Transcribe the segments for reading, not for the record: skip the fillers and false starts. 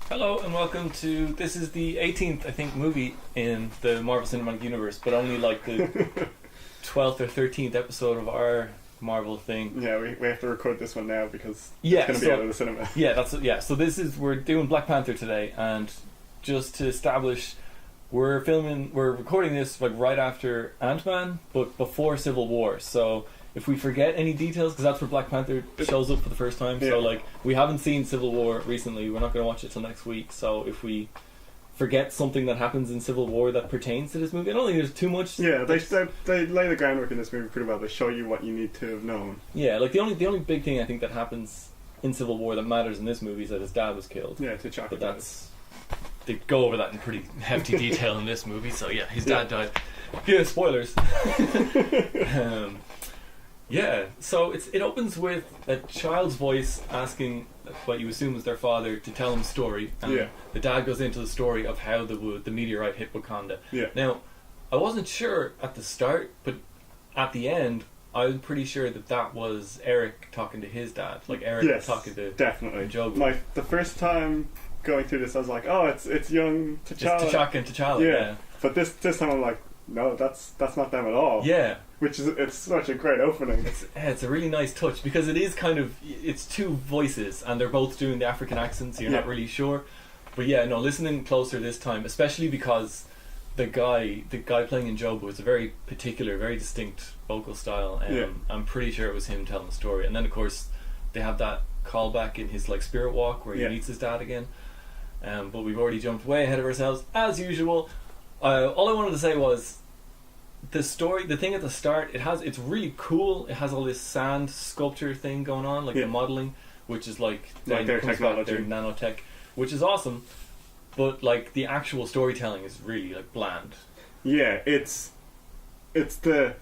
Hello and welcome to, this is the 18th, I think, movie in the Marvel Cinematic Universe, but only like the 12th or 13th episode of our Marvel thing. Yeah, we have to record this one now because Yeah, it's going to be out of the cinema. Yeah, so we're doing Black Panther today, and just to establish, we're recording this like right after Ant-Man, but before Civil War, so if we forget any details, because that's where Black Panther shows up for the first time, so like we haven't seen Civil War recently, we're not going to watch it till next week, so if we forget something that happens in Civil War that pertains to this movie, I don't think there's too much. Yeah, they lay the groundwork in this movie pretty well. They show you what you need to have known. Yeah, like the only big thing I think that happens in Civil War that matters in this movie is that his dad was killed. Yeah, T'Chaka. But they go over that in pretty hefty detail in this movie, so yeah, his dad died. Yeah, spoilers. Yeah, so it opens with a child's voice asking what you assume is their father to tell him a story, and the dad goes into the story of how the meteorite hit Wakanda. Yeah. Now, I wasn't sure at the start, but at the end, I was pretty sure that was Eric talking to his dad, like Eric talking to definitely Joe. Like the first time going through this, I was like, oh, it's young T'Challa. It's T'Chaka and T'Challa. Yeah. But this time I'm like, no, that's not them at all. Yeah. Which is it's such a great opening. It's a really nice touch because it is kind of, it's two voices and they're both doing the African accents, so you're not really sure. But yeah, no, listening closer this time, especially because the guy playing N'Jobu was a very particular, very distinct vocal style, and I'm pretty sure it was him telling the story. And then of course they have that callback in his like spirit walk where he meets his dad again. But we've already jumped way ahead of ourselves as usual. All I wanted to say was, the story, the thing at the start, it's really cool. It has all this sand sculpture thing going on, like the modeling, which is like their technology, their nanotech, which is awesome. But like the actual storytelling is really like bland. Yeah, it's the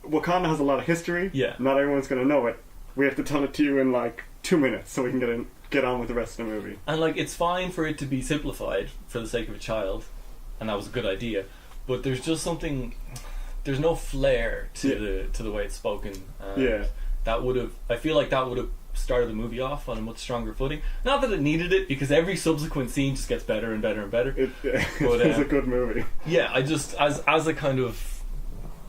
Wakanda has a lot of history. Yeah, not everyone's gonna know it. We have to tell it to you in like 2 minutes so we can get on with the rest of the movie. And like it's fine for it to be simplified for the sake of a child, and that was a good idea. But there's just something. There's no flair to the way it's spoken. That would have. I feel like that would have started the movie off on a much stronger footing. Not that it needed it, because every subsequent scene just gets better and better and better. It's a good movie. Yeah, I just as a kind of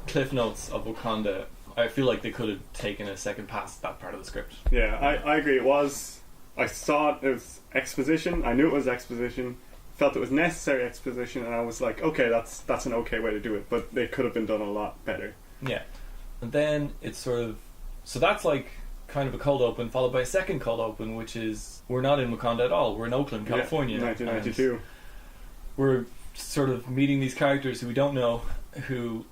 cliff notes of Wakanda, I feel like they could have taken a second pass at that part of the script. Yeah, I agree. It was. I saw it was exposition. I knew it was exposition. Felt it was necessary exposition, and I was like, okay, that's an okay way to do it, but they could have been done a lot better. Yeah. And then it's sort of, so that's like kind of a cold open, followed by a second cold open, which is, we're not in Wakanda at all, we're in Oakland, California. 1992. We're sort of meeting these characters who we don't know, who,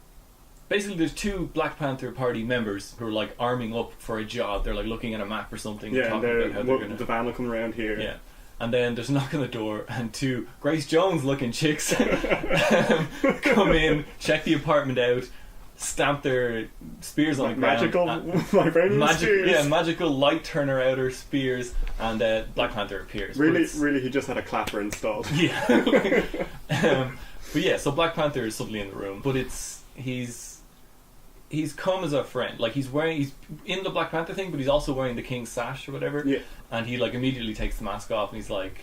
basically there's two Black Panther Party members who are like arming up for a job. They're like looking at a map or something, and talking about how they're going to... the van will come around here. Yeah. And then there's a knock on the door, and two Grace Jones looking chicks come in, check the apartment out, stamp their spears on the ground. Magical vibranium spears. Yeah, magical light turner outer spears, and Black Panther appears. Really, he just had a clapper installed. Yeah. But yeah, so Black Panther is suddenly in the room, but he's come as a friend. Like he's in the Black Panther thing, but he's also wearing the King's sash or whatever. Yeah. And he like immediately takes the mask off and he's like,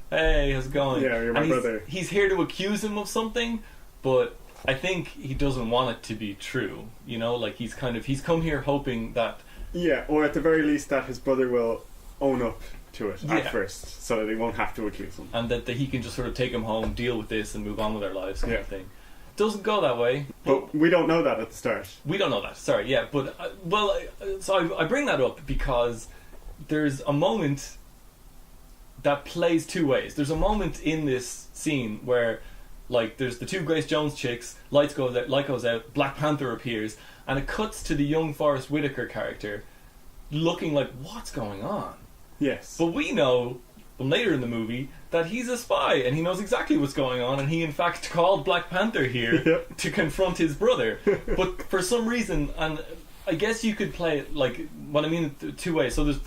"Hey, how's it going?" Yeah, you're my brother. He's here to accuse him of something, but I think he doesn't want it to be true. You know, like he's come here hoping that. Yeah, or at the very least that his brother will own up to it at first, so that he won't have to accuse him, and that he can just sort of take him home, deal with this, and move on with their lives, kind of thing. Doesn't go that way. But we don't know that at the start. We don't know that. Sorry, yeah. But, so I bring that up because there's a moment that plays two ways. There's a moment in this scene where, like, there's the two Grace Jones chicks, light goes out, Black Panther appears, and it cuts to the young Forrest Whitaker character looking like, what's going on? Yes. But we know from later in the movie that he's a spy and he knows exactly what's going on, and he in fact called Black Panther here to confront his brother. But for some reason, and I guess you could play it like, what I mean, two ways. So there's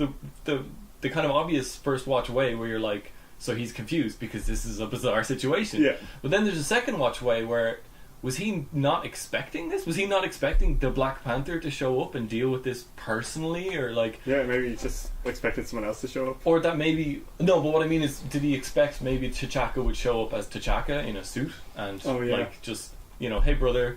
the kind of obvious first watch way where you're like, so he's confused because this is a bizarre situation. Yeah. But then there's a second watch way where was he not expecting this? Was he not expecting the Black Panther to show up and deal with this personally, or like? Yeah, maybe he just expected someone else to show up. Or that maybe no, but what I mean is, did he expect maybe T'Chaka would show up as T'Chaka in a suit and like just hey brother,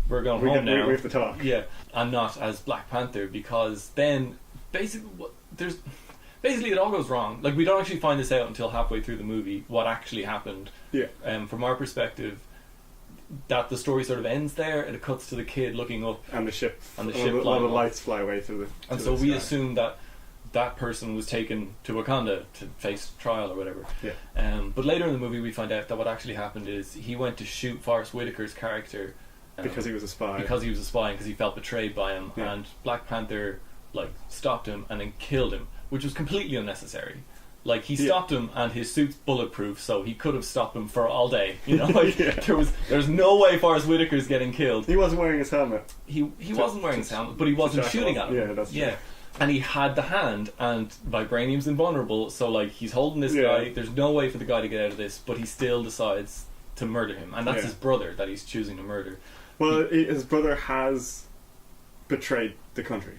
we're going home now. We have to talk. Yeah, and not as Black Panther, because then basically it all goes wrong. Like, we don't actually find this out until halfway through the movie what actually happened. Yeah. From our perspective, that the story sort of ends there, and it cuts to the kid looking up and the ship, and the ship, all the lights fly away to the. And so we assume that person was taken to Wakanda to face trial or whatever. Yeah. But later in the movie, we find out that what actually happened is he went to shoot Forrest Whitaker's character because he was a spy. Because he was a spy, and because he felt betrayed by him, and Black Panther stopped him and then killed him, which was completely unnecessary. Like, he stopped him, and his suit's bulletproof, so he could have stopped him for all day. There's no way Forrest Whitaker's getting killed. He wasn't wearing his helmet. He wasn't wearing his helmet, but he wasn't shooting at him. Yeah, that's true. And he had the hand, and vibranium's invulnerable, so he's holding this guy. There's no way for the guy to get out of this, but he still decides to murder him, and that's his brother that he's choosing to murder. Well, his brother has betrayed the country.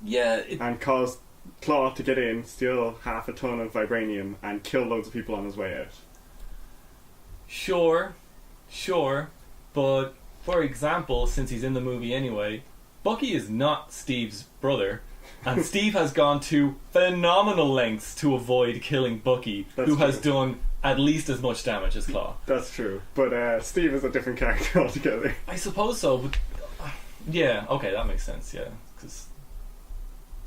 Yeah, and caused Claw to get in, steal half a ton of vibranium, and kill loads of people on his way out. Sure, but for example, since he's in the movie anyway, Bucky is not Steve's brother, and Steve has gone to phenomenal lengths to avoid killing Bucky, who has done at least as much damage as Claw. That's true, but Steve is a different character altogether. I suppose so, but yeah, okay, that makes sense, yeah, because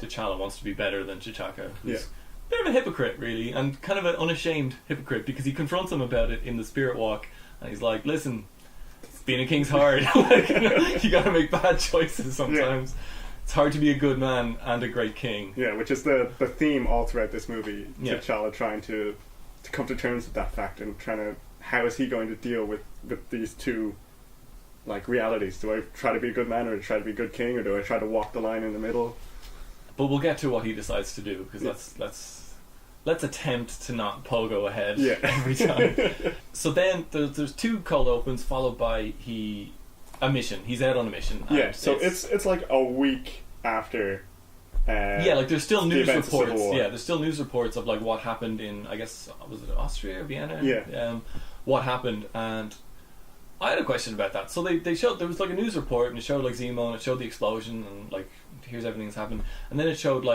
T'Challa wants to be better than T'Chaka, who's a bit of a hypocrite, really, and kind of an unashamed hypocrite, because he confronts him about it in the Spirit Walk, and he's like, listen, being a king's hard. You gotta make bad choices sometimes. It's hard to be a good man and a great king. Yeah, which is the theme all throughout this movie. T'Challa trying to come to terms with that fact, and trying to, how is he going to deal with these two realities? Do I try to be a good man, or do I try to be a good king, or do I try to walk the line in the middle? But we'll get to what he decides to do, because let's attempt to not pogo ahead every time. So then there's two cold opens followed by a mission. He's out on a mission. So it's like a week after. There's still news reports. Yeah, there's still news reports of what happened in, I guess, was it Austria or Vienna? Yeah. What happened, and I had a question about that. So they showed, there was a news report, and it showed Zemo, and it showed the explosion, and here's everything that's happened, and then it showed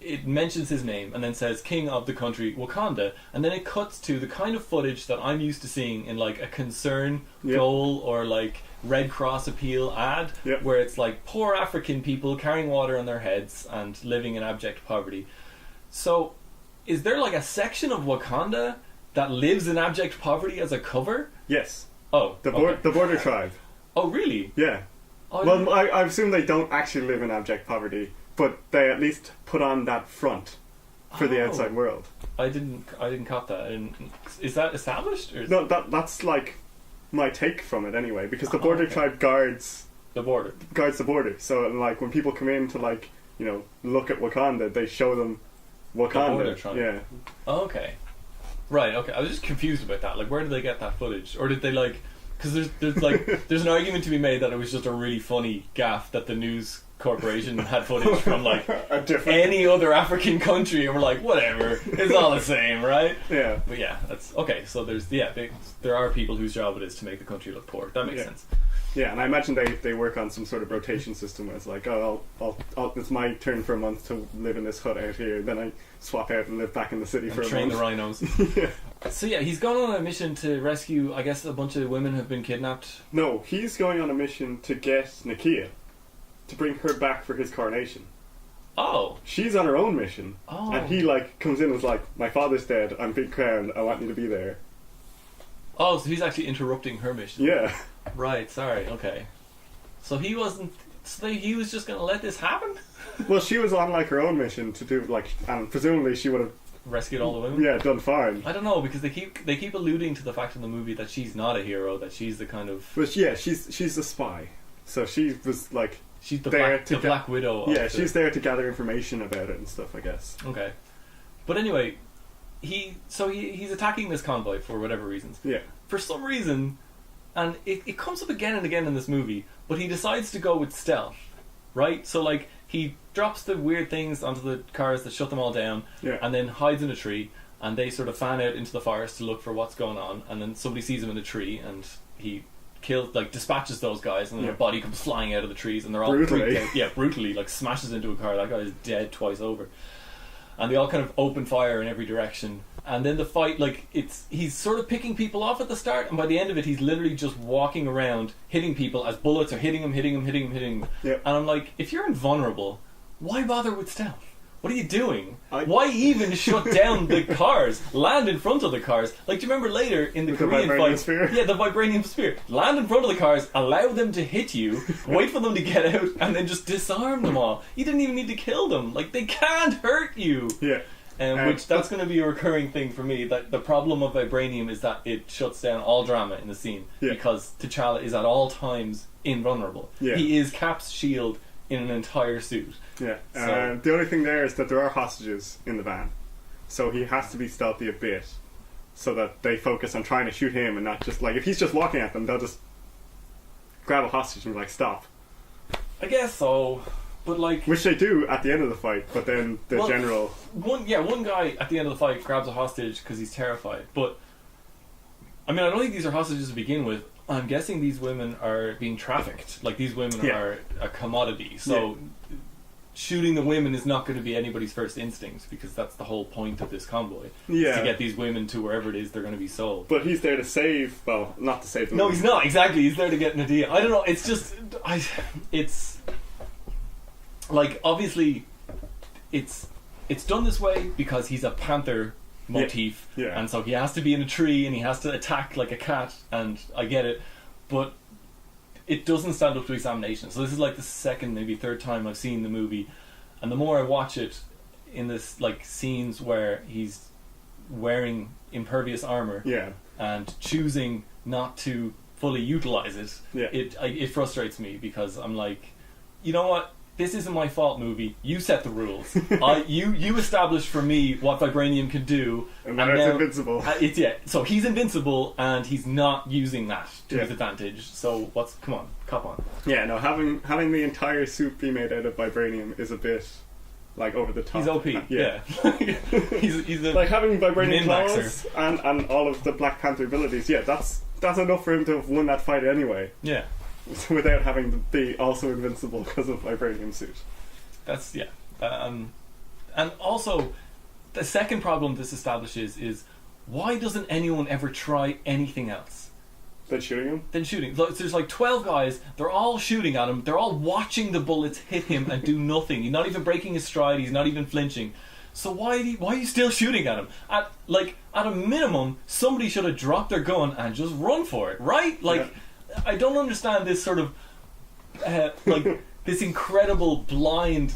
it mentions his name and then says King of the country Wakanda, and then it cuts to the kind of footage that I'm used to seeing in a concern goal or Red Cross appeal ad, where it's poor African people carrying water on their heads and living in abject poverty. So is there a section of Wakanda that lives in abject poverty as a cover? Yes. Oh, the border tribe. Oh, really? Yeah. Oh, well, I assume they don't actually live in abject poverty, but they at least put on that front for the outside world. I didn't caught that. Is that established? Or no, that's my take from it anyway, because the border tribe guards the border. So when people come in to look at Wakanda, they show them Wakanda. The border tribe. Yeah. Oh, okay. Right. Okay. I was just confused about that. Where did they get that footage, or did they Because there's an argument to be made that it was just a really funny gaffe that the news corporation had footage from any other African country, and we're whatever, it's all the same, right? Yeah. But yeah, that's okay. So there are people whose job it is to make the country look poor. That makes sense. Yeah, and I imagine they work on some sort of rotation system where it's it's my turn for a month to live in this hut out here, then I swap out and live back in the city for a month. Train the rhinos. So he's gone on a mission to rescue, I guess, a bunch of women who've been kidnapped. No, he's going on a mission to get Nakia, to bring her back for his coronation. Oh. She's on her own mission. Oh. And he comes in and is my father's dead, I'm big crown, I want you to be there. Oh, so he's actually interrupting her mission. Yeah. Right, sorry, okay. So he wasn't... So he was just going to let this happen? Well, she was on her own mission to do and presumably she would have rescued all the women. Yeah, done fine. I don't know, because they keep alluding to the fact in the movie that she's not a hero, that she's the kind of. But yeah, she's a spy, so she was she's the Black Widow. Yeah, she's there to gather information about it and stuff, I guess. Okay, but anyway, he's attacking this convoy for whatever reasons. Yeah. For some reason. and it comes up again and again in this movie, but he decides to go with stealth, right? So like he drops the weird things onto the cars that shut them all down, and then hides in a tree, and they sort of fan out into the forest to look for what's going on, and then somebody sees him in a tree, and he dispatches those guys, and then their body comes flying out of the trees, and they're all freaked out. Yeah, brutally, like smashes into a car. That guy is dead twice over. And they all kind of open fire in every direction. And then the fight, like, he's sort of picking people off at the start, and by the end of it, he's literally just walking around, hitting people as bullets are hitting him. Yep. And I'm like, if you're invulnerable, why bother with stealth? What are you doing? Why even shut down the cars? Land in front of the cars. Like, do you remember later in the Korean fight? Sphere? Yeah, the vibranium spear. Land in front of the cars, allow them to hit you, wait for them to get out, and then just disarm them all. You didn't even need to kill them. Like, they can't hurt you. Yeah. Which that's going to be a recurring thing for me. That the problem of vibranium is that it shuts down all drama in the scene, because T'Challa is at all times invulnerable. Yeah. He is Cap's shield in an entire suit. Yeah. So, the only thing there is that there are hostages in the van, so he has to be stealthy a bit, so that they focus on trying to shoot him and not just like if he's just walking at them, they'll just grab a hostage and be like, stop. I guess so. But like, which they do at the end of the fight, but then the general one guy at the end of the fight grabs a hostage because he's terrified. But I mean, I don't think these are hostages to begin with. I'm guessing these women are being trafficked. Like, these women are a commodity. So shooting the women is not going to be anybody's first instinct, because that's the whole point of this convoy. Is to get these women to wherever it is they're going to be sold. But he's there to save. Well, not to save them. No, he's not. Exactly, he's there to get Nadia. I don't know. It's just, it's like, obviously, it's done this way because he's a Panther motif, and so he has to be in a tree and he has to attack like a cat, and I get it, but it doesn't stand up to examination. So this is like the second, maybe third time I've seen the movie, and the more I watch it in this, like, scenes where he's wearing impervious armor and choosing not to fully utilize it, it frustrates me, because I'm like, you know what? This isn't my fault, movie. You set the rules. You established for me what vibranium can do. And now it's invincible. So he's invincible, and he's not using that to his advantage. So come on, cop on. Yeah, no, having the entire suit be made out of vibranium is a bit, like, over the top. He's OP, yeah. he's a like, having vibranium claws and all of the Black Panther abilities, that's enough for him to have won that fight anyway. Yeah. Without having to be also invincible because of vibranium suit. That's and also the second problem this establishes is, why doesn't anyone ever try anything else than shooting him? There's like 12 guys, they're all shooting at him, they're all watching the bullets hit him and do nothing. He's not even breaking his stride, he's not even flinching. So why are you still shooting at him? At a minimum, somebody should have dropped their gun and just run for it, right? I don't understand this sort of this incredible blind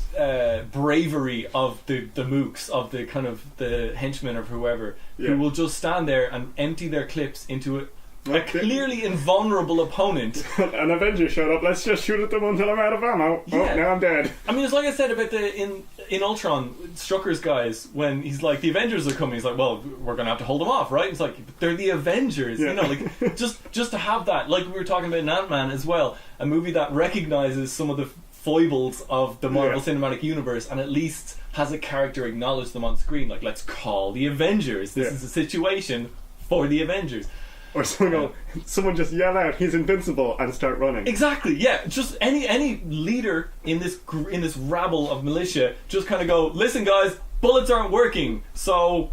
bravery of the mooks, of the kind of the henchmen or whoever, who will just stand there and empty their clips into a clearly invulnerable opponent. An Avenger showed up. Let's just shoot at them until I'm out of ammo. Oh, now I'm dead. I mean, it's like I said about in Ultron, Strucker's guys, when he's like, the Avengers are coming, he's like, well, we're gonna have to hold them off, right? It's like, they're the Avengers, you know, like, just to have that, like we were talking about in Ant-Man as well, a movie that recognizes some of the foibles of the Marvel Cinematic Universe, and at least has a character acknowledge them on screen, like, let's call the Avengers. This is a situation for the Avengers. Or someone just yell out, he's invincible, and start running. Exactly, yeah. Just any leader in this rabble of militia just kind of go, listen guys, bullets aren't working, so,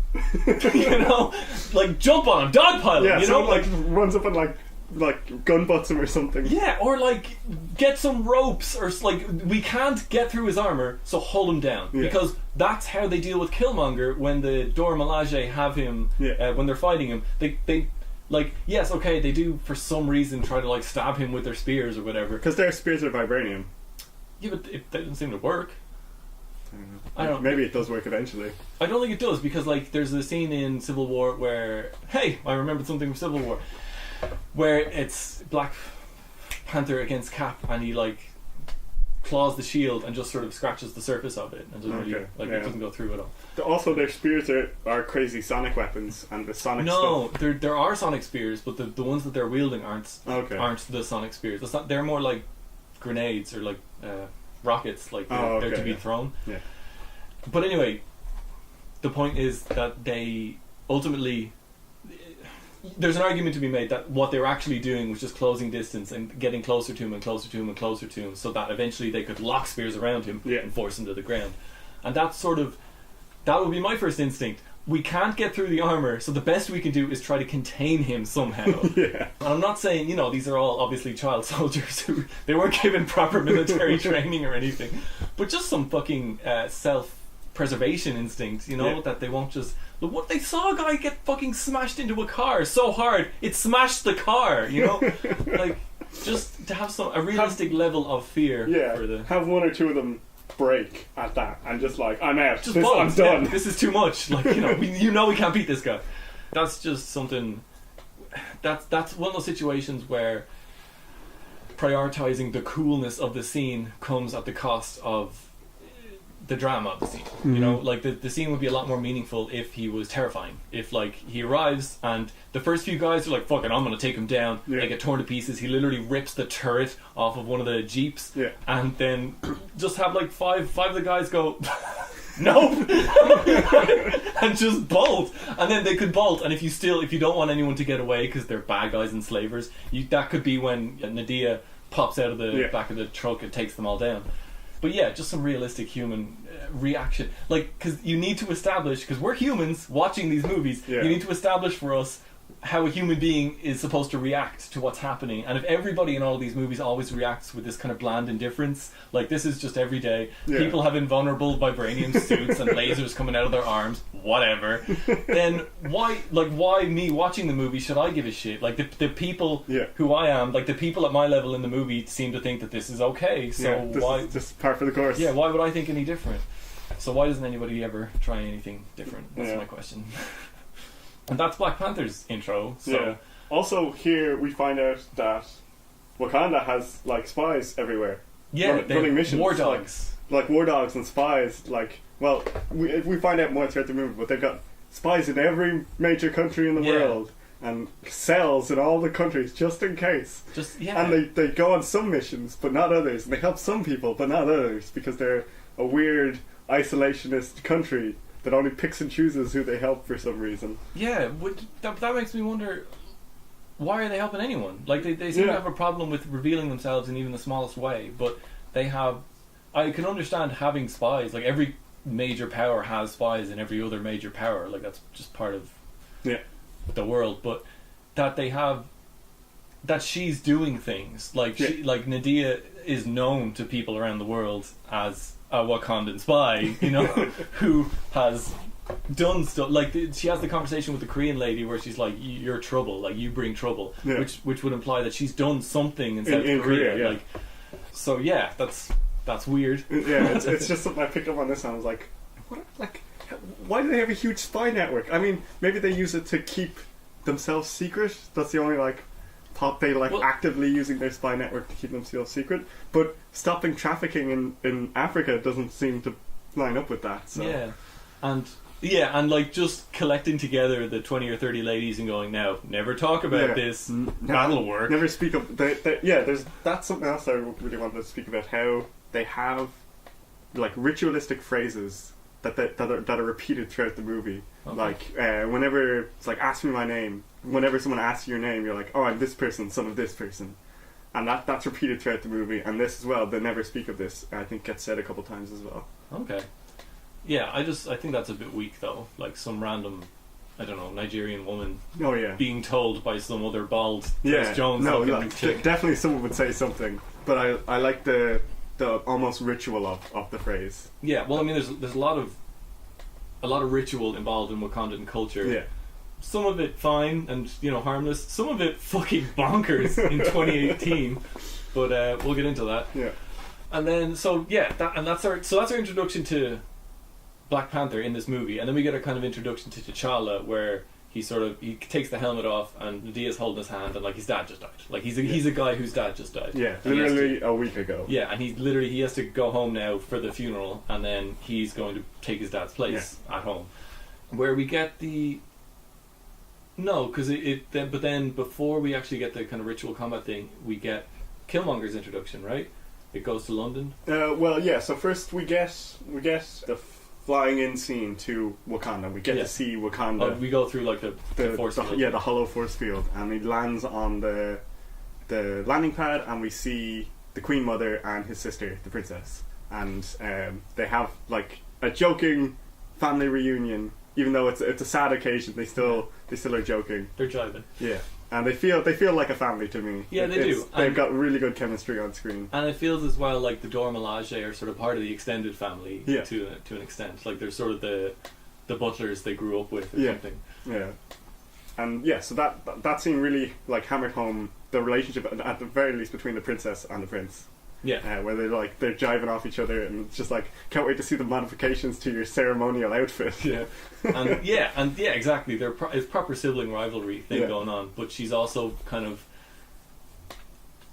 you know, like, jump on him, dogpile him, you know? Like, runs up and, like gun butts him or something. Yeah, or, like, get some ropes, or, like, we can't get through his armor, so hold him down. Yeah. Because that's how they deal with Killmonger when the Dora Milaje have him, when they're fighting him. They like, yes, okay, they do for some reason try to, like, stab him with their spears or whatever. Because their spears are vibranium. Yeah, but it doesn't seem to work. I don't know. Maybe it does work eventually. I don't think it does, because, like, there's a scene in Civil War where, hey, I remembered something from Civil War, where it's Black Panther against Cap, and he, like, claws the shield and just sort of scratches the surface of it and doesn't really Okay, like yeah. it doesn't go through at all. Also, their spears are crazy sonic weapons, and the sonic No, stuff. there are sonic spears, but the ones that they're wielding aren't the sonic spears. That's not, they're more like grenades or like rockets, like they're to be thrown. Yeah. But anyway, the point is that they ultimately, there's an argument to be made that what they were actually doing was just closing distance and getting closer to him and closer to him and closer to him, so that eventually they could lock spears around him and force him to the ground. And that's sort of, that would be my first instinct. We can't get through the armor, so the best we can do is try to contain him somehow. Yeah. And I'm not saying, you know, these are all obviously child soldiers who, they weren't given proper military training or anything, but just some fucking self-preservation instinct, you know, that they won't just... Look, what, they saw a guy get fucking smashed into a car so hard, it smashed the car, you know? Like, just to have a realistic level of fear for the... Have one or two of them break at that and just like, I'm out, just I'm done. This is too much, like, you know, we can't beat this guy. That's just something... That's one of those situations where prioritizing the coolness of the scene comes at the cost of the drama of the scene. You know, like the scene would be a lot more meaningful if he was terrifying. If like he arrives and the first few guys are like, fuck it, I'm gonna take him down. They get torn to pieces. He literally rips the turret off of one of the jeeps, and then just have like five of the guys go nope and just bolt, and then they could bolt. And if you don't want anyone to get away because they're bad guys and slavers, that could be when Nadia pops out of the back of the truck and takes them all down. But yeah, just some realistic human reaction. Like, because you need to establish, because we're humans watching these movies, you need to establish for us how a human being is supposed to react to what's happening. And if everybody in all of these movies always reacts with this kind of bland indifference, like this is just every day, people have invulnerable vibranium suits and lasers coming out of their arms, whatever, then why me watching the movie should I give a shit? Like the people who I am, like the people at my level in the movie seem to think that this is okay, so why... Is just par for the course. Yeah, why would I think any different? So why doesn't anybody ever try anything different? That's my question. And that's Black Panther's intro. So also here we find out that Wakanda has like spies everywhere. Yeah, running missions. War dogs. Like war dogs and spies. Like, well, we find out more throughout the movie, but they've got spies in every major country in the world and cells in all the countries just in case. And they go on some missions, but not others. And they help some people, but not others, because they're a weird isolationist country that only picks and chooses who they help for some reason. Yeah, that makes me wonder, why are they helping anyone? Like, they seem to have a problem with revealing themselves in even the smallest way, but they have... I can understand having spies. Like, every major power has spies in every other major power. Like, that's just part of the world. But that they have... That she's doing things. Like, like Nadia is known to people around the world as a Wakandan spy, you know, who has done stuff. Like, she has the conversation with the Korean lady where she's like, "You're trouble. Like, you bring trouble," which would imply that she's done something in South Korea. Like, so yeah, that's weird. It's just something I picked up on this, and I was like, what? Like, why do they have a huge spy network? I mean, maybe they use it to keep themselves secret. That's the only they actively using their spy network to keep themselves secret, but stopping trafficking in Africa doesn't seem to line up with that. So. And like just collecting together the 20 or 30 ladies and going, now never talk about this, that'll work. Never speak up. That's something else I really wanted to speak about. How they have like ritualistic phrases that are repeated throughout the movie. Okay. Like whenever it's like, ask me my name. Whenever someone asks your name, you're like, oh, I'm this person, son of this person, and that's repeated throughout the movie. And this as well, they never speak of this. I think gets said a couple times as well. Okay. Yeah, I think that's a bit weak though. Like some random, I don't know, Nigerian woman being told by some other bald Chris Jones. No, definitely someone would say something. But I like the almost ritual of the phrase. Yeah, well, I mean, there's a lot of ritual involved in Wakandan culture. Yeah. Some of it fine and, you know, harmless. Some of it fucking bonkers in 2018. But we'll get into that. Yeah. And then that's our introduction to Black Panther in this movie, and then we get a kind of introduction to T'Challa where he takes the helmet off, and Medea's holding his hand, and like his dad just died. Like he's a guy whose dad just died. Yeah, literally a week ago. Yeah, and he has to go home now for the funeral, and then he's going to take his dad's place at home, where we get the. No, because but then before we actually get the kind of ritual combat thing, we get Killmonger's introduction, right? It goes to London. Well, yeah. So first we get the flying in scene to Wakanda. We get to see Wakanda. We go through like the force field. Yeah, the hollow force field, and he lands on the landing pad, and we see the Queen Mother and his sister, the princess, and they have like a joking family reunion. Even though it's a sad occasion, they still are joking. They're jiving. Yeah, and they feel like a family to me. Yeah, they do. They've got really good chemistry on screen, and it feels as well like the Dora Milaje are sort of part of the extended family to an extent. Like they're sort of the butlers they grew up with or something. Yeah, and so that scene really like hammered home the relationship at the very least between the princess and the prince. Yeah, where they're jiving off each other, and it's just like can't wait to see the modifications to your ceremonial outfit. Yeah, and exactly. It's proper sibling rivalry thing going on, but she's also kind of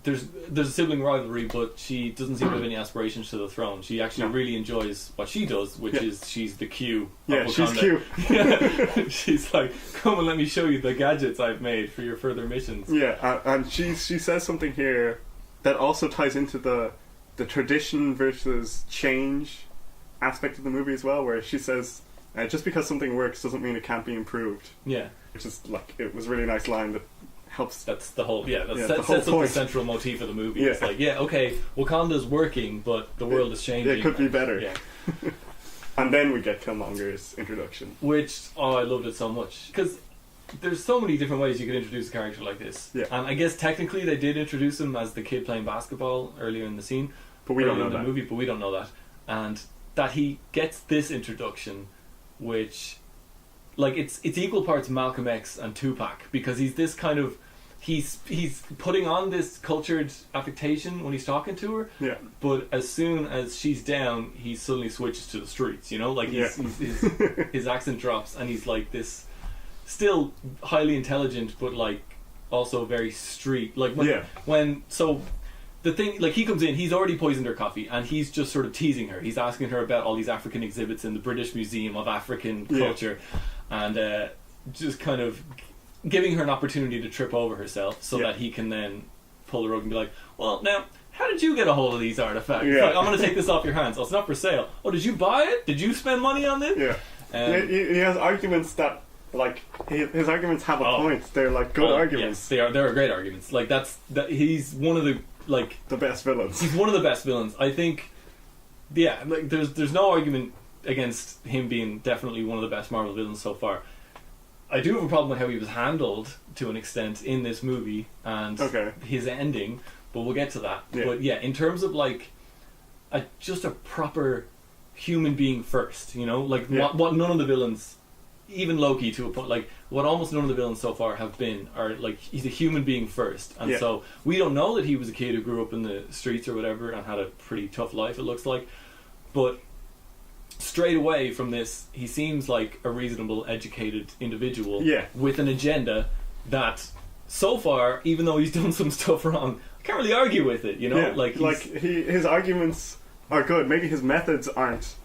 there's a sibling rivalry, but she doesn't seem to have any aspirations to the throne. She actually really enjoys what she does, which is she's the Q. Yeah, she's Q. She's like, come and let me show you the gadgets I've made for your further missions. Yeah, and she says something here that also ties into the tradition versus change aspect of the movie as well, where she says, just because something works doesn't mean it can't be improved. Yeah. Which is like, it was a really nice line that helps. That's the whole, that the sets whole up the central motif of the movie. It's like, okay, Wakanda's working, but the world is changing. It could be better. Yeah. And then we get Killmonger's introduction. Which, I loved it so much. Because there's so many different ways you could introduce a character like this. Yeah. And I guess technically they did introduce him as the kid playing basketball earlier in the scene. But we don't know that. Movie, but we don't know that. And that he gets this introduction, which, like, it's equal parts Malcolm X and Tupac, because he's this kind of, he's putting on this cultured affectation when he's talking to her. Yeah. But as soon as she's down, he suddenly switches to the streets. You know, like his accent drops, and he's like this. Still highly intelligent, but like also very street. Like when so the thing, like he comes in, he's already poisoned her coffee, and he's just sort of teasing her. He's asking her about all these African exhibits in the British Museum of African Culture, and just kind of giving her an opportunity to trip over herself, so that he can then pull the rug and be like, "Well, now, how did you get a hold of these artifacts? Like, I'm going to take this off your hands. Oh, it's not for sale. Oh, did you buy it? Did you spend money on this?" Yeah. He has arguments that. Like his arguments have a point. They're like good arguments. Yes, they are. They're great arguments. Like he's one of the best villains. He's one of the best villains. I think. Yeah, like there's no argument against him being definitely one of the best Marvel villains so far. I do have a problem with how he was handled to an extent in this movie and his ending, but we'll get to that. Yeah. But yeah, in terms of like just a proper human being first, you know, like what none of the villains. Even Loki to a point, like what almost none of the villains so far have been, are like he's a human being first, and so we don't know that he was a kid who grew up in the streets or whatever and had a pretty tough life, it looks like, but straight away from this he seems like a reasonable, educated individual with an agenda that so far, even though he's done some stuff wrong, I can't really argue with it, you know. His arguments are good. Maybe his methods aren't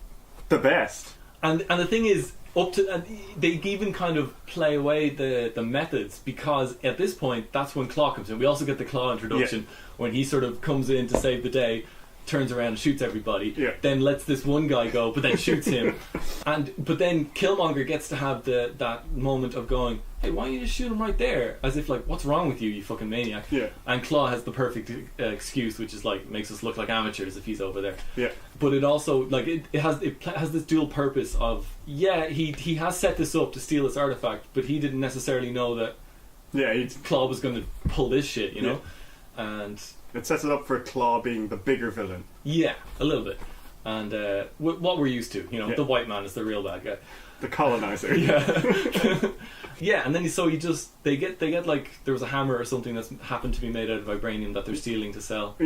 the best, and the thing is, and they even kind of play away the methods, because at this point that's when Claw comes in. We also get the Claw introduction when he sort of comes in to save the day, turns around and shoots everybody, then lets this one guy go, but then shoots him, but then Killmonger gets to have that moment of going, hey, why don't you just shoot him right there, as if like, what's wrong with you fucking maniac. And Claw has the perfect excuse, which is like, makes us look like amateurs if he's over there. But it also like it has this dual purpose of he has set this up to steal this artifact, but he didn't necessarily know that Claw was going to pull this shit, you know. And it sets it up for Claw being the bigger villain. Yeah, a little bit. And what we're used to, you know, the white man is the real bad guy. The colonizer. And then they get like, there was a hammer or something that's happened to be made out of vibranium that they're stealing to sell.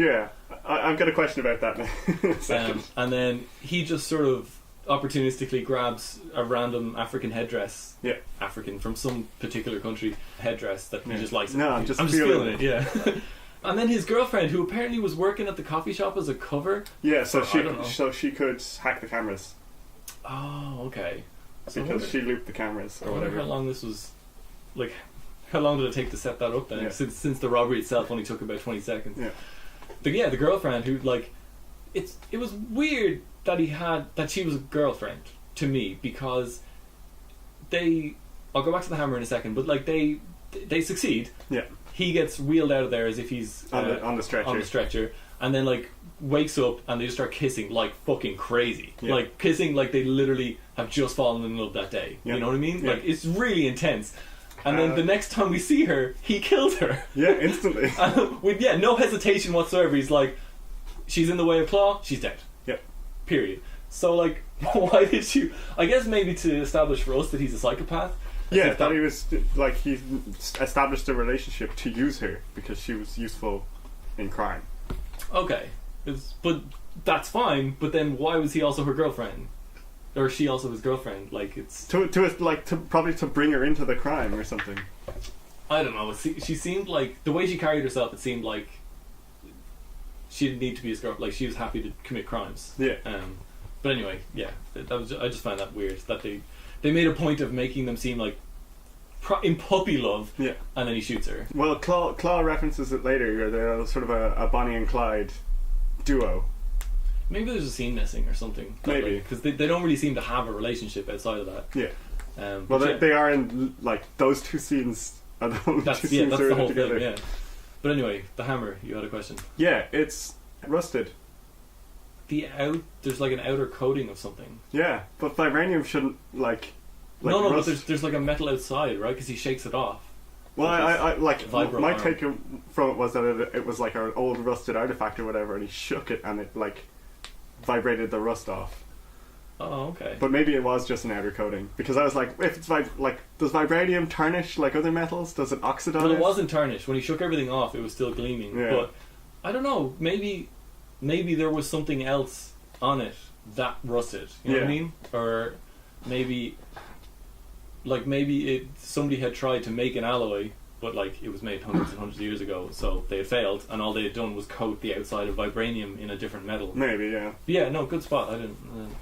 I've got a question about that now. And then he just sort of opportunistically grabs a random African headdress. Yeah. African from some particular country headdress that he just likes. No, I'm just feeling it. Yeah. And then his girlfriend, who apparently was working at the coffee shop as a cover. Yeah, so she could hack the cameras. Oh, okay. So because she looped the cameras or whatever. How long this was, like, how long did it take to set that up then? Yeah. Since the robbery itself only took about 20 seconds. Yeah. The girlfriend who, like, it was weird that she was a girlfriend to me, because I'll go back to the hammer in a second, but like they succeed. Yeah. He gets wheeled out of there as if he's on the stretcher, and then like wakes up and they just start kissing like fucking crazy. Yeah. Like kissing like they literally have just fallen in love that day. Yeah. You know what I mean? Yeah. Like it's really intense. And then the next time we see her, he kills her. Yeah, instantly. With no hesitation whatsoever. He's like, she's in the way of Claw, she's dead. Yep. Period. So like, why did you? I guess maybe to establish for us that he's a psychopath. Yeah, that he was like, he established a relationship to use her because she was useful in crime. Okay, but that's fine. But then why was he also her girlfriend? Or she also his girlfriend? Like it's probably to bring her into the crime or something. I don't know. She seemed like the way she carried herself. It seemed like she didn't need to be his girl. Like she was happy to commit crimes. Yeah. But anyway, yeah. I just find that weird that they made a point of making them seem like in puppy love. Yeah. And then he shoots her. Well, Claw references it later. They're sort of a Bonnie and Clyde duo. Maybe there's a scene missing or something. Maybe. Because they don't really seem to have a relationship outside of that. Yeah. Well, they are in, like, those two scenes are the only two scenes that's that the are whole together. thing, yeah. But anyway, the hammer, you had a question. Yeah, it's rusted. There's like an outer coating of something. Yeah, but vibranium shouldn't, like no, rust. but there's like a metal outside, right? Because he shakes it off. Well, I like, my arm. take from it was that it was like an old rusted artifact or whatever, and he shook it and it, like, vibrated the rust off. Oh, okay. But maybe it was just an outer coating, because I was like, if it's like, does vibranium tarnish like other metals? Does it oxidize? Well, it wasn't tarnished. When he shook everything off, it was still gleaming. Yeah. But I don't know. Maybe there was something else on it that rusted. You know what I mean? Or maybe somebody had tried to make an alloy, but like it was made hundreds and hundreds of years ago, so they had failed, and all they had done was coat the outside of vibranium in a different metal. Maybe, yeah. Yeah, no, good spot.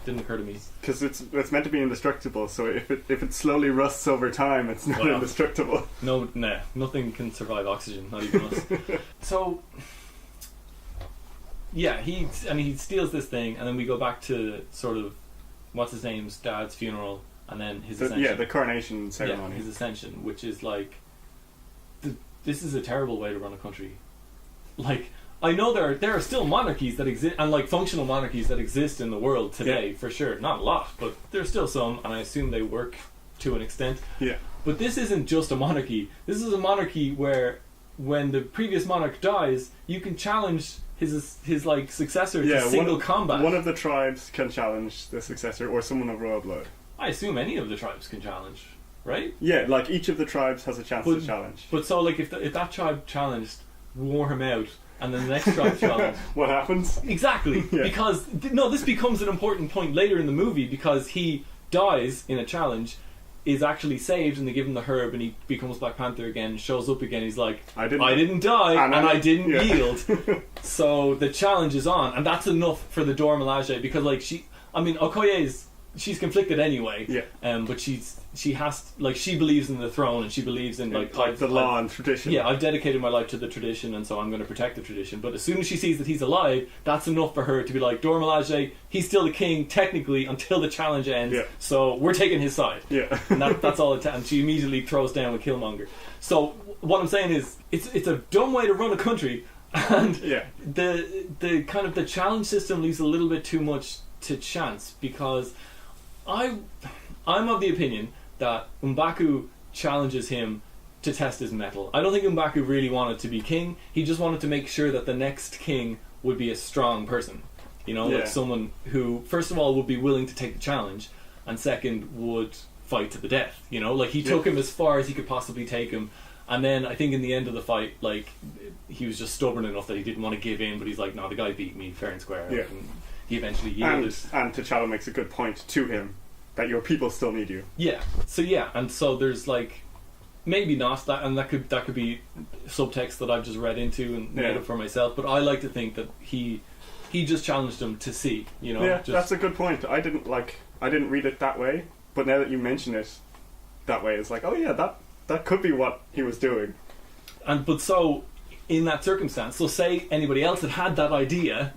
Didn't occur to me. Because it's meant to be indestructible, so if it slowly rusts over time, it's not indestructible. No, nothing can survive oxygen, not even us. So, yeah, he steals this thing, and then we go back to sort of what's his name's dad's funeral, and then his ascension. Yeah, the coronation ceremony. Yeah, his ascension, which is like, this is a terrible way to run a country. Like, I know there are still monarchies that exist, and like functional monarchies that exist in the world today, for sure. Not a lot, but there's still some, and I assume they work to an extent. Yeah. But this isn't just a monarchy. This is a monarchy where, when the previous monarch dies, you can challenge his like successor to single combat. One of the tribes can challenge the successor, or someone of royal blood. I assume any of the tribes can challenge, right? Yeah, like each of the tribes has a chance to challenge. But so, like, if that tribe challenged, wore him out, and then the next tribe challenged, what happens? Exactly, Yeah. Because this becomes an important point later in the movie, because he dies in a challenge, is actually saved, and they give him the herb, and he becomes Black Panther again, shows up again. He's like, I didn't die, and I didn't yield. So the challenge is on, and that's enough for the Dora Milaje, because like she's conflicted anyway. Yeah. But she has, like, she believes in the throne, and she believes in like the law and tradition. Yeah, I've dedicated my life to the tradition, and so I'm going to protect the tradition. But as soon as she sees that he's alive, that's enough for her to be like, Dora Milaje, he's still the king technically until the challenge ends. Yeah. So we're taking his side. Yeah. And that's all it and she immediately throws down with Killmonger. So what I'm saying is, it's a dumb way to run a country, and the kind of the challenge system leaves a little bit too much to chance, because I'm of the opinion that M'Baku challenges him to test his mettle. I don't think M'Baku really wanted to be king. He just wanted to make sure that the next king would be a strong person. Like someone who, first of all, would be willing to take the challenge, and second, would fight to the death. Like he took him as far as he could possibly take him, and then I think in the end of the fight, like, he was just stubborn enough that he didn't want to give in, but he's like, no, the guy beat me fair and square. Yeah. he eventually yielded. And T'Challa makes a good point to him that your people still need you. Yeah. So there's like maybe not that, and that could be subtext that I've just read into and made up for myself. But I like to think that he just challenged him to see, you know. Yeah, that's a good point. I didn't read it that way, but now that you mention it that way, it's like, oh yeah, that could be what he was doing. But so in that circumstance, so say anybody else had that idea,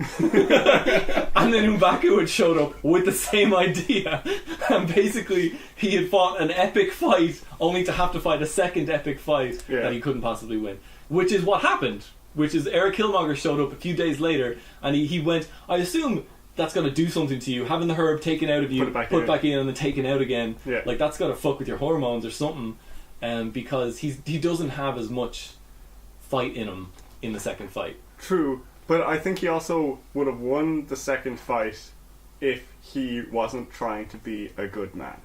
and then M'Baku had showed up with the same idea, and basically he had fought an epic fight only to have to fight a second epic fight that he couldn't possibly win, which is what happened. Which is Eric Killmonger showed up a few days later, and he went, I assume that's going to do something to you, having the herb taken out of you, put back in and then taken out again. Yeah. Like, that's got to fuck with your hormones or something, because he doesn't have as much fight in him in the second fight. True, but I think he also would have won the second fight if he wasn't trying to be a good man.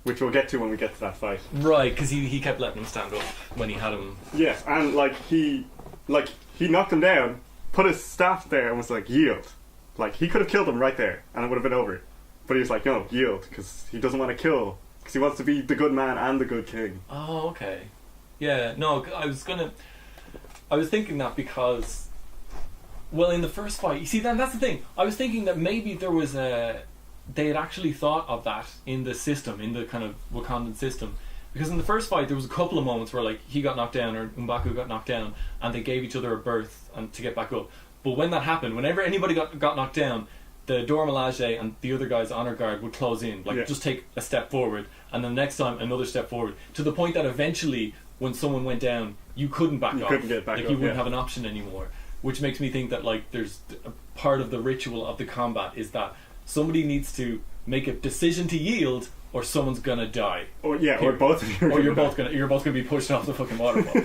Which we'll get to when we get to that fight. Right, because he kept letting him stand up when he had him. Yes, and he knocked him down, put his staff there, and was like, yield. Like, he could have killed him right there, and it would have been over. But he was like, no, yield, because he doesn't want to kill. Because he wants to be the good man and the good king. Oh, okay. Yeah, no, I was thinking that because, well, in the first fight, you see, that's the thing. I was thinking that maybe there was they had actually thought of that in the system, in the kind of Wakandan system. Because in the first fight, there was a couple of moments where, like, he got knocked down or M'Baku got knocked down, and they gave each other a berth to get back up. But when that happened, whenever anybody got knocked down, the Dora Milaje and the other guy's honor guard would close in, just take a step forward, and then next time another step forward, to the point that eventually, when someone went down, you couldn't back off. Couldn't get back like, up, you wouldn't have an option anymore. Which makes me think that, like, there's a part of the ritual of the combat is that somebody needs to make a decision to yield, or someone's gonna die. Or both of you. Or you're both gonna be pushed off the fucking waterfall.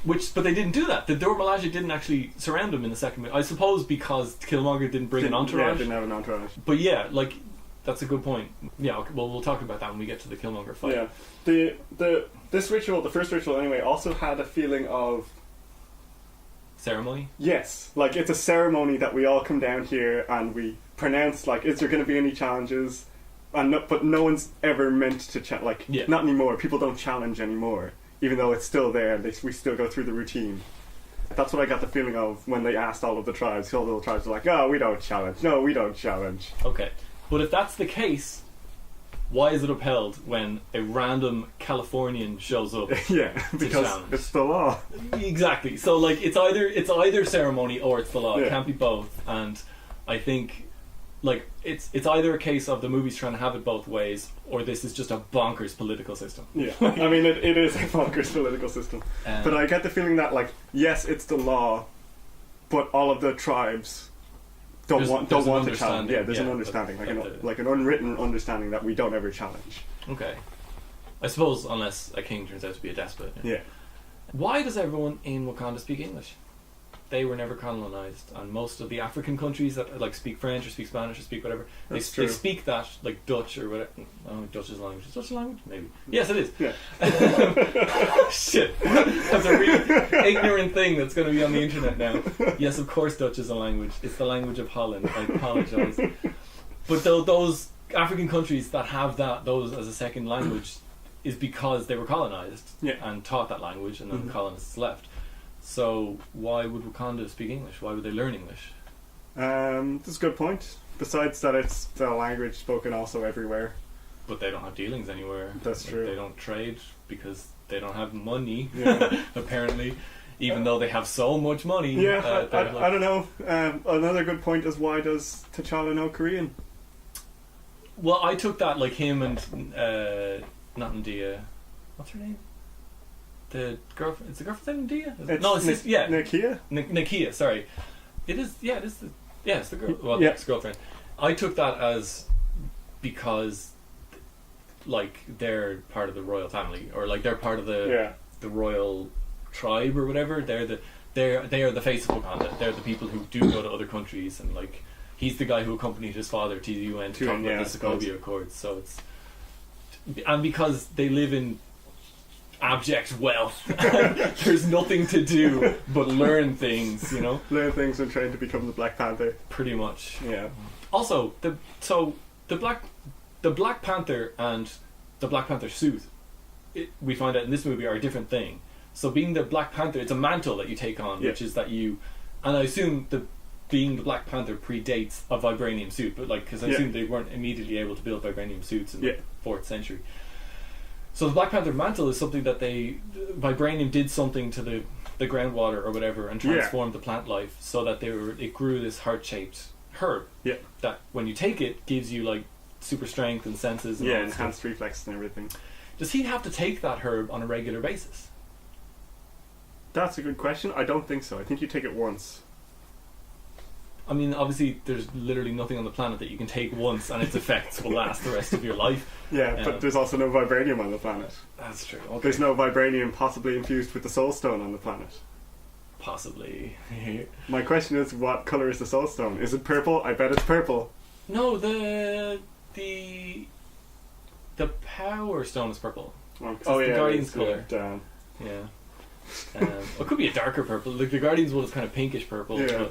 But they didn't do that. The Dora Milaje didn't actually surround him in the second movie. I suppose because Killmonger didn't bring an entourage. Yeah, didn't have an entourage. But yeah, like, that's a good point. Yeah, okay, well, we'll talk about that when we get to the Killmonger fight. Yeah, this ritual, the first ritual anyway, also had a feeling of ceremony. Yes, like, it's a ceremony that we all come down here and we pronounce, like, is there going to be any challenges? But no one's ever meant to not anymore. People don't challenge anymore, even though it's still there. We still go through the routine. That's what I got the feeling of when they asked all of the tribes. All the tribes were like, "Oh, we don't challenge. No, we don't challenge." Okay, but if that's the case, why is it upheld when a random Californian shows up? Yeah, because it's the law. Exactly. So, like, it's either ceremony or it's the law. It can't be both. And I think, like, it's either a case of the movie's trying to have it both ways, or this is just a bonkers political system. Yeah, I mean, it is a bonkers political system. But I get the feeling that, like, yes, it's the law, but all of the tribes don't want to challenge. Yeah, there's an understanding, like an unwritten understanding that we don't ever challenge. Okay. I suppose unless a king turns out to be a despot. Yeah. Why does everyone in Wakanda speak English? They were never colonized, and most of the African countries that, like, speak French or speak Spanish or speak whatever, they speak that, like, Dutch or whatever. Oh, Dutch is a language. Is Dutch a language? Maybe. Yes, it is. Yeah. Shit. That's a really ignorant thing that's going to be on the internet now. Yes, of course Dutch is a language. It's the language of Holland. I apologise. But those African countries that have those as a second language is because they were colonized and taught that language, and then the colonists left. So why would Wakanda speak English? Why would they learn English? That's a good point. Besides that, it's the language spoken also everywhere. But they don't have dealings anywhere. That's true. They don't trade because they don't have money, apparently, even though they have so much money. Yeah, I don't know. Another good point is, why does T'Challa know Korean? Well, I took that, like, him and not India. What's her name? The girlfriend. Is the girlfriend India? No, it's Nakia. Nakia. Sorry, it is. Yeah, it is. It's the girl. Well, it's girlfriend. I took that as because, like, they're part of the royal family, or, like, they're part of the royal tribe or whatever. They are the face of Wakanda. They're the people who do go to other countries, and, like, he's the guy who accompanied his father to the UN to talk about the Sokovia Accords. So it's, and because they live in abject wealth. There's nothing to do but learn things, you know? Learn things and train to become the Black Panther. Pretty much. Yeah. Also, the Black Panther and the Black Panther suit, we find out in this movie, are a different thing. So being the Black Panther, it's a mantle that you take on, which is that you... And I assume being the Black Panther predates a vibranium suit, but because I assume they weren't immediately able to build vibranium suits in the 4th century. So the Black Panther mantle is something that vibranium did something to the groundwater or whatever and transformed the plant life so that it grew this heart-shaped herb that when you take it gives you like super strength and senses and enhanced reflexes and everything. Does he have to take that herb on a regular basis? That's a good question. I don't think so. I think you take it once. I mean, obviously, there's literally nothing on the planet that you can take once and its effects will last the rest of your life. Yeah, but there's also no vibranium on the planet. That's true. Okay. There's no vibranium possibly infused with the Soul Stone on the planet. Possibly. My question is, what colour is the Soul Stone? Is it purple? I bet it's purple. No, the Power Stone is purple. Oh, the Guardian's colour. Damn. Yeah. It could be a darker purple. Like the Guardian's one is kind of pinkish purple. Yeah.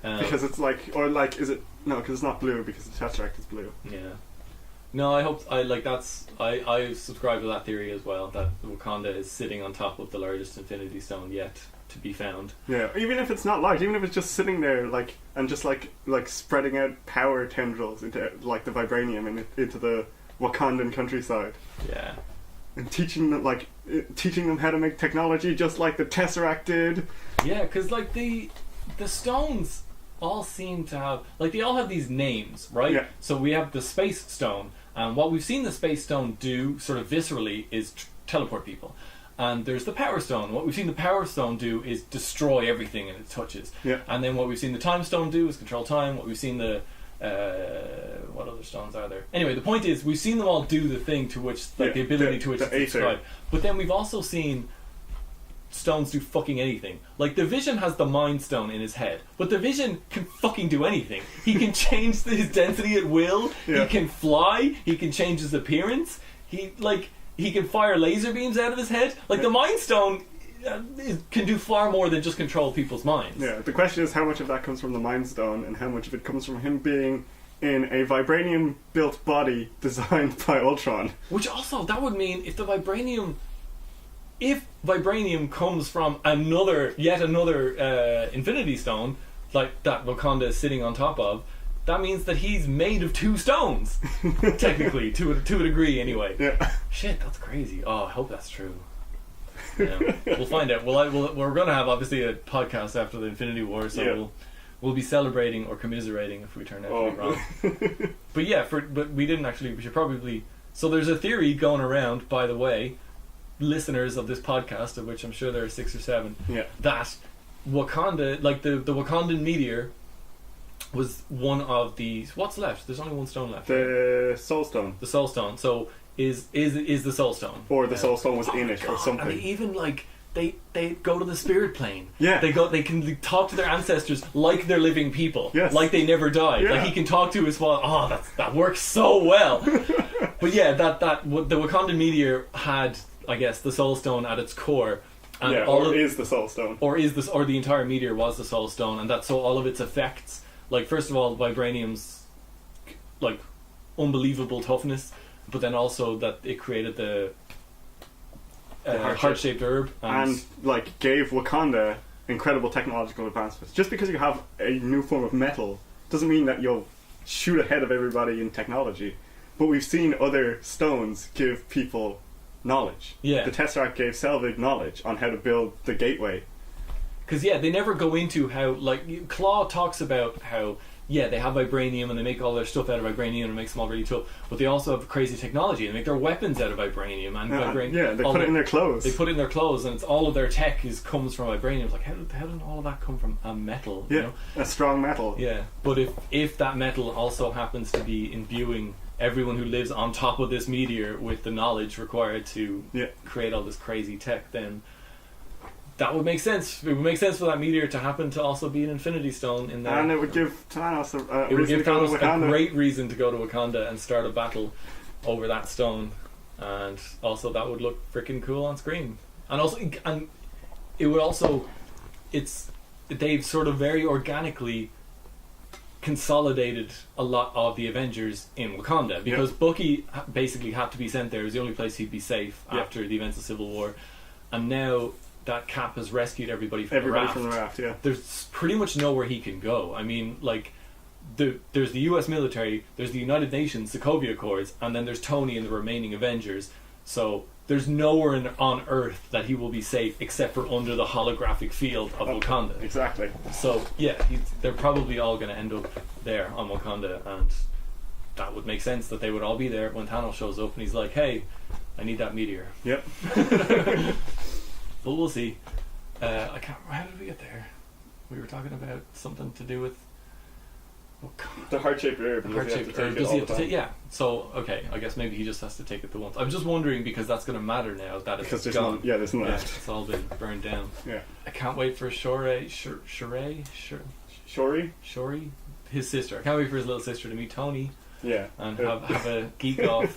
But, because it's is it? No, because it's not blue. Because the Tesseract is blue. Yeah. No, I subscribe to that theory as well. That Wakanda is sitting on top of the largest Infinity Stone yet to be found. Yeah, even if it's not large, even if it's just sitting there, and just spreading out power tendrils into the vibranium and into the Wakandan countryside. Yeah. And teaching them how to make technology just like the Tesseract did. Yeah, because the stones all seem to have they all have these names, right? Yeah. So we have the Space Stone, and what we've seen the Space Stone do sort of viscerally is teleport people. And there's the Power Stone. What we've seen the Power Stone do is destroy everything it touches. Yeah. And then what we've seen the Time Stone do is control time. What we've seen the what other stones are there? Anyway, the point is we've seen them all do the thing to which the ability to which it's described. But then we've also seen stones do fucking anything. Like the Vision has the Mind Stone in his head, but the Vision can fucking do anything. He can change his density at will. He can fly. He can change his appearance. He can fire laser beams out of his head. The Mind Stone can do far more than just control people's minds. Yeah, the question is how much of that comes from the Mind Stone and how much of it comes from him being in a vibranium-built body designed by Ultron. Which also, that would mean if vibranium comes from yet another Infinity Stone, like that Wakanda is sitting on top of, that means that he's made of 2 stones, technically, to a degree anyway. Yeah. Shit, that's crazy. Oh, I hope that's true. Yeah, we'll find out. We're going to have obviously a podcast after the Infinity War, so we'll be celebrating or commiserating if we turn out to be wrong. But we didn't actually. We should probably. So there's a theory going around, by the way, listeners of this podcast, of which I'm sure there are 6 or 7, that Wakanda, the Wakandan meteor, was one of these. What's left? There's only one stone left. The Soul Stone. The Soul Stone. So is the Soul Stone, or the Soul Stone was in it, or something. And they even they go to the spirit plane. Yeah. They can talk to their ancestors like they're living people. Yes. Like they never died. Yeah. Like he can talk to his father. Oh, that works so well. But yeah, the Wakandan meteor had, I guess, the Soul Stone at its core. And is the Soul Stone. Or the entire meteor was the Soul Stone, and that's so all of its effects, first of all, vibranium's unbelievable toughness, but then also that it created the heart-shaped herb and gave Wakanda incredible technological advancements. Just because you have a new form of metal doesn't mean that you'll shoot ahead of everybody in technology. But we've seen other stones give people knowledge. Yeah. The Tesseract gave Selvig knowledge on how to build the gateway. Because they never go into how Claw talks about how they have vibranium and they make all their stuff out of vibranium and it makes them all really tough, but they also have crazy technology. They make their weapons out of vibranium and vibranium. Yeah, they put it in their clothes. They put it in their clothes, and it's all of their tech comes from vibranium. It's how did all of that come from a metal? Yeah, you know? a strong metal. Yeah, but if that metal also happens to be imbuing everyone who lives on top of this meteor with the knowledge required to create all this crazy tech, then that would make sense. It would make sense for that meteor to happen to also be an Infinity Stone in there. And it would give Thanos a great reason to go to Wakanda and start a battle over that stone. and also that would look freaking cool on screen. And also, and it would also, they've sort of very organically consolidated a lot of the Avengers in Wakanda, because Bucky basically had to be sent there. It was the only place he'd be safe after the events of Civil War, and now that Cap has rescued everybody from the raft. There's pretty much nowhere he can go. I mean, like, there's the US military, there's the United Nations, Sokovia Accords, and then there's Tony and the remaining Avengers. So there's nowhere on Earth that he will be safe except for under the holographic field of Wakanda. Exactly. So yeah, they're probably all going to end up there on Wakanda, and that would make sense that they would all be there when Thanos shows up and he's like, "Hey, I need that meteor." Yep. But we'll see. I can't. How did we get there? We were talking about something to do with the heart-shaped herb. Yeah. So okay, I guess maybe he just has to take it the once. I'm just wondering, because that's going to matter now that it's gone. There's none left. It's all been burned down. Yeah. I can't wait for Shuri, his sister. I can't wait for his little sister to meet Tony. Yeah. And have a geek off.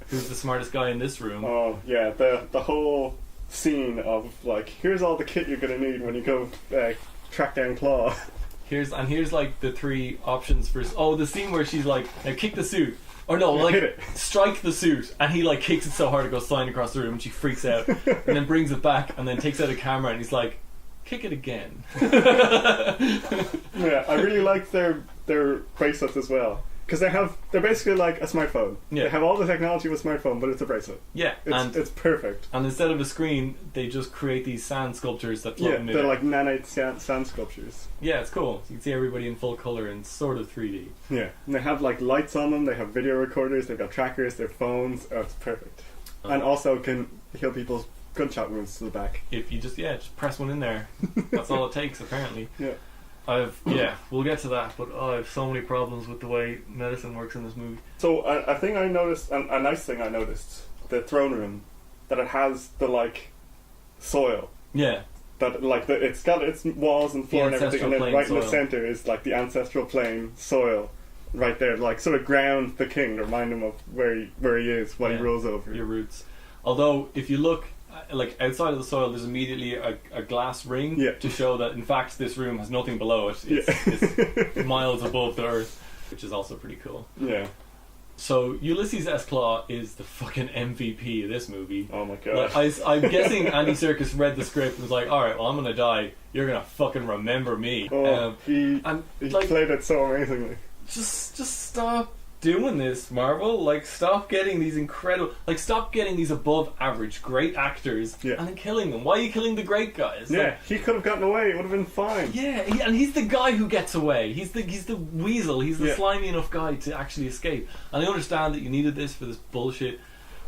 Who's the smartest guy in this room? Oh yeah, the whole scene of like, here's all the kit you're gonna need when you go track down Claw. Here's like the three options for the scene where she's like, now kick the suit, or no, like hit it. Strike the suit, and he like kicks it so hard it goes flying across the room, and she freaks out, and then brings it back, and then takes out a camera, and he's like, kick it again. Yeah, I really like their bracelets as well, because they're basically like a smartphone. Yeah. They have all the technology of a smartphone, but it's a bracelet. Yeah, it's perfect. And instead of a screen, they just create these sand sculptures that float in midair. They're like nanite sand sculptures. Yeah, it's cool. You can see everybody in full colour and sort of 3D. Yeah, and they have like lights on them, they have video recorders, they've got trackers, their phones. Oh, it's perfect. And also can heal people's gunshot wounds to the back. If you just press one in there. That's all it takes, apparently. Yeah. We'll get to that, but I have so many problems with the way medicine works in this movie. So a thing I noticed, a nice thing I noticed, the throne room, that it has the like soil. Yeah. That like it's got its walls and floor and everything, and then right in the center is like the ancestral plane soil, right there, like sort of ground the king, to remind him of where he is, what he rules over. Your roots. Although if you look, like outside of the soil, there's immediately a glass ring to show that in fact this room has nothing below it. It's miles above the earth, which is also pretty cool. Yeah. So Ulysses S. Claw is the fucking MVP of this movie. Oh my god. Like, I'm guessing Andy Serkis read the script and was like, alright, well I'm gonna die, you're gonna fucking remember me. He played it so amazingly. Just stop doing this, Marvel. Like, stop getting these stop getting these above average great actors and then killing them. Why are you killing the great guys? Yeah, he could have gotten away, it would have been fine. Yeah, and he's the guy who gets away. He's the weasel, he's the slimy enough guy to actually escape. And I understand that you needed this for this bullshit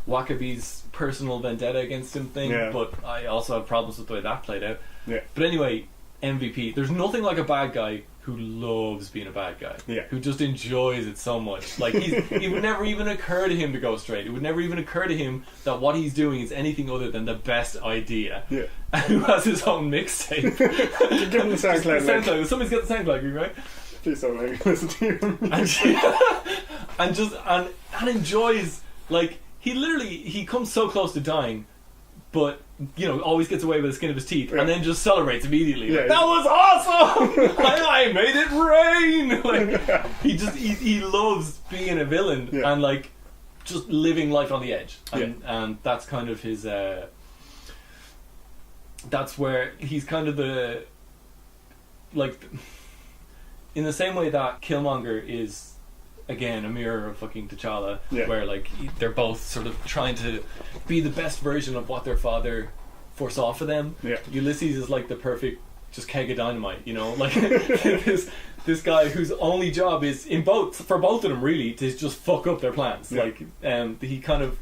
Wackabee's personal vendetta against him thing, but I also have problems with the way that played out. Yeah. But anyway, MVP. There's nothing like a bad guy who loves being a bad guy. Yeah. Who just enjoys it so much. Like, it would never even occur to him to go straight. It would never even occur to him that what he's doing is anything other than the best idea. Yeah. And who has his own mixtape. Give him the SoundCloud. Somebody's got the SoundCloud, right? Please don't make me listen to you. and enjoys, like, he comes so close to dying, but always gets away with the skin of his teeth, and then just celebrates immediately. Like, that was awesome! I made it rain! Like, he loves being a villain and like just living life on the edge, and that's kind of his. That's where he's kind of the, like, in the same way that Killmonger is, again, a mirror of fucking T'Challa, where like they're both sort of trying to be the best version of what their father foresaw for them. Ulysses is like the perfect just keg of dynamite, like this guy whose only job is for both of them really to just fuck up their plans. Like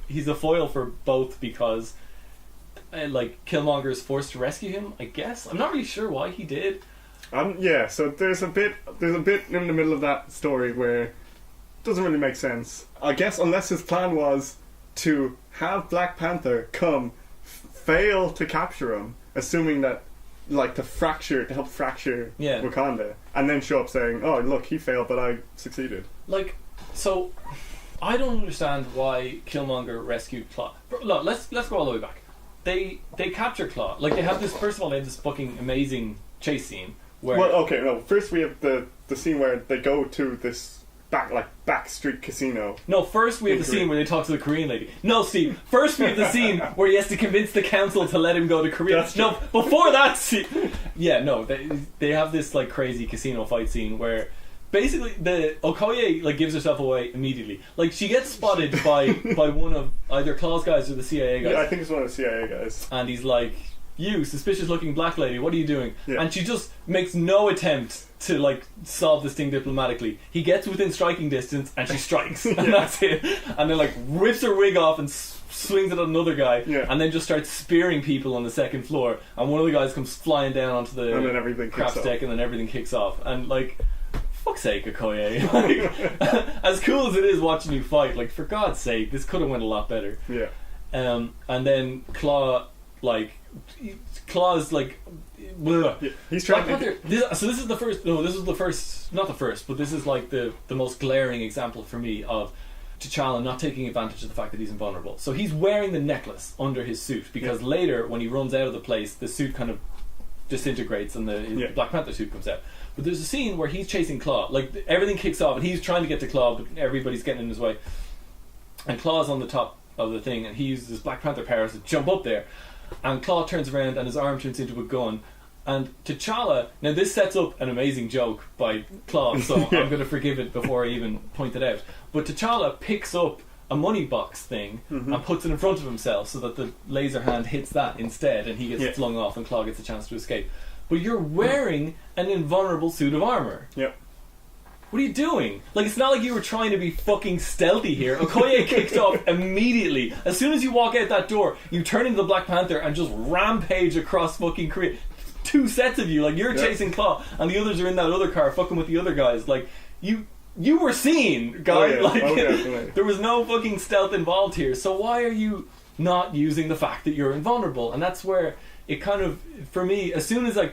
he's a foil for both because like Killmonger is forced to rescue him, I guess. I'm not really sure why he did. So there's a bit in the middle of that story where doesn't really make sense. I guess unless his plan was to have Black Panther come, fail to capture him, assuming that, like, to help fracture Wakanda, and then show up saying, "Oh, look, he failed, but I succeeded." Like, so I don't understand why Killmonger rescued Claw. Look, let's go all the way back. They capture Claw. Like, they have this. First of all, they have this fucking amazing chase scene where. Well, okay, no. First, we have the scene where they go to this back street casino. No, first we have the scene where they talk to the Korean lady. No, Steve. First we have the scene where he has to convince the council to let him go to Korea. No, before that scene. Yeah, no. They have this like crazy casino fight scene where. Basically, the Okoye like gives herself away immediately. Like, she gets spotted by one of either Claw's guys or the CIA guys. Yeah, I think it's one of the CIA guys. And he's like, "You suspicious-looking black lady, what are you doing?" Yeah. And she just makes no attempt to like solve this thing diplomatically. He gets within striking distance, and she strikes, and that's it. And then like rips her wig off and swings it at another guy, and then just starts spearing people on the second floor. And one of the guys comes flying down onto the and then everything craps kicks deck, off. and then everything kicks off. And like. Fuck's sake, Okoye. Like, as cool as it is watching you fight, like, for God's sake, this could have went a lot better. Yeah. And then Claw's like, bleh. Yeah, he's trying to... This is the first. No, this is the first. Not the first, but this is like the most glaring example for me of T'Challa not taking advantage of the fact that he's invulnerable. So he's wearing the necklace under his suit because later, when he runs out of the place, the suit kind of disintegrates and the Black Panther suit comes out. But there's a scene where he's chasing Claw. Like, everything kicks off and he's trying to get to Claw, but everybody's getting in his way. And Claw's on the top of the thing, and he uses his Black Panther powers to jump up there. And Claw turns around and his arm turns into a gun. And T'Challa... Now, this sets up an amazing joke by Claw, so I'm going to forgive it before I even point it out. But T'Challa picks up a money box thing and puts it in front of himself so that the laser hand hits that instead, and he gets flung off and Claw gets a chance to escape. But you're wearing an invulnerable suit of armor. Yep. What are you doing? Like, it's not like you were trying to be fucking stealthy here. Okoye kicked off immediately. As soon as you walk out that door, you turn into the Black Panther and just rampage across fucking Korea. 2 sets of you, like, you're chasing Claw, and the others are in that other car fucking with the other guys. Like, you were seen, guy. There was no fucking stealth involved here. So why are you not using the fact that you're invulnerable? And that's where it kind of, for me, as soon as I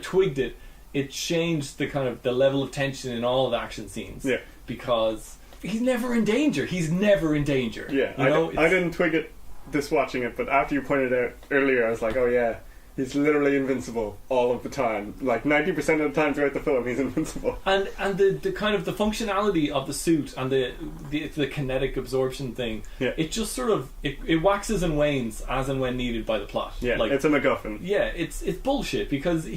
twigged it, it changed the kind of the level of tension in all of the action scenes. Yeah. Because he's never in danger. He's never in danger. Yeah. I didn't twig it this watching it, but after you pointed it out earlier, I was like, oh yeah, he's literally invincible all of the time. Like 90% of the time throughout the film, he's invincible. And the kind of the functionality of the suit and the kinetic absorption thing, it just sort of it waxes and wanes as and when needed by the plot. Yeah, like, it's a MacGuffin. Yeah, it's bullshit because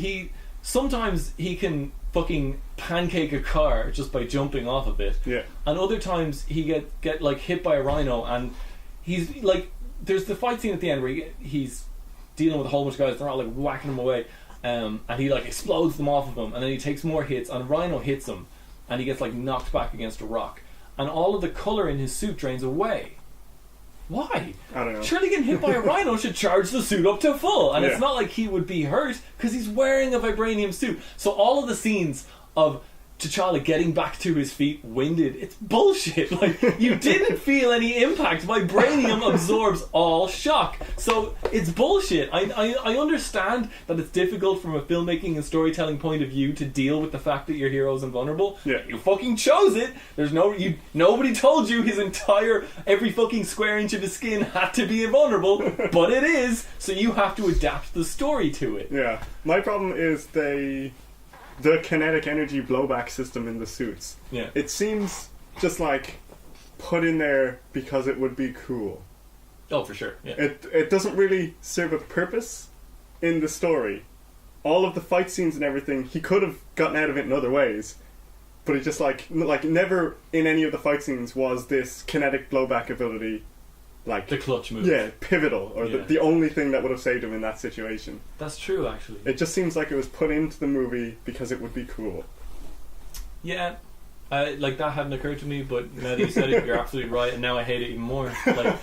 sometimes he can fucking pancake a car just by jumping off of it. Yeah. And other times he get like hit by a rhino, and he's like, there's the fight scene at the end where he's dealing with a whole bunch of guys, they're all like whacking him away, and he like explodes them off of him, and then he takes more hits, and a rhino hits him, and he gets like knocked back against a rock, and all of the colour in his suit drains away. Why? I don't know. Surely getting hit by a rhino should charge the suit up to full, and it's not like he would be hurt because he's wearing a vibranium suit. So all of the scenes of T'Challa getting back to his feet winded, it's bullshit. Like, you didn't feel any impact. Vibranium absorbs all shock, so it's bullshit. I understand that it's difficult from a filmmaking and storytelling point of view to deal with the fact that your hero's invulnerable. Yeah. You fucking chose it. There's nobody told you every fucking square inch of his skin had to be invulnerable, but it is, so you have to adapt the story to it. Yeah. My problem is the kinetic energy blowback system in the suits. Yeah. It seems just like put in there because it would be cool. Oh, for sure. Yeah. It doesn't really serve a purpose in the story. All of the fight scenes and everything, he could have gotten out of it in other ways, but it just like never in any of the fight scenes was this kinetic blowback ability like the clutch move. Yeah, pivotal, or the only thing that would have saved him in that situation. That's true, actually. It just seems like it was put into the movie because it would be cool. Yeah, like that hadn't occurred to me, but now that you said it, you're absolutely right, and now I hate it even more. Like,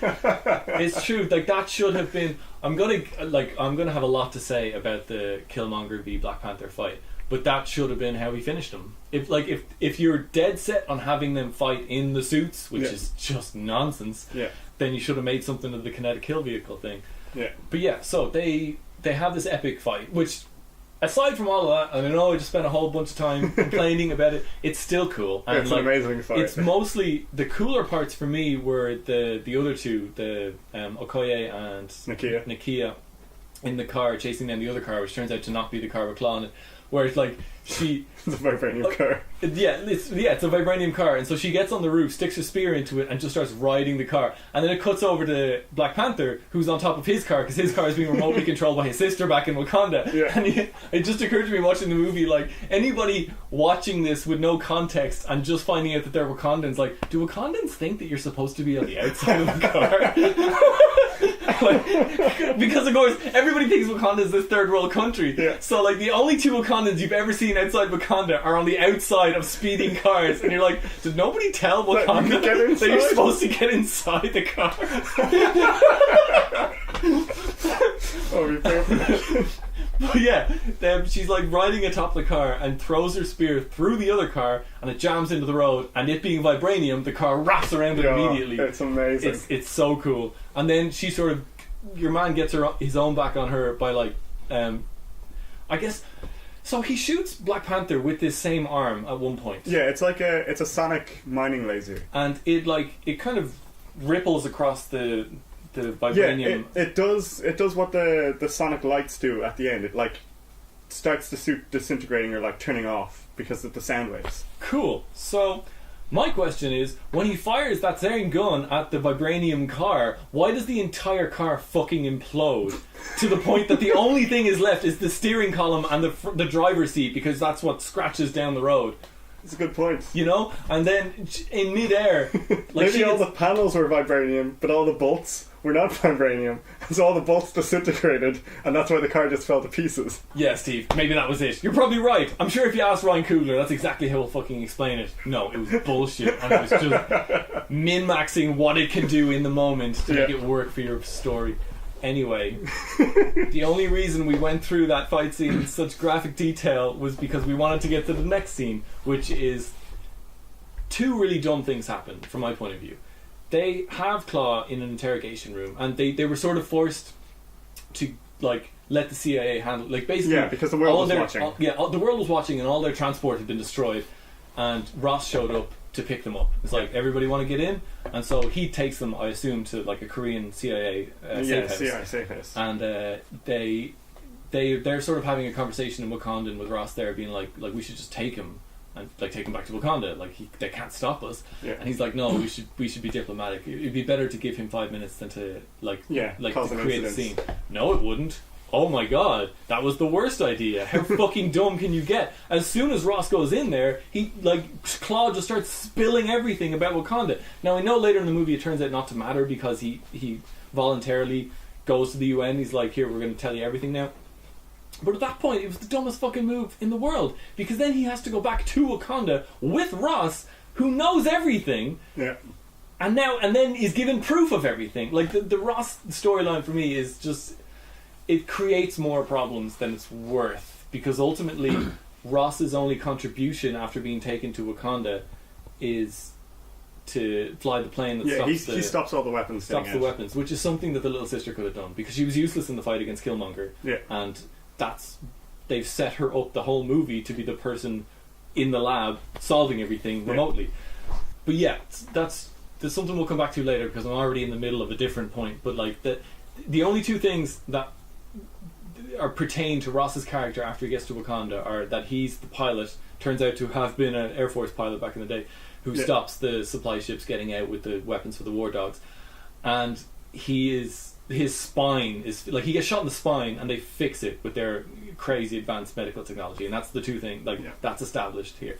it's true. Like, that should have been. I'm gonna have a lot to say about the Killmonger v Black Panther fight, but that should have been how we finished them. If you're dead set on having them fight in the suits, which is just nonsense. Yeah. Then you should have made something of the kinetic kill vehicle thing. Yeah. But yeah, so they have this epic fight, which aside from all of that, and I know I just spent a whole bunch of time complaining about it, it's still cool. And it's an amazing fight. It's mostly the cooler parts for me were the other two, the Okoye and Nakia in the car chasing down the other car, which turns out to not be the car with Claw in it. Where it's like she it's a vibranium car. Yeah, it's a vibranium car, and so she gets on the roof, sticks her spear into it, and just starts riding the car. And then it cuts over to Black Panther, who's on top of his car because his car is being remotely controlled by his sister back in Wakanda. Yeah. And it just occurred to me watching the movie, like anybody watching this with no context and just finding out that they're Wakandans, like, do Wakandans think that you're supposed to be on the outside of the car? Like, because of course everybody thinks Wakanda is this third world country. Yeah. So like the only two Wakandans you've ever seen outside Wakanda are on the outside of speeding cars, and you're like, did nobody tell Wakanda that you're supposed to get inside the car? Oh, we pay for that. But yeah, then she's like riding atop the car and throws her spear through the other car, and it jams into the road. And it being vibranium, the car wraps around it immediately. It's amazing. It's so cool. And then she sort of, your man gets his own back on her by like, I guess. So he shoots Black Panther with this same arm at one point. Yeah, it's like it's a sonic mining laser, and it kind of ripples across the vibranium. Yeah, it does what the sonic lights do at the end. It like starts disintegrating or like turning off because of the sound waves. Cool. So my question is, when he fires that same gun at the vibranium car, why does the entire car fucking implode to the point that the only thing is left is the steering column and the driver's seat, because that's what scratches down the road? That's a good point. You know? And then in midair, like maybe all the panels were vibranium, but all the bolts were not vibranium. So all the bolts disintegrated, and that's why the car just fell to pieces. Yeah, Steve, maybe that was it. You're probably right. I'm sure if you asked Ryan Coogler, that's exactly how he'll fucking explain it. No, it was bullshit, and it was just min-maxing what it can do in the moment to make it work for your story. Anyway, the only reason we went through that fight scene in such graphic detail was because we wanted to get to the next scene, which is two really dumb things happen from my point of view. They have Claw in an interrogation room, and they were sort of forced to like let the CIA handle, like basically because the world was watching. The world was watching, and all their transport had been destroyed. And Ross showed up to pick them up. It's like, everybody want to get in, and so he takes them, I assume, to like a Korean CIA safe house. CIA safe house. And they're sort of having a conversation in Wakandan with Ross there, being like we should just take him and like take him back to Wakanda. Like they can't stop us. Yeah. And he's like, no, we should be diplomatic. It'd be better to give him 5 minutes than to to create a scene. No, it wouldn't. Oh my god, that was the worst idea. How fucking dumb can you get? As soon as Ross goes in there, he Claw just starts spilling everything about Wakanda. Now I know later in the movie it turns out not to matter because he voluntarily goes to the UN. He's like, here, we're going to tell you everything now. But at that point, it was the dumbest fucking move in the world, because then he has to go back to Wakanda with Ross, who knows everything. Yeah. And then is given proof of everything. Like the Ross storyline for me is just, it creates more problems than it's worth, because ultimately Ross's only contribution after being taken to Wakanda is to fly the plane that he stops all the weapons. Stops the weapons, which is something that the little sister could have done, because she was useless in the fight against Killmonger. Yeah. And they've set her up the whole movie to be the person in the lab solving everything remotely. But yeah, there's something we'll come back to later, because I'm already in the middle of a different point. But like the only two things that are pertain to Ross's character after he gets to Wakanda are that he's the pilot, turns out to have been an Air Force pilot back in the day, who stops the supply ships getting out with the weapons for the war dogs, and his spine is like, he gets shot in the spine and they fix it with their crazy advanced medical technology, and that's the two things that's established here.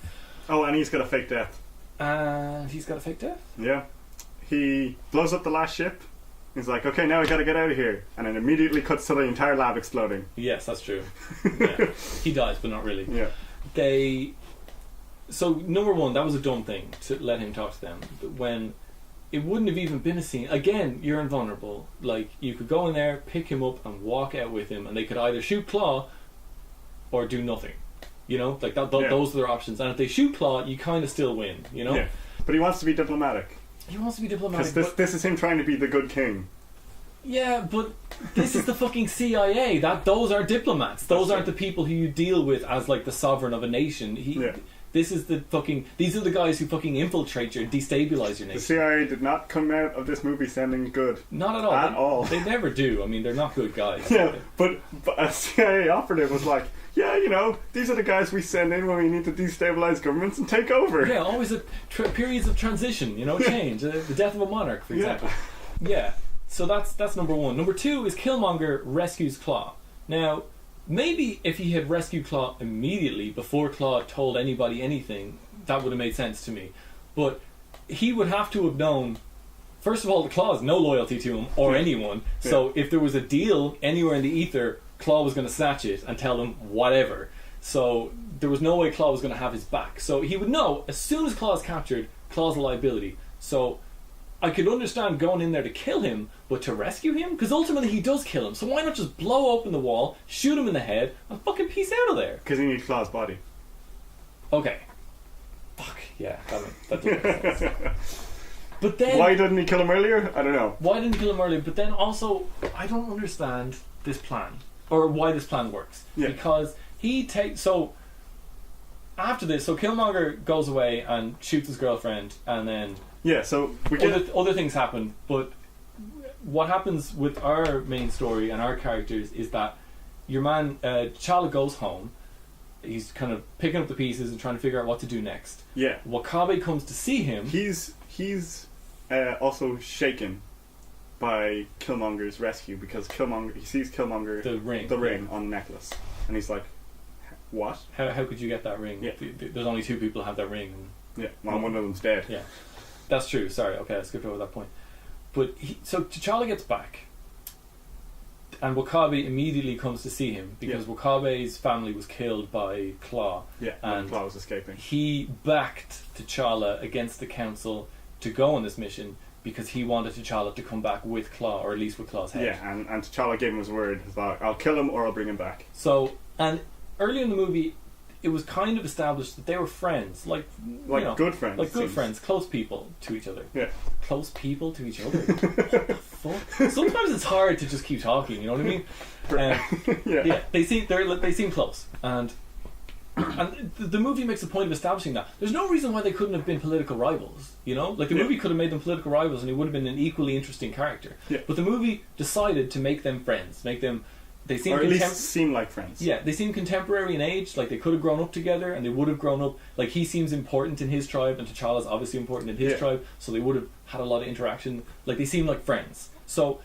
Oh, and he's got a fake death. He's got a fake death? Yeah. He blows up the last ship. He's like, okay, now we gotta get out of here, and then immediately cuts to the entire lab exploding. Yes, that's true. Yeah. He dies, but not really. Yeah. So number one, that was a dumb thing to let him talk to them when it wouldn't have even been a scene. Again, you're invulnerable. Like, you could go in there, pick him up, and walk out with him, and they could either shoot Claw or do nothing. You know, like those are their options. And if they shoot Claw, you kind of still win. You know. Yeah. But he wants to be diplomatic. He wants to be diplomatic. Because this is him trying to be the good king. Yeah, but this is the fucking CIA. Those are diplomats. Those aren't the people who you deal with as like the sovereign of a nation. This is the fucking. These are the guys who fucking infiltrate you and destabilize your nation. The CIA did not come out of this movie sounding good. Not at all. At all. They never do. I mean, they're not good guys. Yeah, but a CIA operative was like, yeah, you know, these are the guys we send in when we need to destabilize governments and take over. Yeah, always periods of transition. You know, change. The death of a monarch, for example. Yeah. So that's number one. Number two is Killmonger rescues Claw. Now, maybe if he had rescued Claw immediately before Claw told anybody anything, that would have made sense to me. But he would have to have known, first of all, the Claw has no loyalty to him or anyone. So if there was a deal anywhere in the ether, Claw was going to snatch it and tell him whatever. So there was no way Claw was going to have his back. So he would know as soon as Claw is captured, Claw's a liability. So I could understand going in there to kill him, but to rescue him? Because ultimately he does kill him. So why not just blow open the wall, shoot him in the head, and fucking peace out of there? Because he needs Claw's body. Okay. Fuck, yeah, that does make sense. But then... Why didn't he kill him earlier? I don't know. Why didn't he kill him earlier? But then also, I don't understand this plan. Or why this plan works. Yeah. Because he takes... So, after this, so Killmonger goes away and shoots his girlfriend, and then... Yeah, so we get... Other things happen, but what happens with our main story and our characters is that your man, T'Challa goes home, he's kind of picking up the pieces and trying to figure out what to do next. Yeah. Wakabe comes to see him. He's also shaken by Killmonger's rescue because he sees Killmonger the ring on the necklace, and he's like, "What? How could you get that ring? Yeah. There's only two people who have that ring." Yeah, well, one of them's dead. Yeah, that's true. Sorry, okay, I skipped over that point. But so T'Challa gets back, and Wakabe immediately comes to see him because Wakabe's family was killed by Claw. Yeah, and Claw was escaping. He backed T'Challa against the council to go on this mission because he wanted T'Challa to come back with Claw, or at least with Claw's head. Yeah, and T'Challa gave him his word. He's like, I'll kill him or I'll bring him back. So, and early in the movie, it was kind of established that they were friends, like good friends, like good friends, close people to each other. Yeah, close people to each other. What the fuck? Sometimes it's hard to just keep talking. You know what I mean? Yeah, they seem close, and the movie makes a point of establishing that. There's no reason why they couldn't have been political rivals. You know, like the movie could have made them political rivals, and he would have been an equally interesting character. Yeah. But the movie decided to make them friends, They seem or at least seem like friends. Yeah, they seem contemporary in age. Like they could have grown up together, and they would have grown up. Like he seems important in his tribe, and T'Challa's obviously important in his tribe. So they would have had a lot of interaction. Like they seem like friends. So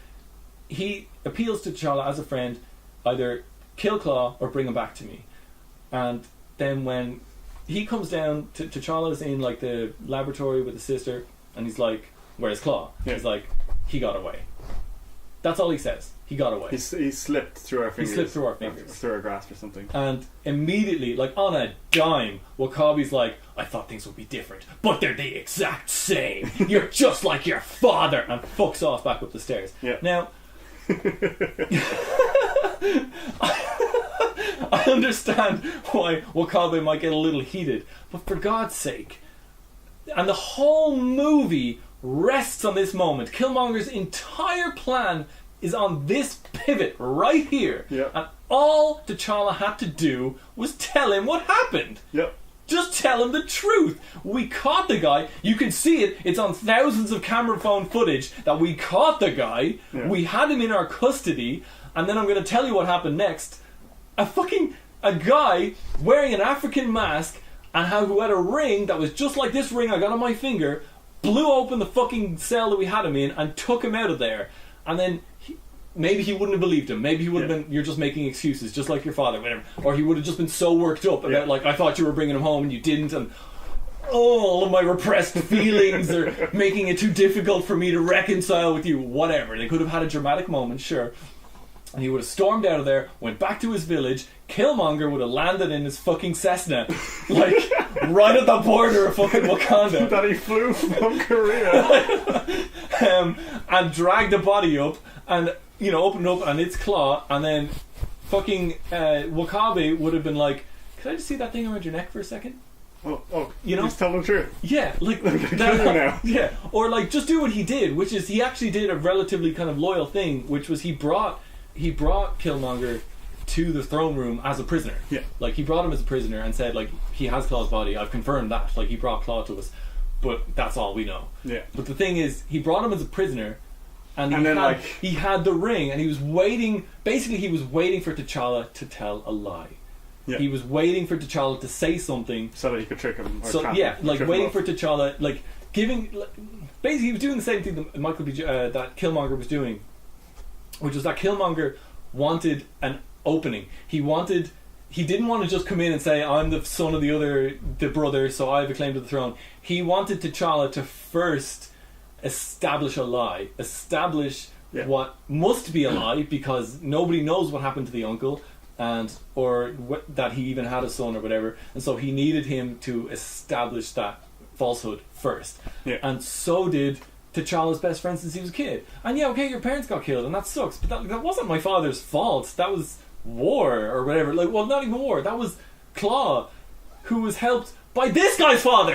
he appeals to T'Challa as a friend, either kill Claw or bring him back to me. And then when he comes down, T'Challa's in like the laboratory with the sister, and he's like, "Where's Claw?" Yeah. He's like, "He got away." That's all he says. He got away. He slipped through our fingers. He slipped through our fingers. Through our grasp or something. And immediately, like on a dime, Wakabe's like, "I thought things would be different, but they're the exact same. You're just like your father," and fucks off back up the stairs. Yeah. Now, I understand why Wakabe might get a little heated, but for God's sake, and the whole movie rests on this moment. Killmonger's entire plan is on this pivot right here. Yep. And all T'Challa had to do was tell him what happened. Yep. Just tell him the truth. We caught the guy. You can see it. It's on thousands of camera phone footage that we caught the guy. Yeah. We had him in our custody. And then I'm going to tell you what happened next. A guy wearing an African mask and who had a ring that was just like this ring I got on my finger, blew open the fucking cell that we had him in and took him out of there. And then maybe he wouldn't have believed him. Maybe he would have been, "You're just making excuses, just like your father," whatever. Or he would have just been so worked up about, like, "I thought you were bringing him home and you didn't," and all of my repressed feelings are making it too difficult for me to reconcile with you. Whatever. They could have had a dramatic moment, sure. And he would have stormed out of there, went back to his village. Killmonger would have landed in his fucking Cessna, like right at the border of fucking Wakanda. That he flew from Korea. And dragged the body up and, opened up and its Claw, and then fucking Wakabe would have been like, "Could I just see that thing around your neck for a second?" You know? He's telling the truth. Yeah, like Kill you now. Yeah, or like just do what he did, which is he actually did a relatively kind of loyal thing, which was he brought Killmonger to the throne room as a prisoner. Yeah, like he brought him as a prisoner and said like he has Claw's body. I've confirmed that. Like he brought Claw to us, but that's all we know. Yeah. But the thing is, he brought him as a prisoner, and he had the ring, and he was waiting. Basically, he was waiting for T'Challa to tell a lie. Yeah. He was waiting for T'Challa to say something so that he could trick him. Waiting for T'Challa, like giving. Basically, he was doing the same thing that that Killmonger was doing, which was that Killmonger wanted an opening. He didn't want to just come in and say, "I'm the son of the brother, so I have a claim to the throne." He wanted T'Challa to first establish a lie, what must be a lie, because nobody knows what happened to the uncle. That he even had a son or whatever, and so he needed him to establish that falsehood first. Yeah. And so did T'Challa's best friend since he was a kid. And yeah, okay, your parents got killed, and that sucks, but that wasn't my father's fault. That was war or whatever. Like, well, not even war. That was Claw, who was helped by this guy's father.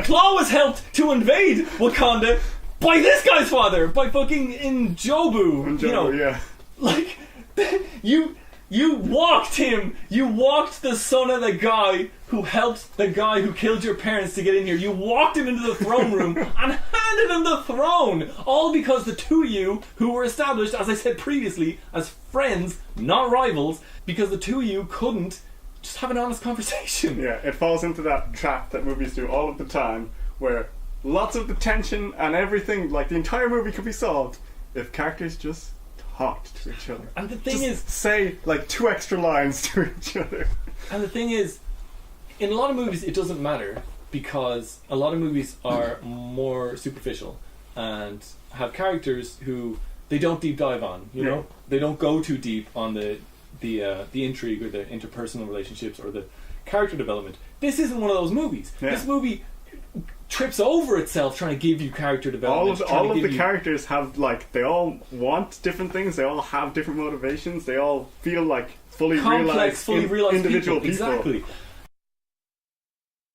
Claw was helped to invade Wakanda by this guy's father, by fucking Njobu. You know, yeah. Like You walked him! You walked the son of the guy who helped the guy who killed your parents to get in here. You walked him into the throne room and handed him the throne! All because the two of you, who were established, as I said previously, as friends, not rivals, because the two of you couldn't just have an honest conversation. Yeah, it falls into that trap that movies do all of the time, where lots of the tension and everything, like the entire movie could be solved if characters just talked to each other. And the thing is, say like 2 extra lines to each other. And the thing is, in a lot of movies it doesn't matter, because a lot of movies are more superficial and have characters who they don't deep dive on, you know? They don't go too deep on the intrigue or the interpersonal relationships or the character development. This isn't one of those movies. This movie trips over itself trying to give you character development. All of the characters have, like, they all want different things, they all have different motivations, they all feel like fully realized individual people. Exactly.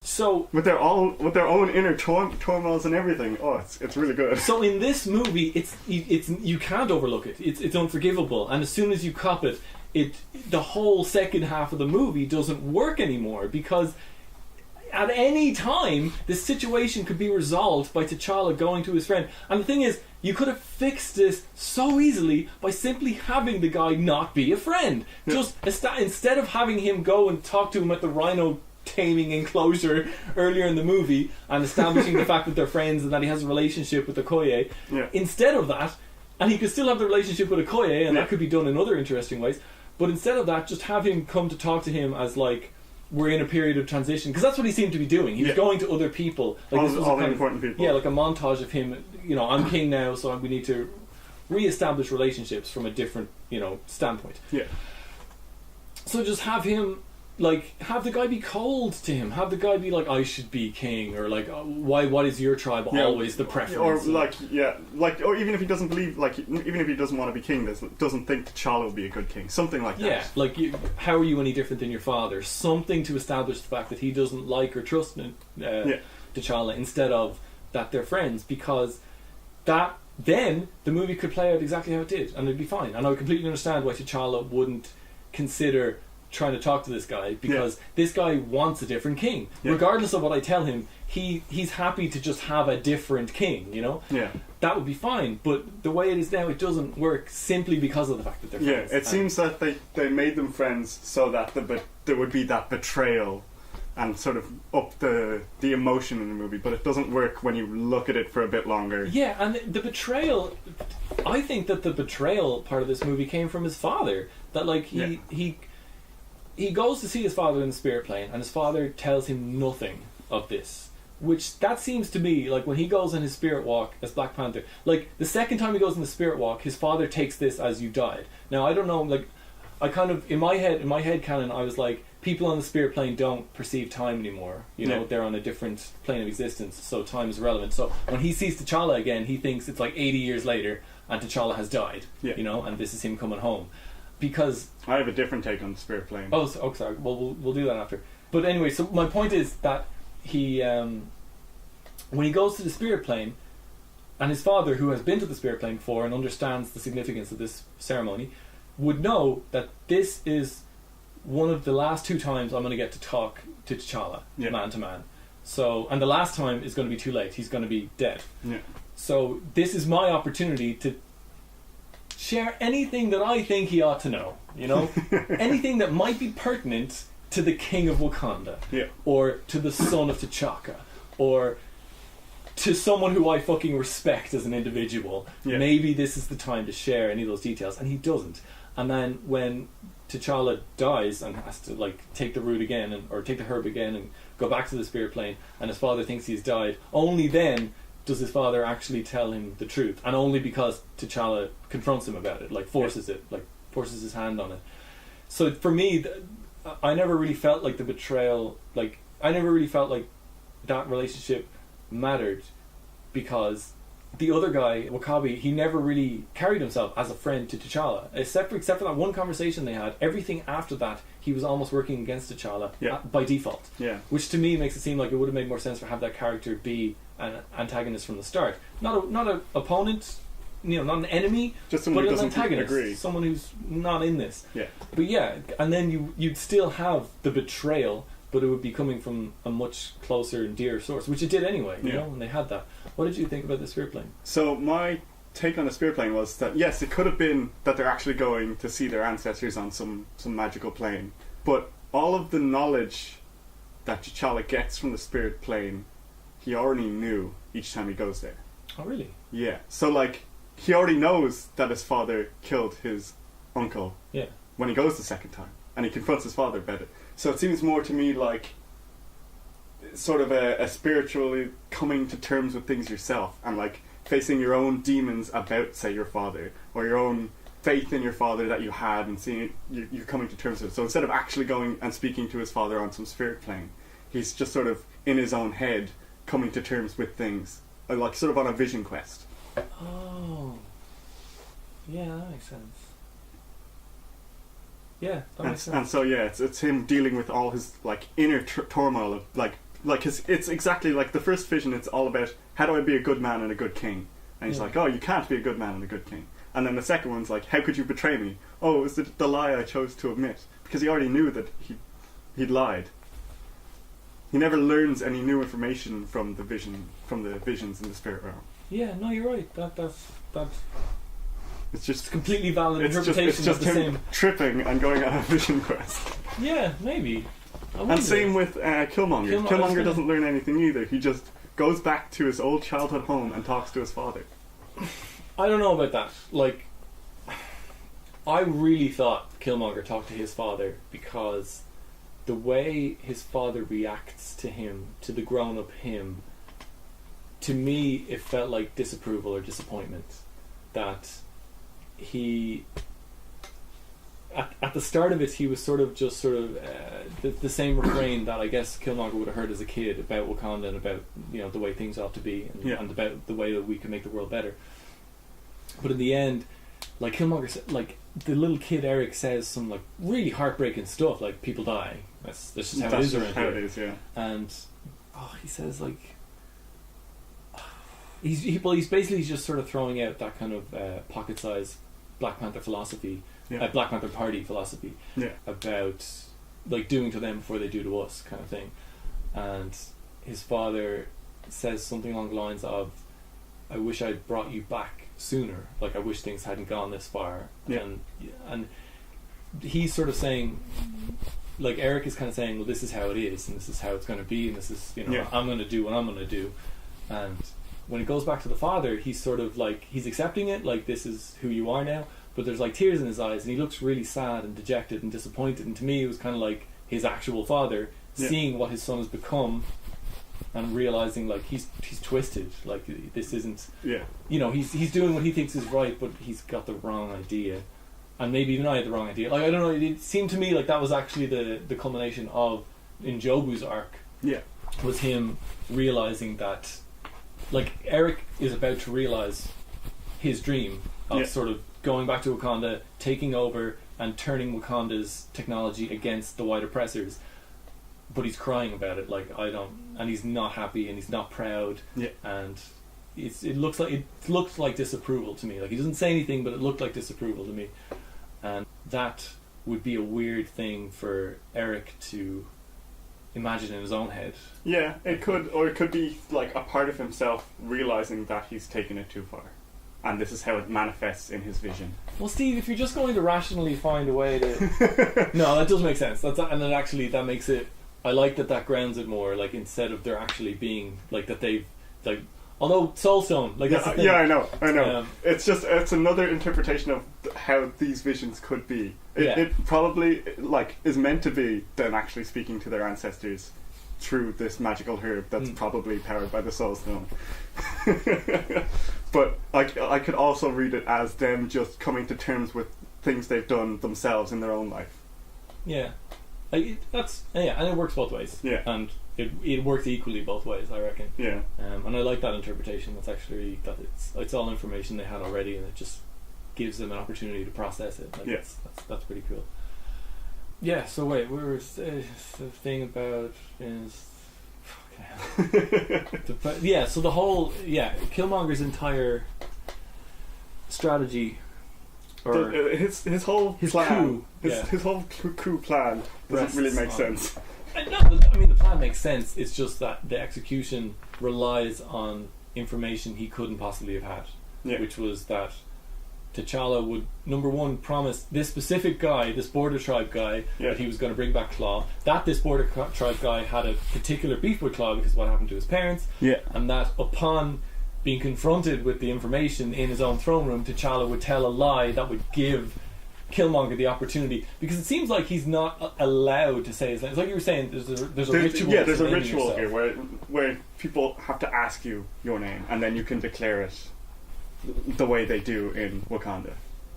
So with their own inner turmoils and everything. Oh, it's really good. So in this movie, it's you can't overlook it. It's unforgivable, and as soon as you cop it, the whole second half of the movie doesn't work anymore, because at any time this situation could be resolved by T'Challa going to his friend. And the thing is, you could have fixed this so easily by simply having the guy not be a friend. Just instead of having him go and talk to him at the rhino taming enclosure earlier in the movie and establishing the fact that they're friends and that he has a relationship with Okoye, instead of that, and he could still have the relationship with Okoye, and that could be done in other interesting ways, but instead of that, just have him come to talk to him as like, we're in a period of transition, because that's what he seemed to be doing. He was going to other people, like all the important people. Yeah, like a montage of him. You know, I'm king now, so we need to re-establish relationships from a different, standpoint. Yeah. So just have him, like, have the guy be cold to him. Have the guy be like, I should be king, or like, why? What is your tribe always the preference? Or even if he doesn't believe, like, even if he doesn't want to be king, doesn't think T'Challa will be a good king, something like that. Yeah, like, how are you any different than your father? Something to establish the fact that he doesn't like or trust T'Challa, instead of that they're friends, because then the movie could play out exactly how it did, and it'd be fine. And I would completely understand why T'Challa wouldn't consider trying to talk to this guy, because this guy wants a different king. Regardless of what I tell him, he's happy to just have a different king, that would be fine. But the way it is now, it doesn't work, simply because of the fact that they're friends. It seems that they made them friends so that there would be that betrayal and sort of up the emotion in the movie, but it doesn't work when you look at it for a bit longer. Yeah, and the betrayal, I think that the betrayal part of this movie came from his father. That, like, he goes to see his father in the spirit plane, and his father tells him nothing of this. Which, that seems to me, like, when he goes on his spirit walk as Black Panther, like, the second time he goes on the spirit walk, his father takes this as you died. Now, I don't know, like, I kind of, in my head canon, I was like, people on the spirit plane don't perceive time anymore. They're on a different plane of existence, so time is irrelevant. So, when he sees T'Challa again, he thinks it's like 80 years later, and T'Challa has died, and this is him coming home. Because I have a different take on the spirit plane. Oh, sorry. Well, we'll do that after. But anyway, so my point is that he, when he goes to the spirit plane, and his father, who has been to the spirit plane before and understands the significance of this ceremony, would know that this is one of the last 2 times I'm going to get to talk to T'Challa, man to man. So, and the last time is going to be too late. He's going to be dead. Yeah. So this is my opportunity to share anything that I think he ought to know. You know, anything that might be pertinent to the king of Wakanda, or to the son of T'Chaka, or to someone who I fucking respect as an individual. Maybe this is the time to share any of those details, and he doesn't. And then when T'Challa dies and has to like take the root again, or take the herb again, and go back to the spirit plane, and his father thinks he's died, only then does his father actually tell him the truth, and only because T'Challa confronts him about it, like forces his hand on it. So for me, I never really felt like the betrayal, like I never really felt like that relationship mattered, because the other guy, W'Kabi, he never really carried himself as a friend to T'Challa, except for that one conversation they had. Everything after that, he was almost working against T'Challa by default. Which to me makes it seem like it would have made more sense for have that character be an antagonist from the start, not an opponent, not an enemy, just someone but who an doesn't antagonist, agree. someone who's not in this. But and then you'd still have the betrayal, but it would be coming from a much closer and dearer source, which it did anyway, you know, and they had that. What did you think about the spirit plane? So my take on the spirit plane was that, yes, it could have been that they're actually going to see their ancestors on some magical plane, but all of the knowledge that T'Challa gets from the spirit plane, he already knew each time he goes there. Oh, really? Yeah. So, like, he already knows that his father killed his uncle when he goes the second time, and he confronts his father about it. So it seems more to me like sort of a spiritually coming to terms with things yourself, and like facing your own demons about, say, your father, or your own faith in your father that you had, and seeing you're coming to terms with it. So instead of actually going and speaking to his father on some spirit plane, he's just sort of in his own head coming to terms with things, like sort of on a vision quest. Oh, yeah, that makes sense. Yeah, that makes sense. And so it's him dealing with all his like inner turmoil of like his. It's exactly like the first vision. It's all about how do I be a good man and a good king. And he's like, oh, you can't be a good man and a good king. And then the second one's like, how could you betray me? Oh, it was the lie I chose to admit, because he already knew that he'd lied. He never learns any new information from the visions in the spirit realm. Yeah, no, you're right. That's it's just completely valid interpretation. It's just of the him same tripping and going on a vision quest. Yeah, maybe. And same with Killmonger. Killmonger doesn't learn anything either. He just goes back to his old childhood home and talks to his father. I don't know about that. Like, I really thought Killmonger talked to his father, because the way his father reacts to him, to the grown-up him, to me it felt like disapproval or disappointment. That he, at the start of it, he was sort of the same refrain that I guess Killmonger would have heard as a kid about Wakanda and about, the way things ought to be, and about the way that we can make the world better. But in the end, like Killmonger said, like the little kid Eric says some like really heartbreaking stuff, like people die. That's just how it is around here. It is, yeah. And he says like he's basically just sort of throwing out that kind of pocket-sized Black Panther philosophy, Black Panther Party philosophy about like doing to them before they do to us, kind of thing. And his father says something along the lines of, "I wish I'd brought you back sooner. Like, I wish things hadn't gone this far." And he's sort of saying, like, Eric is kind of saying, well, this is how it is, and this is how it's going to be, and this is, I'm going to do what I'm going to do. And when it goes back to the father, he's sort of like, he's accepting it, like, this is who you are now, but there's like tears in his eyes, and he looks really sad and dejected and disappointed. And to me, it was kind of like his actual father seeing what his son has become, and realizing like he's twisted, like this isn't he's doing what he thinks is right, but he's got the wrong idea, and maybe even I had the wrong idea. Like, I don't know, it seemed to me like that was actually the culmination of Njobu's arc. Was him realizing that, like, Eric is about to realize his dream of sort of going back to Wakanda, taking over and turning Wakanda's technology against the white oppressors. but he's crying about it. Like and he's not happy and he's not proud. Yeah. And it looks like disapproval to me. Like he doesn't say anything, but it looked like disapproval to me. And that would be a weird thing for Eric to imagine in his own head. Yeah, it could be like a part of himself realizing that he's taken it too far, and this is how it manifests in his vision. Well, Steve, if you're just going to rationally find a way to... No, that does make sense. And then actually that makes it... I like that grounds it more, like instead of there actually being, like that they've, like... Although Soulstone, like that's the thing. Yeah, I know. It's another interpretation of how these visions could be. It probably, like, is meant to be them actually speaking to their ancestors through this magical herb that's probably powered by the Soulstone. But I could also read it as them just coming to terms with things they've done themselves in their own life. Yeah. And it works both ways. Yeah. And it works equally both ways, I reckon. Yeah. And I like that interpretation. That's actually that it's all information they had already, and it just gives them an opportunity to process it. Like that's pretty cool. Yeah. So wait, where was the thing about is? So the whole Killmonger's entire strategy. Or his whole plan, coup, his whole coup plan doesn't really make sense. No, I mean the plan makes sense. It's just that the execution relies on information he couldn't possibly have had, which was that T'Challa would, number one, promise this specific guy, this border tribe guy, that he was going to bring back Claw. That this border tribe guy had a particular beef with Claw because of what happened to his parents, and that upon being confronted with the information in his own throne room, T'Challa would tell a lie that would give Killmonger the opportunity, because it seems like he's not allowed to say his name. It's like you were saying, there's a ritual. Yeah, there's a ritual here where people have to ask you your name, and then you can declare it the way they do in Wakanda.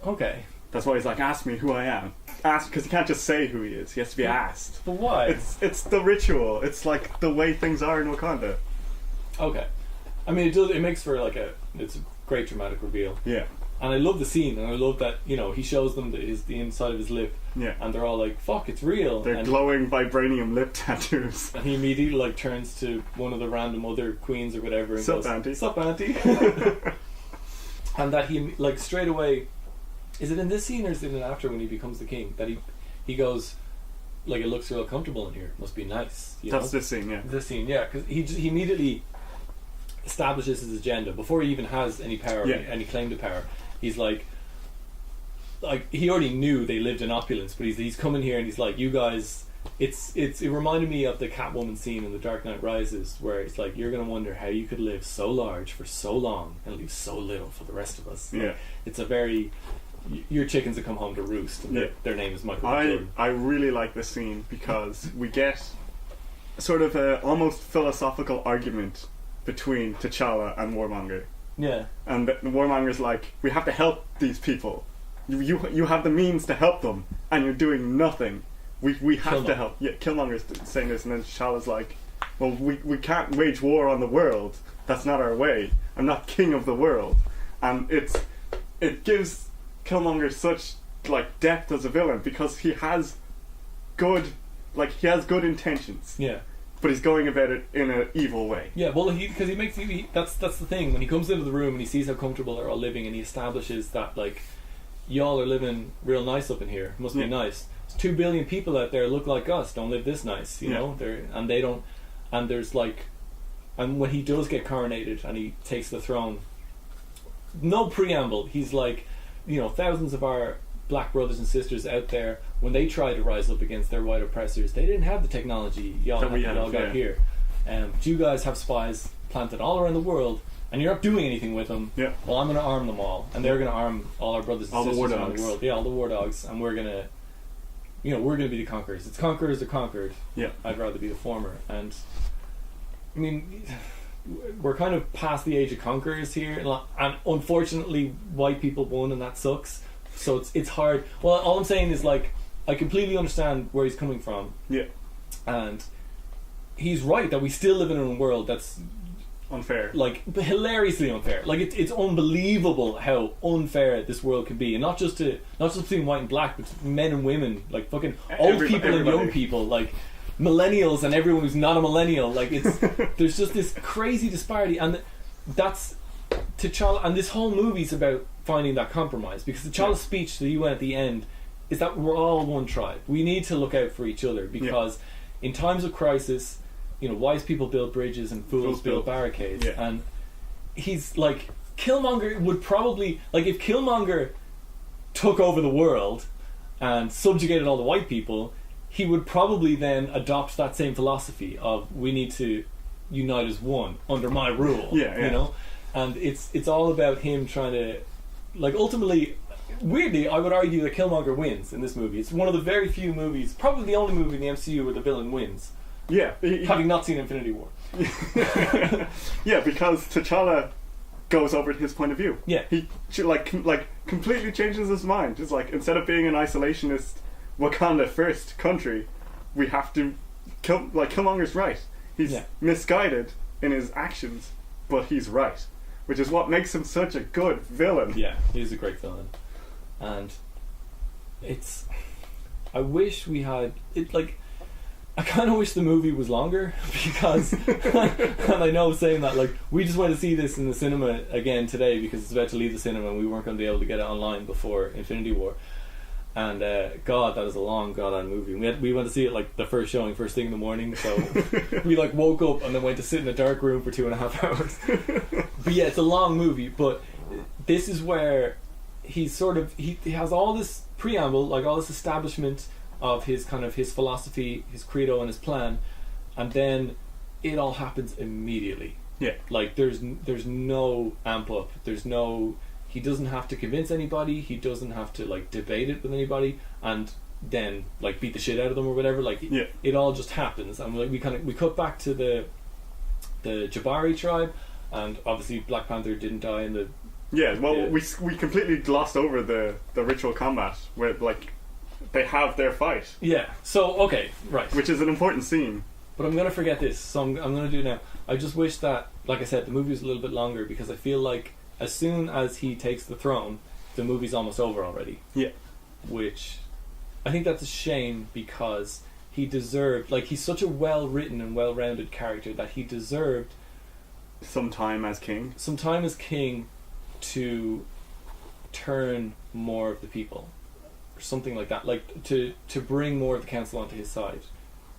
Okay. That's why he's like, ask me who I am. Ask, because he can't just say who he is. He has to be asked. But why? It's the ritual. It's like the way things are in Wakanda. Okay. I mean, it makes for it's a great dramatic reveal. Yeah. And I love the scene, and I love that, he shows them the inside of his lip, and they're all like, fuck, it's real. They're glowing vibranium lip tattoos. And he immediately turns to one of the random other queens or whatever and goes, Auntie? Sup, Auntie? And that he, straight away, is it in this scene or is it in after when he becomes the king, that he goes, it looks real comfortable in here, must be nice. That's this scene, yeah. This scene, yeah, because he immediately establishes his agenda before he even has any power, any claim to power. He's like he already knew they lived in opulence, but he's coming here and he's like, you guys, it reminded me of the Catwoman scene in The Dark Knight Rises, where it's like, you're going to wonder how you could live so large for so long and leave so little for the rest of us. It's a very, your chickens that come home to roost, and their name is Michael Jordan. I really like this scene because we get sort of a almost philosophical argument between T'Challa and Warmonger. Yeah. And Warmonger's like, we have to help these people. You have the means to help them, and you're doing nothing. We have to help. Yeah, Killmonger's saying this, and then T'Challa's like, well, we can't wage war on the world. That's not our way. I'm not king of the world. And it gives Killmonger such depth as a villain, because he has good intentions. Yeah. But he's going about it in an evil way. Yeah, well, that's the thing. When he comes into the room and he sees how comfortable they're all living, and he establishes that y'all are living real nice up in here. Must be nice. There's 2 billion people out there look like us, don't live this nice, you know. They don't. And there's and when he does get coronated and he takes the throne, no preamble. He's thousands of our black brothers and sisters out there, when they try to rise up against their white oppressors, they didn't have the technology y'all got here. But you guys have spies planted all around the world, and you're not doing anything with them. Yeah. Well, I'm going to arm them all, and they're going to arm all our brothers and sisters around the world. Yeah, all the war dogs, and we're going to, we're going to be the conquerors. It's conquerors or conquered. Yeah. I'd rather be the former. And I mean, we're kind of past the age of conquerors here, and unfortunately, white people won, and that sucks. So it's hard. Well, all I'm saying is I completely understand where he's coming from. Yeah. And he's right that we still live in a world that's unfair. Hilariously unfair. It's unbelievable how unfair this world can be, and not just between white and black, but men and women, fucking old people and young people. millennials and everyone who's not a millennial. Like there's just this crazy disparity, and that's T'Challa. And this whole movie's about finding that compromise, because T'Challa's speech to the UN at the end is that we're all one tribe. We need to look out for each other, because in times of crisis, wise people build bridges and fools build barricades. Yeah. And he's like, Killmonger would probably, like, if Killmonger took over the world and subjugated all the white people, he would probably then adopt that same philosophy of, we need to unite as one under my rule. And it's all about him trying to, like, ultimately, weirdly, I would argue that Killmonger wins in this movie. It's one of the very few movies, probably the only movie in the MCU where the villain wins. Yeah. Having not seen Infinity War. Yeah, because T'Challa goes over to his point of view. Yeah. He completely changes his mind. Just like, instead of being an isolationist Wakanda first country, we have to Killmonger's right. He's misguided in his actions, but he's right, which is what makes him such a good villain. Yeah, he's a great villain. And I wish we had it, like, I kind of wish the movie was longer, because and I know saying that, like, we just went to see this in the cinema again today because it's about to leave the cinema and we weren't going to be able to get it online before Infinity War. And God, that is a long goddamn movie. We went to see it like the first showing, first thing in the morning, so we like woke up and then went to sit in a dark room for 2.5 hours. But yeah, it's a long movie, but this is where he's sort of, he has all this preamble, like all this establishment of his kind of his philosophy, his credo and his plan, and then it all happens immediately. Yeah. Like there's no amp up, he doesn't have to convince anybody, he doesn't have to like debate it with anybody and then like beat the shit out of them or whatever, like it all just happens. And like we cut back to the Jabari tribe, and obviously Black Panther didn't die in the we completely glossed over the ritual combat where like they have their fight. Yeah. So okay, right. Which is an important scene. But I'm gonna forget this, so I'm gonna do it now. I just wish that, like I said, the movie was a little bit longer, because I feel like as soon as he takes the throne, the movie's almost over already. Yeah. Which I think that's a shame, because he deserved, like, he's such a well written and well rounded character that he deserved some time as king to turn more of the people, or something like that, like to bring more of the council onto his side.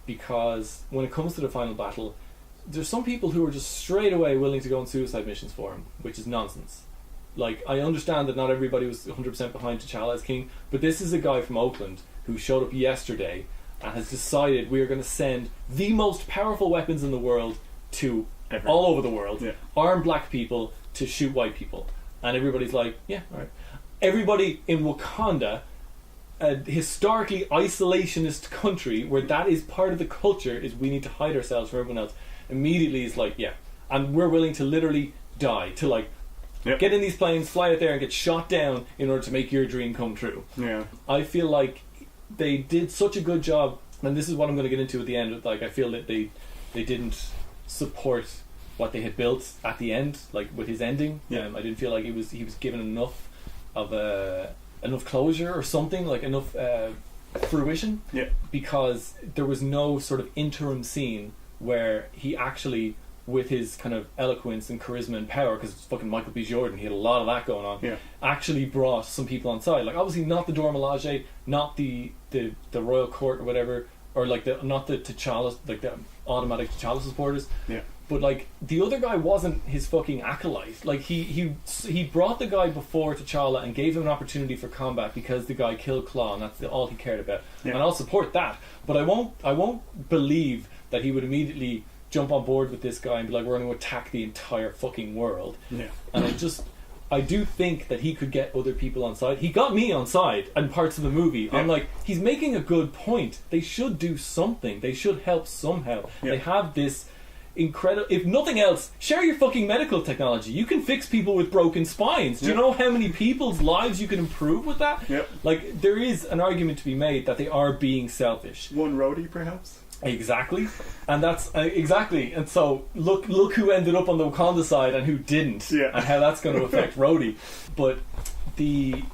Because when it comes to the final battle, there's some people who are just straight away willing to go on suicide missions for him, which is nonsense. Like, I understand that not everybody was 100% behind T'Challa as king, but this is a guy from Oakland who showed up yesterday and has decided we are going to send the most powerful weapons in the world to all over the world, arm black people to shoot white people. And everybody's like, yeah, alright. Everybody in Wakanda, a historically isolationist country where that is part of the culture, is we need to hide ourselves from everyone else, immediately is like, yeah, and we're willing to literally die, to like get in these planes, fly out there and get shot down in order to make your dream come true. I feel like they did such a good job, and this is what I'm going to get into at the end. Like, I feel that they didn't support what they had built at the end, like with his ending. I didn't feel like he was given enough of enough closure or something, like enough fruition, because there was no sort of interim scene where he actually, with his kind of eloquence and charisma and power, because it's fucking Michael B. Jordan, he had a lot of that going on, actually brought some people on side. Like, obviously not the Dora Milaje, not the royal court or whatever, or like not the T'Challa, like the automatic T'Challa supporters, but like the other guy wasn't his fucking acolyte. Like he brought the guy before T'Challa and gave him an opportunity for combat because the guy killed Claw, and that's all he cared about. And I'll support that, but I won't believe that he would immediately jump on board with this guy and be like, we're going to attack the entire fucking world. And I do think that he could get other people on side. He got me on side in parts of the movie. I'm like, he's making a good point. They should do something. They should help somehow. They have this incredible, if nothing else, share your fucking medical technology. You can fix people with broken spines. Do you know how many people's lives you can improve with that? Like, there is an argument to be made that they are being selfish. One roadie, perhaps? Exactly, and that's exactly. And so look who ended up on the Wakanda side and who didn't, and how that's going to affect Rhodey. But he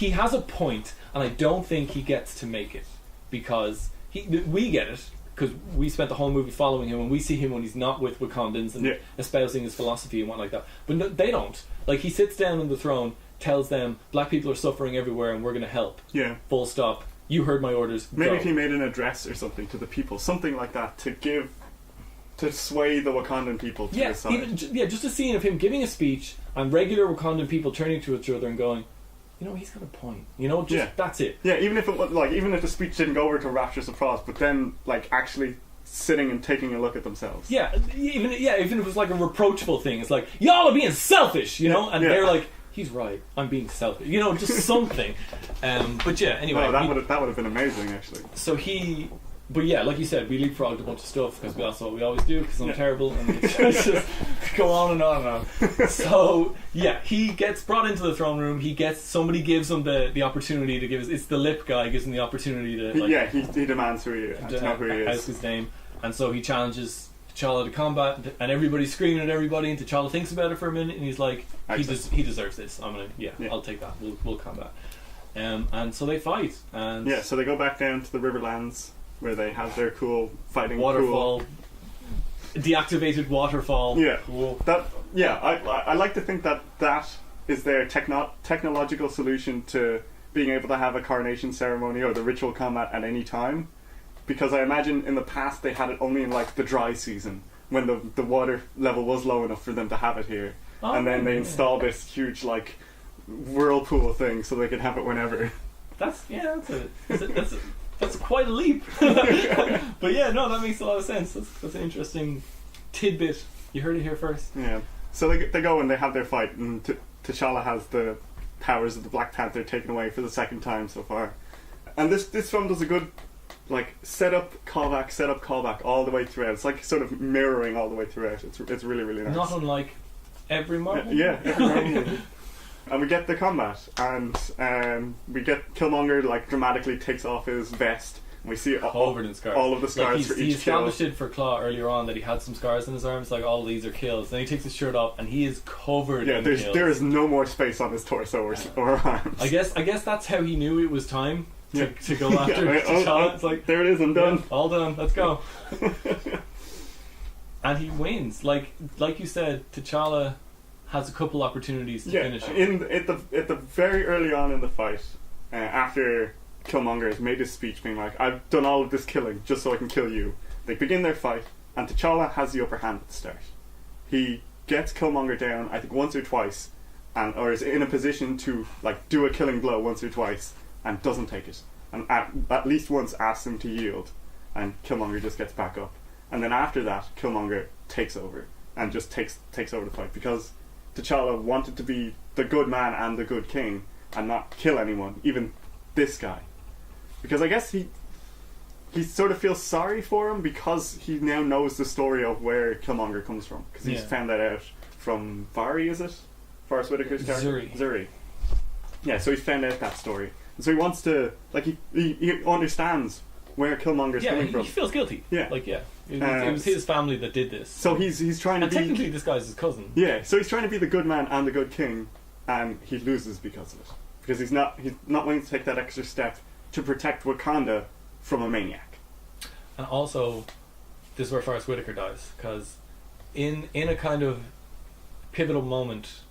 has a point, and I don't think he gets to make it, because we get it because we spent the whole movie following him, and we see him when he's not with Wakandans and espousing his philosophy and what like that. But no, they don't. Like, he sits down on the throne, tells them black people are suffering everywhere, and we're going to help. Yeah. Full stop. You heard my orders. Maybe go. he made an address or something to the people, something like that, to sway the Wakandan people to his side. Just a scene of him giving a speech and regular Wakandan people turning to each other and going, you know, he's got a point. You know, that's it. Yeah, even if the speech didn't go over to rapturous applause, but then like actually sitting and taking a look at themselves. Yeah, even if it was like a reproachful thing, it's like, y'all are being selfish, you know, and they're like, he's right, I'm being selfish, you know, just something. But yeah, anyway, that would have been amazing actually. So but yeah, like you said, we leapfrogged a bunch of stuff because that's what we always do, because I'm terrible, and it's just go on and on and on. So yeah, he gets brought into the throne room. Somebody gives him the opportunity to give it's the lip guy gives him the opportunity to he demands who he is, to know who he is. His name, and so he challenges T'Challa to combat, and everybody's screaming at everybody, and T'Challa thinks about it for a minute, and he's like, he deserves this. I'll take that. We'll combat. And so they fight, and so they go back down to the Riverlands, where they have their cool fighting waterfall, deactivated waterfall. Yeah, cool. I like to think that is their technological solution to being able to have a coronation ceremony or the ritual combat at any time. Because I imagine in the past they had it only in like the dry season when the water level was low enough for them to have it here, and then they installed this huge like whirlpool thing so they could have it whenever. That's quite a leap. But yeah, no, that makes a lot of sense. That's an interesting tidbit. You heard it here first. Yeah. So they go and they have their fight, and T'Challa has the powers of the Black Panther taken away for the second time so far. And this film does a good like set up callback all the way throughout. It's like sort of mirroring all the way throughout. It's really, really nice. Not unlike every Marvel. Yeah, every Marvel movie. And we get the combat, and we get Killmonger like dramatically takes off his vest, and we see covered in scars. All of the scars for each kill. He established it for Claw earlier on that he had some scars in his arms, like all these are kills. Then he takes his shirt off, and he is covered. Yeah, in kills. There is no more space on his torso or arms. I guess that's how he knew it was time to go after T'Challa. It's like, there it is, I'm done. Yeah, all done. Let's go. And he wins. Like you said, T'Challa has a couple opportunities to finish it. At the very early on in the fight, after Killmonger has made his speech being like, I've done all of this killing just so I can kill you, they begin their fight, and T'Challa has the upper hand at the start. He gets Killmonger down, I think once or twice, or is in a position to like do a killing blow once or twice, and doesn't take it. And at least once asks him to yield, and Killmonger just gets back up. And then after that, Killmonger takes over, and just takes over the fight, because T'Challa wanted to be the good man and the good king and not kill anyone, even this guy. Because I guess he sort of feels sorry for him because he now knows the story of where Killmonger comes from. Because he's found that out from Vari, is it? Forrest Whitaker's character? Zuri. Yeah, so he's found out that story. And so he wants to, like, he understands where Killmonger's coming from. He feels guilty. Yeah. Like, it was his family that did this. So he's trying to be... technically this guy's his cousin. Yeah, so he's trying to be the good man and the good king, and he loses because of it. Because he's not willing to take that extra step to protect Wakanda from a maniac. And also, this is where Forrest Whitaker dies, because in a kind of pivotal moment,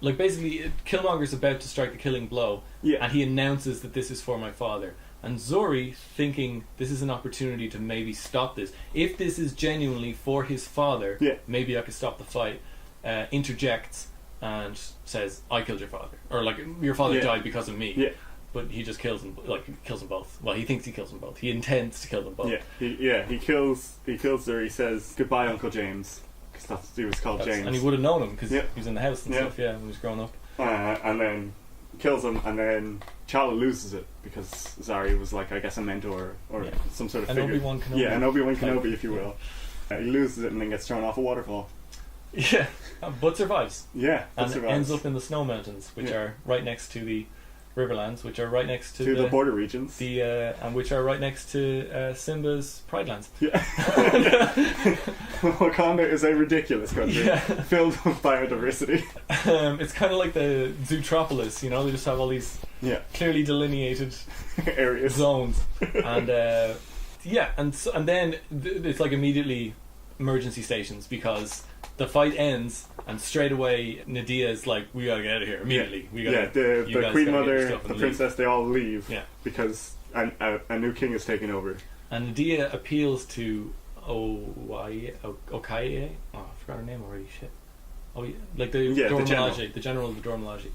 like basically Killmonger's about to strike the killing blow, and he announces that this is for my father. And Zori, thinking this is an opportunity to maybe stop this. If this is genuinely for his father, maybe I could stop the fight. Interjects and says, "I killed your father," or like, "Your father died because of me." Yeah. But he just kills them. Like, kills them both. Well, he thinks he kills them both. He intends to kill them both. Yeah. He kills Zori. Says, "Goodbye, Uncle James," because he was called James, and he would have known him because he was in the house and stuff. Yeah, when he was growing up. And then kills him, and then T'Challa loses it because Zari was like, I guess, a mentor or some sort of figure. Obi-Wan Kenobi. Yeah, an Obi-Wan Kenobi, if you will. He loses it and then gets thrown off a waterfall. Yeah, but survives. Yeah, and ends up in the Snow Mountains, which are right next to the Riverlands, which are right next to the border regions, and which are right next to Simba's Pride Lands. Yeah, Wakanda is a ridiculous country filled with biodiversity. It's kind of like the Zootropolis, you know. They just have all these clearly delineated areas, zones, and yeah, and then it's like immediately emergency stations because the fight ends and straight away Nadia is like, we gotta get out of here immediately. We gotta, the Queen Mother, the Princess, they all leave. Yeah. Because a new king is taking over. And Nadia appeals to Okaye. Oh, I forgot her name already. Shit. Oh, yeah, like the Dormilage, the general of the Dormilage.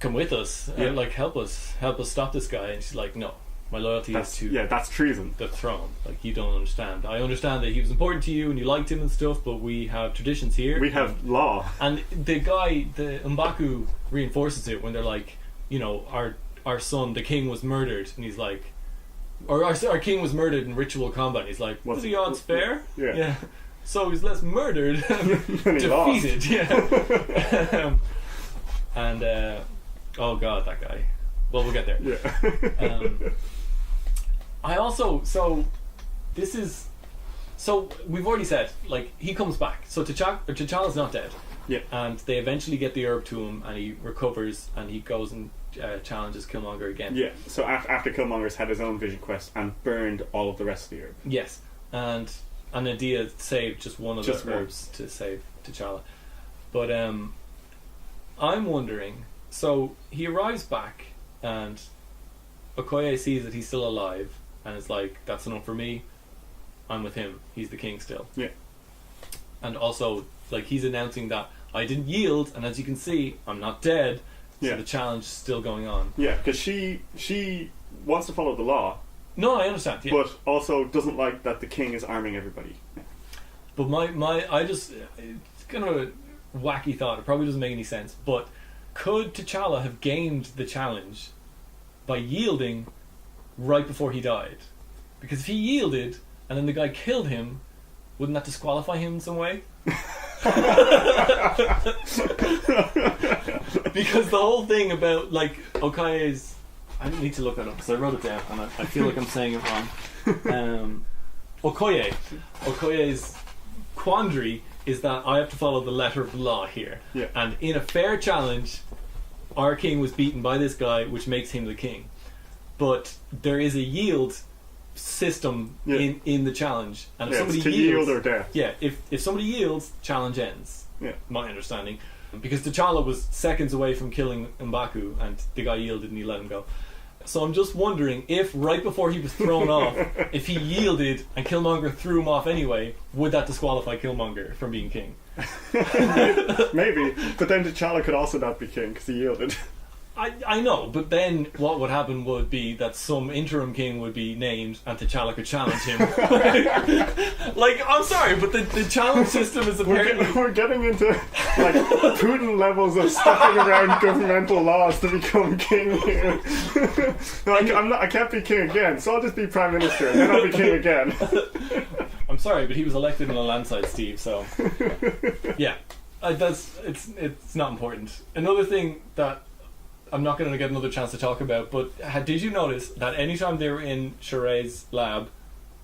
Come with us. Like help us stop this guy. And she's like, no, my loyalty is to that's treason. the throne. Like, you don't understand. I understand that he was important to you and you liked him and stuff, but we have traditions here. We have law. And the M'Baku reinforces it when they're like, you know, our son, the king, was murdered, and he's like, or our king was murdered in ritual combat. And he's like, was the odds fair? Yeah. So he's less murdered, defeated. Yeah. And oh god, that guy. Well, we'll get there. Yeah. I also we've already said, like, he comes back. So T'Challa's not dead. Yeah. And they eventually get the herb to him, and he recovers, and he goes and challenges Killmonger again. Yeah. So after Killmonger's had his own vision quest and burned all of the rest of the herb. Yes. And Nadia saved just one of the herbs to save T'Challa. But I'm wondering, so he arrives back and Okoye sees that he's still alive and is like, that's enough for me, I'm with him, he's the king still. Yeah. And also, like, he's announcing that I didn't yield, and as you can see, I'm not dead, so the challenge is still going on. Yeah, because she wants to follow the law. No, I understand, yeah. But also doesn't like that the king is arming everybody. But it's kind of a wacky thought, it probably doesn't make any sense, but could T'Challa have gained the challenge by yielding right before he died? Because if he yielded and then the guy killed him, wouldn't that disqualify him in some way? Because the whole thing about, like, Okaye's, I need to look that up because I wrote it down and I feel like I'm saying it wrong. Okoye's quandary is that I have to follow the letter of the law here. Yeah. And in a fair challenge, our king was beaten by this guy, which makes him the king. But there is a yield system in the challenge, and if somebody it's to yields, yield or death. Yeah, if somebody yields, challenge ends. Yeah, my understanding, because T'Challa was seconds away from killing M'Baku, and the guy yielded and he let him go. So I'm just wondering if right before he was thrown off, if he yielded and Killmonger threw him off anyway, would that disqualify Killmonger from being king? Maybe, but then T'Challa could also not be king because he yielded. I know, but then what would happen would be that some interim king would be named and T'Challa could challenge him. Like, I'm sorry, but the challenge system is apparently... We're getting into, like, Putin levels of stepping around governmental laws to become king here. Like, I can't be king again, so I'll just be prime minister and then I'll be king again. I'm sorry, but he was elected in a landslide, Steve, so... Yeah, it's not important. Another thing that I'm not going to get another chance to talk about, but did you notice that anytime they were in Sheree's lab,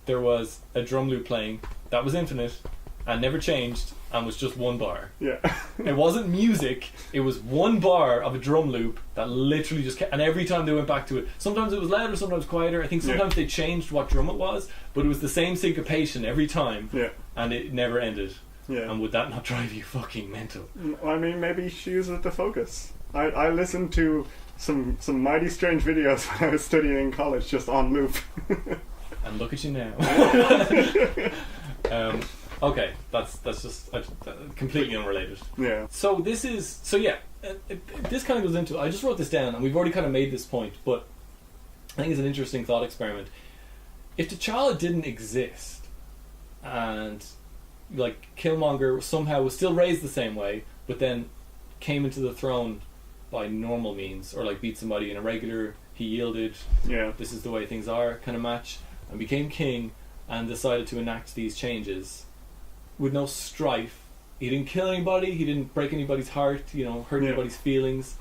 there was a drum loop playing that was infinite and never changed and was just one bar? Yeah. It wasn't music, it was one bar of a drum loop that literally just kept, and every time they went back to it, sometimes it was louder, sometimes quieter. I think sometimes they changed what drum it was, but it was the same syncopation every time, and it never ended. Yeah. And would that not drive you fucking mental? I mean, maybe she used it to focus. I listened to some mighty strange videos when I was studying in college, just on loop. And look at you now. Okay, that's just completely unrelated. Yeah. So this kind of goes into, I just wrote this down and we've already kind of made this point, but I think it's an interesting thought experiment. If T'Challa didn't exist and, like, Killmonger somehow was still raised the same way, but then came into the throne by normal means, or like beat somebody in a regular, he yielded, this is the way things are kind of match, and became king and decided to enact these changes with no strife. He didn't kill anybody, he didn't break anybody's heart, hurt anybody's feelings.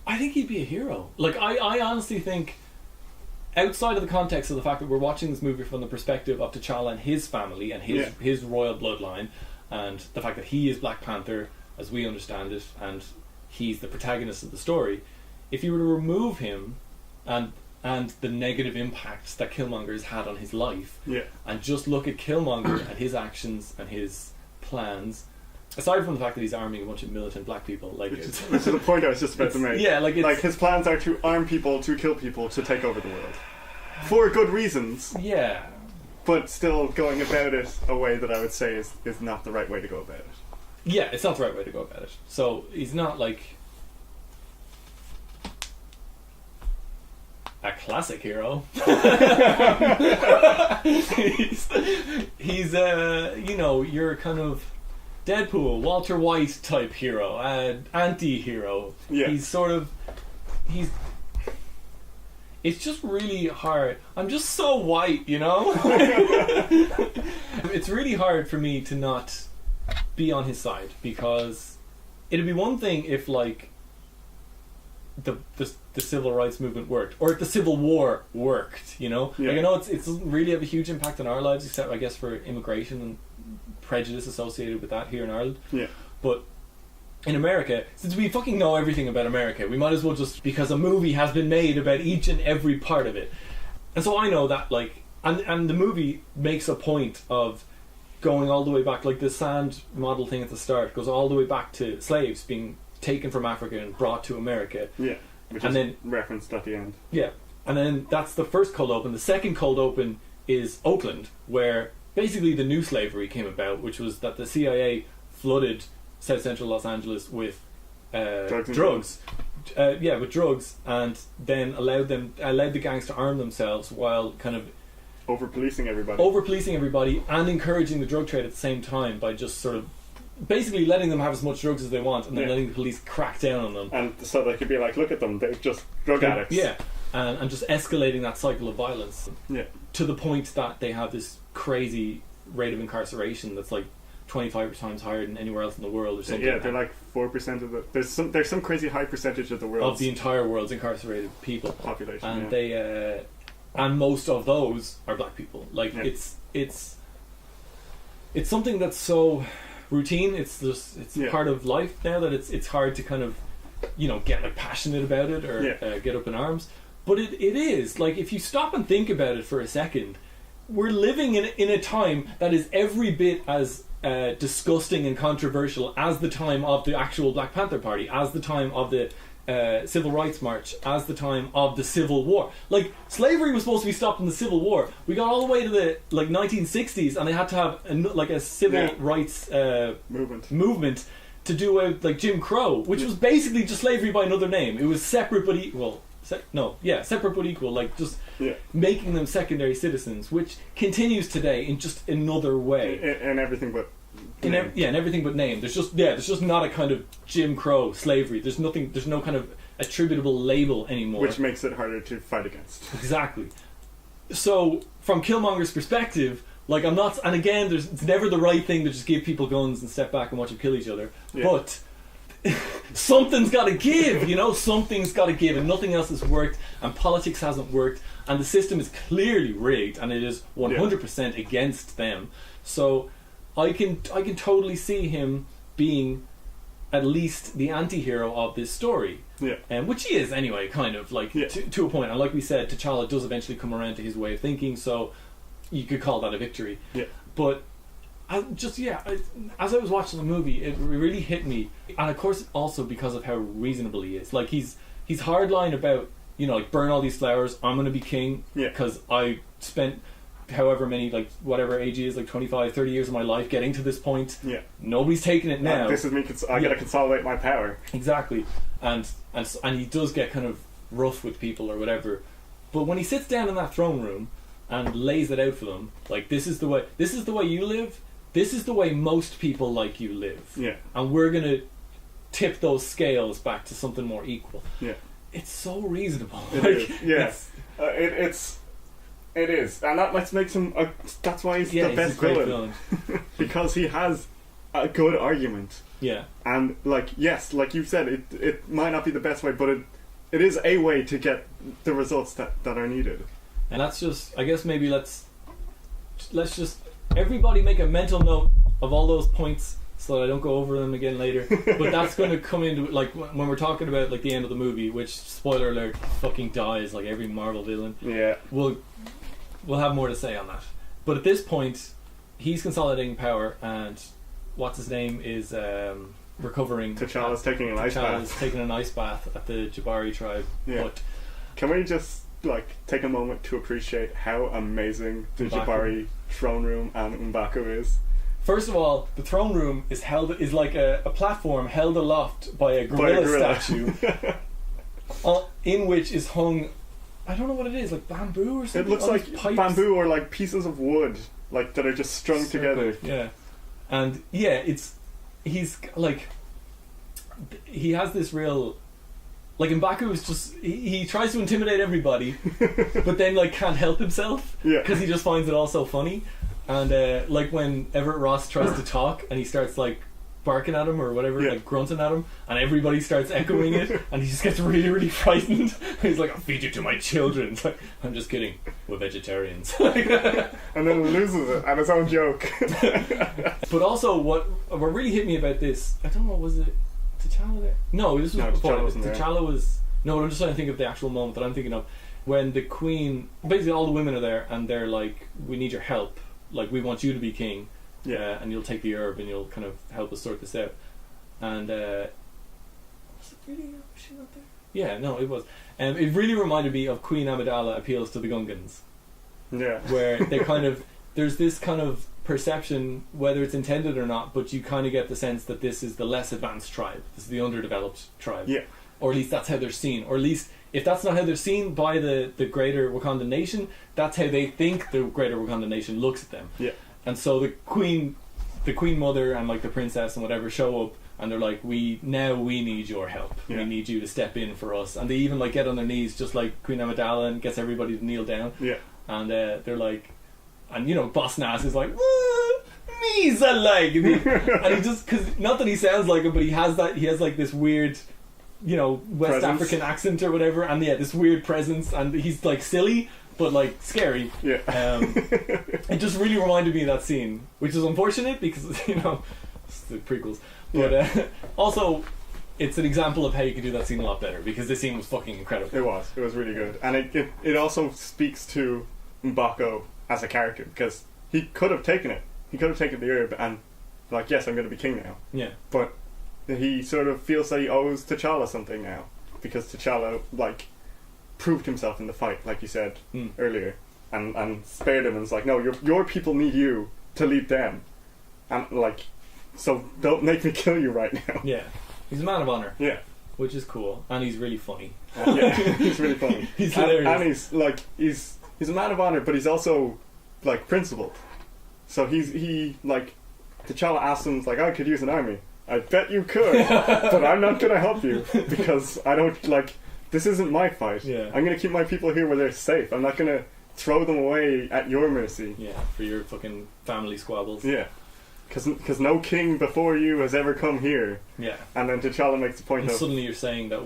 I think he'd be a hero. Like, I honestly think, outside of the context of the fact that we're watching this movie from the perspective of T'Challa and his family and his royal bloodline, and the fact that he is Black Panther as we understand it, and he's the protagonist of the story, if you were to remove him and and the negative impacts that Killmonger's had on his life. Yeah. And just look at Killmonger and his actions and his plans. Aside from the fact that he's arming a bunch of militant black people, like which is the point I was just about to make. Yeah, like his plans are to arm people, to kill people, to take over the world, for good reasons. Yeah, but still going about it a way that I would say is not the right way to go about it. Yeah, it's not the right way to go about it. So he's not like a classic hero. he's you know, your kind of Deadpool, Walter White type hero, anti-hero. Yeah. It's just really hard. I'm just so white, you know? It's really hard for me to not be on his side, because it'd be one thing if, like, the civil rights movement worked, or if the Civil War worked, you know? Yeah. Like, I know it doesn't really have a huge impact on our lives, except, I guess, for immigration and prejudice associated with that here in Ireland. Yeah. But in America, since we fucking know everything about America, we might as well just, because a movie has been made about each and every part of it. And so I know that, like, and the movie makes a point of going all the way back, like the sand model thing at the start goes all the way back to slaves being taken from Africa and brought to America. Yeah, which and is then referenced at the end. Yeah, and then that's the first cold open. The second cold open is Oakland, where basically the new slavery came about, which was that the CIA flooded South Central Los Angeles with drugs. With drugs, and then allowed the gangs to arm themselves while kind of over-policing everybody and encouraging the drug trade at the same time by just sort of basically letting them have as much drugs as they want and then letting the police crack down on them. And so they could be like, look at them, they're just drug addicts. Yeah, and just escalating that cycle of violence. Yeah. To the point that they have this crazy rate of incarceration that's like 25 times higher than anywhere else in the world or something. Yeah, they're like 4% of the... There's some crazy high percentage of the world. Of the entire world's incarcerated people. Population, and they... and most of those are black people. Like, it's something that's so routine. It's part of life now that it's hard to kind of, you know, get like passionate about it or get up in arms. But it is like, if you stop and think about it for a second, we're living in a time that is every bit as disgusting and controversial as the time of the actual Black Panther Party, as the time of the Civil Rights March, as the time of the Civil War. Like, slavery was supposed to be stopped in the Civil War. We got all the way to the 1960s, and they had to have a civil rights movement to do out like Jim Crow, which was basically just slavery by another name. It was separate but equal. Separate but equal. Like, just making them secondary citizens, which continues today in just another way. In everything but in everything but name. There's just not a kind of Jim Crow slavery. There's no kind of attributable label anymore, which makes it harder to fight against. Exactly. So from Killmonger's perspective, like, I'm not, and again, it's never the right thing to just give people guns and step back and watch them kill each other. But something's got to give, you know. Something's got to give, and nothing else has worked, and politics hasn't worked, and the system is clearly rigged, and it is 100% against them. So I can totally see him being at least the anti-hero of this story. Which he is anyway, kind of, like, to a point. And like we said, T'Challa does eventually come around to his way of thinking, so you could call that a victory. But as I was watching the movie, it really hit me, and of course also because of how reasonable he is. Like, he's hardline about, you know, like, burn all these flowers, I'm gonna be king because I spent however many, like, whatever age he is, like 25, 30 years of my life getting to this point. Nobody's taking it now. This is me. I gotta consolidate my power. Exactly, and he does get kind of rough with people or whatever. But when he sits down in that throne room and lays it out for them, like, this is the way you live. This is the way most people like you live. And we're gonna tip those scales back to something more equal. It's so reasonable. It is, and that makes him. That's why he's the best villain. Because he has a good argument. And like you said, it might not be the best way, but it is a way to get the results that are needed. And that's just, I guess maybe let's just everybody make a mental note of all those points so that I don't go over them again later. But that's going to come into like when we're talking about like the end of the movie, which spoiler alert fucking dies like every Marvel villain. Yeah. We'll have more to say on that. But at this point, he's consolidating power, and what's his name is recovering. T'Challa's taking an ice T'Challa's bath. taking an ice bath at the Jabari tribe. Yeah. But can we just like take a moment to appreciate how amazing the M'Baku. Jabari throne room and M'Baku is? first of all, the throne room is like a platform held aloft by a gorilla statue, in which is hung. I don't know what it is, like bamboo or something. It looks All like these pipes. bamboo or like pieces of wood, like that are just strung together. Yeah, and yeah, he's like he has this real. Like M'Baku is just he tries to intimidate everybody, but then like can't help himself because he just finds it all so funny. And like when Everett Ross tries to talk and he starts like barking at him or whatever, like grunting at him, and everybody starts echoing it, and he just gets really, really frightened. He's like, "I'll feed you to my children." It's like, I'm just kidding. We're vegetarians. And then loses it at his own joke. But also, what really hit me about this, I don't know, was it T'Challa there? No, this was before. T'Challa was. No, I'm just trying to think of the actual moment that I'm thinking of when the Queen. Basically, all the women are there, and they're like, "We need your help. Like, we want you to be king, and you'll take the herb, and you'll kind of help us sort this out." And was it really? Was she not there? Yeah, no, it was. It really reminded me of Queen Amidala appeals to the Gungans. Yeah, where they kind of there's this kind of perception, whether it's intended or not, but you kind of get the sense that this is the less advanced tribe. This is the underdeveloped tribe. Yeah. Or at least that's how they're seen. Or at least if that's not how they're seen by the greater Wakanda nation, that's how they think the greater Wakanda nation looks at them. Yeah. And so the queen mother and like the princess and whatever show up, and they're like, we need your help. Yeah. We need you to step in for us. And they even like get on their knees just like Queen Amidala and gets everybody to kneel down. Yeah. And they're like, and you know, Boss Nass is like, me's a leg, and he just, because not that he sounds like him, but he has like this weird, you know, West African accent or whatever, and this weird presence, and he's like silly but like scary. Yeah. It just really reminded me of that scene, which is unfortunate because you know it's the prequels, but also it's an example of how you could do that scene a lot better, because this scene was fucking incredible. It was really good, and it also speaks to M'Baku as a character, because he could have taken it. He could have taken the herb and like, yes, I'm going to be king now. Yeah. But he sort of feels that he owes T'Challa something now, because T'Challa like proved himself in the fight, like you said earlier, and spared him. And it's like, no, your people need you to lead them, and like, so don't make me kill you right now. Yeah. He's a man of honor. Yeah. Which is cool, and he's really funny. Yeah, he's really funny. He's hilarious. And he's like he's a man of honor, but he's also like principled. So he like, T'Challa asks him like, I could use an army. I bet you could, but I'm not going to help you because I don't like. This isn't my fight. Yeah. I'm going to keep my people here where they're safe. I'm not going to throw them away at your mercy. Yeah, for your fucking family squabbles. Yeah. Because no king before you has ever come here. Yeah. And then T'Challa makes the point and of... suddenly you're saying that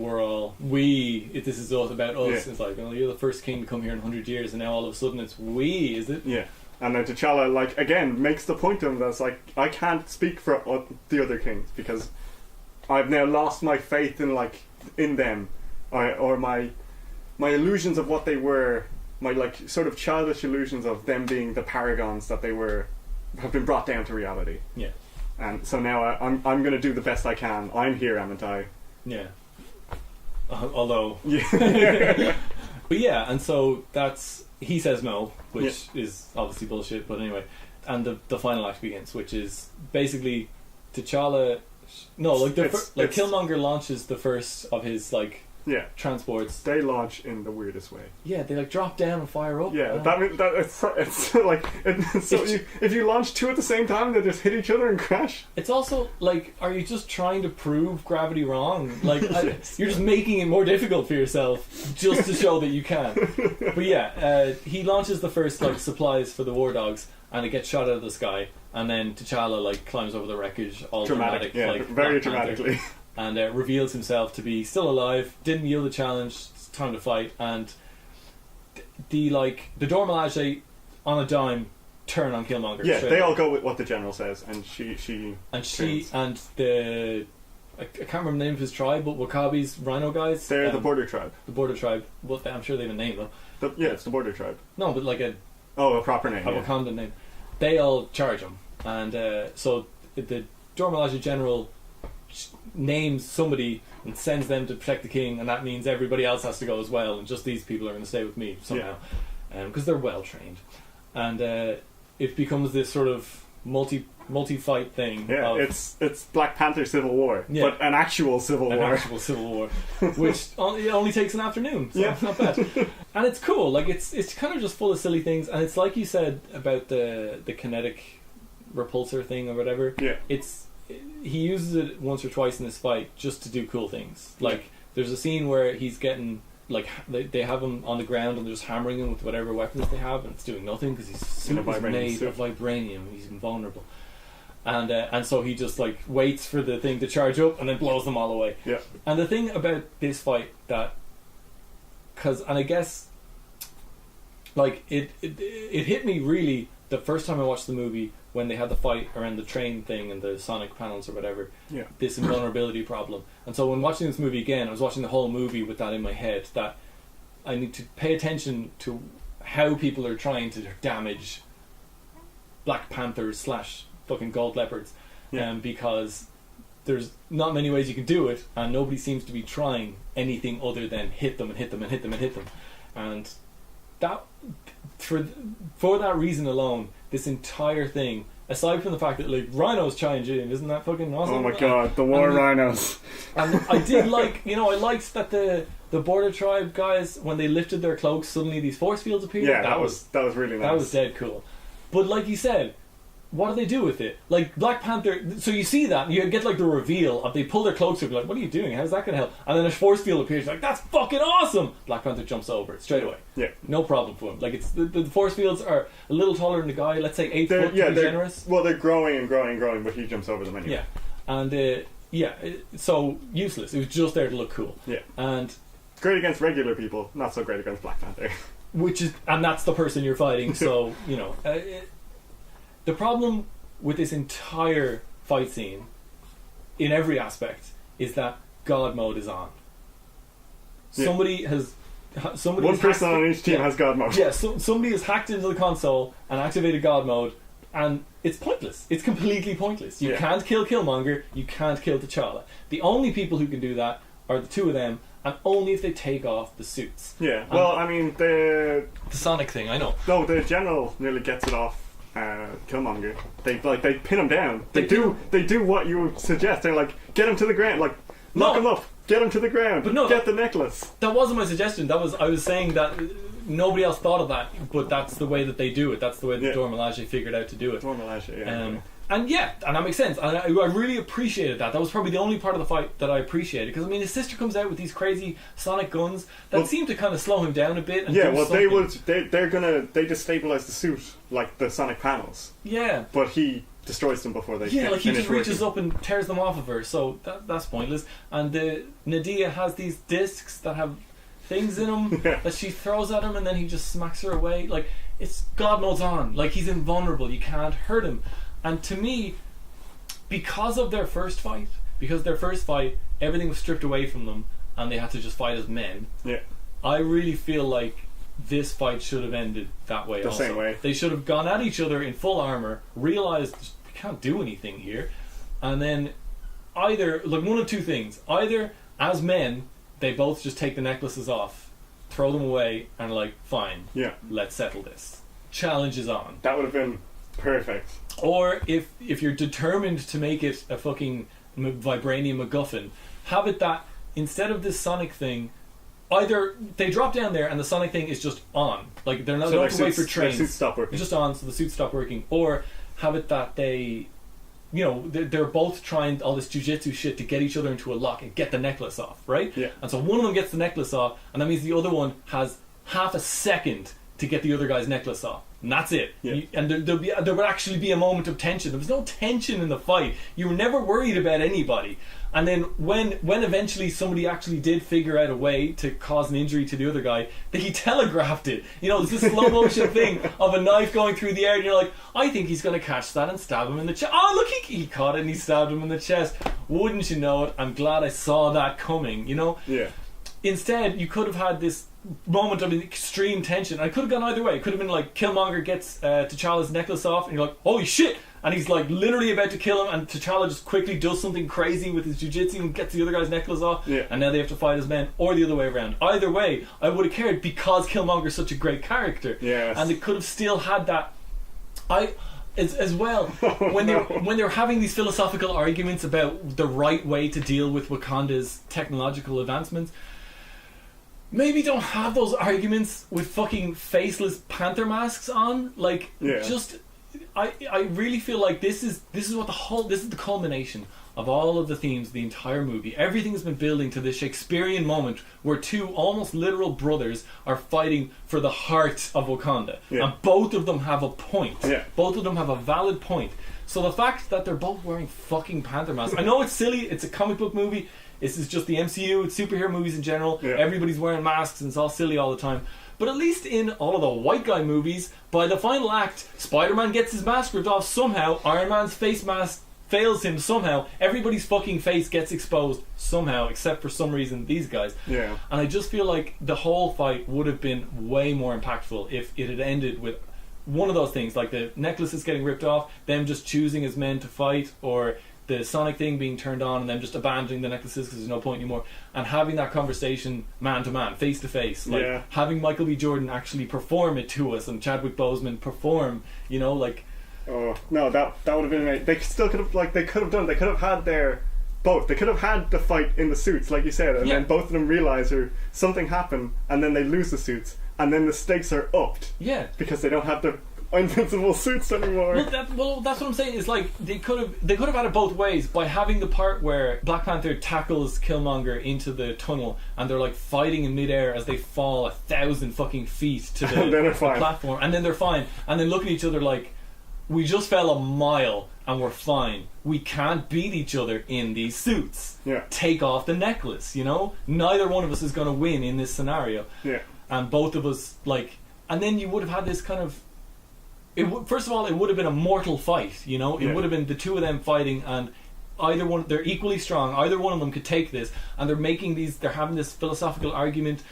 this is all about us. Yeah. It's like, oh, you're the first king to come here in 100 years, and now all of a sudden it's we, is it? Yeah. And then T'Challa, like, again, makes the point of him that's like, I can't speak for the other kings, because I've now lost my faith in them, or my illusions of what they were, my like sort of childish illusions of them being the paragons that they were, have been brought down to reality. Yeah. And so now I'm going to do the best I can. I'm here, Amitai. Yeah. Although. Yeah. But yeah, and so he says no, which is obviously bullshit, but anyway. And the final act begins, which is basically T'Challa. No, like Killmonger launches the first of his transports. They launch in the weirdest way. Yeah, they like drop down and fire up. Yeah, it's like if you launch two at the same time, they just hit each other and crash. It's also like, are you just trying to prove gravity wrong? Like you're just making it more difficult for yourself just to show that you can. But yeah, he launches the first supplies for the war dogs, and it gets shot out of the sky, and then T'Challa climbs over the wreckage, all dramatic, very dramatically. And reveals himself to be still alive, didn't yield the challenge, it's time to fight, and the Dora Milaje on a dime turn on Killmonger. Yeah, straight they away. all go with what the general says, and she turns. and the I can't remember the name of his tribe, but Wakabi's Rhino guys. They're the border tribe. The border tribe. Well, I'm sure they have a name though. Yeah, it's the border tribe. No, but like a proper name. a Wakandan name. They all charge him, and so the Dora Milaje general names somebody and sends them to protect the king, and that means everybody else has to go as well, and just these people are going to stay with me somehow, because they're well trained, and it becomes this sort of multi-fight thing. Yeah, it's Black Panther Civil War, but an actual Civil War. Actual Civil War, which it only takes an afternoon, so it's not bad. And it's cool, like it's kind of just full of silly things, and it's like you said about the kinetic repulsor thing or whatever. Yeah, he uses it once or twice in this fight just to do cool things. Like there's a scene where he's getting like they have him on the ground and they're just hammering him with whatever weapons they have, and it's doing nothing because he's made of vibranium. He's invulnerable, and so he just like waits for the thing to charge up and then blows them all away. Yeah. And the thing about this fight and I guess like it hit me really the first time I watched the movie, when they had the fight around the train thing and the sonic panels or whatever, this invulnerability problem. And so when watching this movie again, I was watching the whole movie with that in my head, that I need to pay attention to how people are trying to damage Black Panthers / fucking Gold Leopards, because there's not many ways you can do it, and nobody seems to be trying anything other than hit them and hit them and hit them and hit them. And that, for that reason alone, this entire thing, aside from the fact that like rhinos challenge in, isn't that fucking awesome? Oh my god, the war rhinos. And I did like, I liked that the border tribe guys, when they lifted their cloaks, suddenly these force fields appeared. Yeah, that was really nice. That was dead cool. But like you said, what do they do with it? Like Black Panther, so you see that and you get like the reveal of they pull their cloaks up, you're like, what are you doing? How's that going to help? And then a force field appears, like, that's fucking awesome. Black Panther jumps over it straight away. Yeah, no problem for him. Like it's the force fields are a little taller than the guy. Let's say 8 foot to be generous. Well, they're growing and growing and growing, but he jumps over them anyway. Yeah, and so useless. It was just there to look cool. Yeah, and great against regular people, not so great against Black Panther. And that's the person you're fighting. So the problem with this entire fight scene, in every aspect, is that God mode is on. Somebody one person on each team has God mode. Yeah, somebody has hacked into the console and activated God mode, and it's pointless. It's completely pointless. You can't kill Killmonger, you can't kill T'Challa. The only people who can do that are the two of them, and only if they take off the suits. Yeah, well, I mean, the Sonic thing, I know. No, the general nearly gets it off Killmonger. They pin him down. They do what you would suggest. They're like, get him to the ground, like knock him up, get him to the ground, but get the necklace. I was saying that nobody else thought of that, but that's the way that they do it. That's the way that Dora Milaje figured out to do it. Dora Milaje, and that makes sense. And I really appreciated that. That was probably the only part of the fight that I appreciated, because I mean, his sister comes out with these crazy sonic guns that seem to kind of slow him down a bit. And they destabilize the suit like the sonic panels. Yeah, but he destroys them before they. Yeah, like he just reaches up and tears them off of her. So that's pointless. And Nadia has these discs that have things in them that she throws at him, and then he just smacks her away. Like, it's God mode's on. Like, he's invulnerable. You can't hurt him. And to me, because their first fight, everything was stripped away from them and they had to just fight as men. Yeah. I really feel like this fight should have ended that way. The same way. They should have gone at each other in full armor, realized we can't do anything here, and then either, like, one of two things. Either, as men, they both just take the necklaces off, throw them away, and like, fine, let's settle this. Challenge is on. That would have been perfect. Or if you're determined to make it a fucking vibranium MacGuffin, have it that instead of this sonic thing, either they drop down there and the sonic thing is just on, like they're not going to wait for trains. Their suits stop working. It's just on, so the suits stop working. Or have it that they, they're both trying all this jujitsu shit to get each other into a lock and get the necklace off, right? Yeah. And so one of them gets the necklace off, and that means the other one has half a second to get the other guy's necklace off. And that's it. Yeah. And there would actually be a moment of tension. There was no tension in the fight. You were never worried about anybody. And then when eventually somebody actually did figure out a way to cause an injury to the other guy, he telegraphed it. You know, it's this slow motion thing of a knife going through the air, and you're like, I think he's going to catch that and stab him in the chest. Oh, look, he caught it and he stabbed him in the chest. Wouldn't you know it? I'm glad I saw that coming, you know? Yeah. Instead, you could have had this moment of extreme tension. I could have gone either way. It could have been like Killmonger gets T'Challa's necklace off, and you're like, holy shit! And he's like literally about to kill him, and T'Challa just quickly does something crazy with his jiu-jitsu and gets the other guy's necklace off, and now they have to fight as men, or the other way around. Either way, I would have cared because Killmonger's such a great character. Yes. And it could have still had that. As well, when they're having these philosophical arguments about the right way to deal with Wakanda's technological advancements, maybe don't have those arguments with fucking faceless Panther masks on. Like, just I really feel like this is what this is the culmination of all of the themes of the entire movie. Everything has been building to this Shakespearean moment where two almost literal brothers are fighting for the heart of Wakanda, and both of them have a point. Both of them have a valid point. So the fact that they're both wearing fucking Panther masks, I know it's silly, it's a comic book movie, this is just the MCU, it's superhero movies in general, everybody's wearing masks and it's all silly all the time. But at least in all of the white guy movies, by the final act, Spider-Man gets his mask ripped off somehow, Iron Man's face mask fails him somehow, everybody's fucking face gets exposed somehow, except for some reason these guys. And I just feel like the whole fight would have been way more impactful if it had ended with one of those things, like the necklaces getting ripped off, them just choosing as men to fight, or the sonic thing being turned on and them just abandoning the necklaces because there's no point anymore, and having that conversation man to man, face to face, like having Michael B. Jordan actually perform it to us and Chadwick Boseman perform, you know, like. Oh no, that would have been amazing. They still could have, like, they could have had their both. They could have had the fight in the suits, like you said, and then both of them realize something happened, and then they lose the suits, and then the stakes are upped. Because they don't have the invincible suits anymore. Well, that's what I'm saying. Is like they could have had it both ways by having the part where Black Panther tackles Killmonger into the tunnel, and they're like fighting in midair as they fall 1,000 fucking feet to the platform, and then they're fine, and then look at each other like, we just fell a mile and we're fine. We can't beat each other in these suits. Take off the necklace, you know? Neither one of us is going to win in this scenario. And both of us, like... And then you would have had this kind of... First of all, it would have been a mortal fight, you know? It would have been the two of them fighting, and either one... They're equally strong. Either one of them could take this. And they're having this philosophical argument,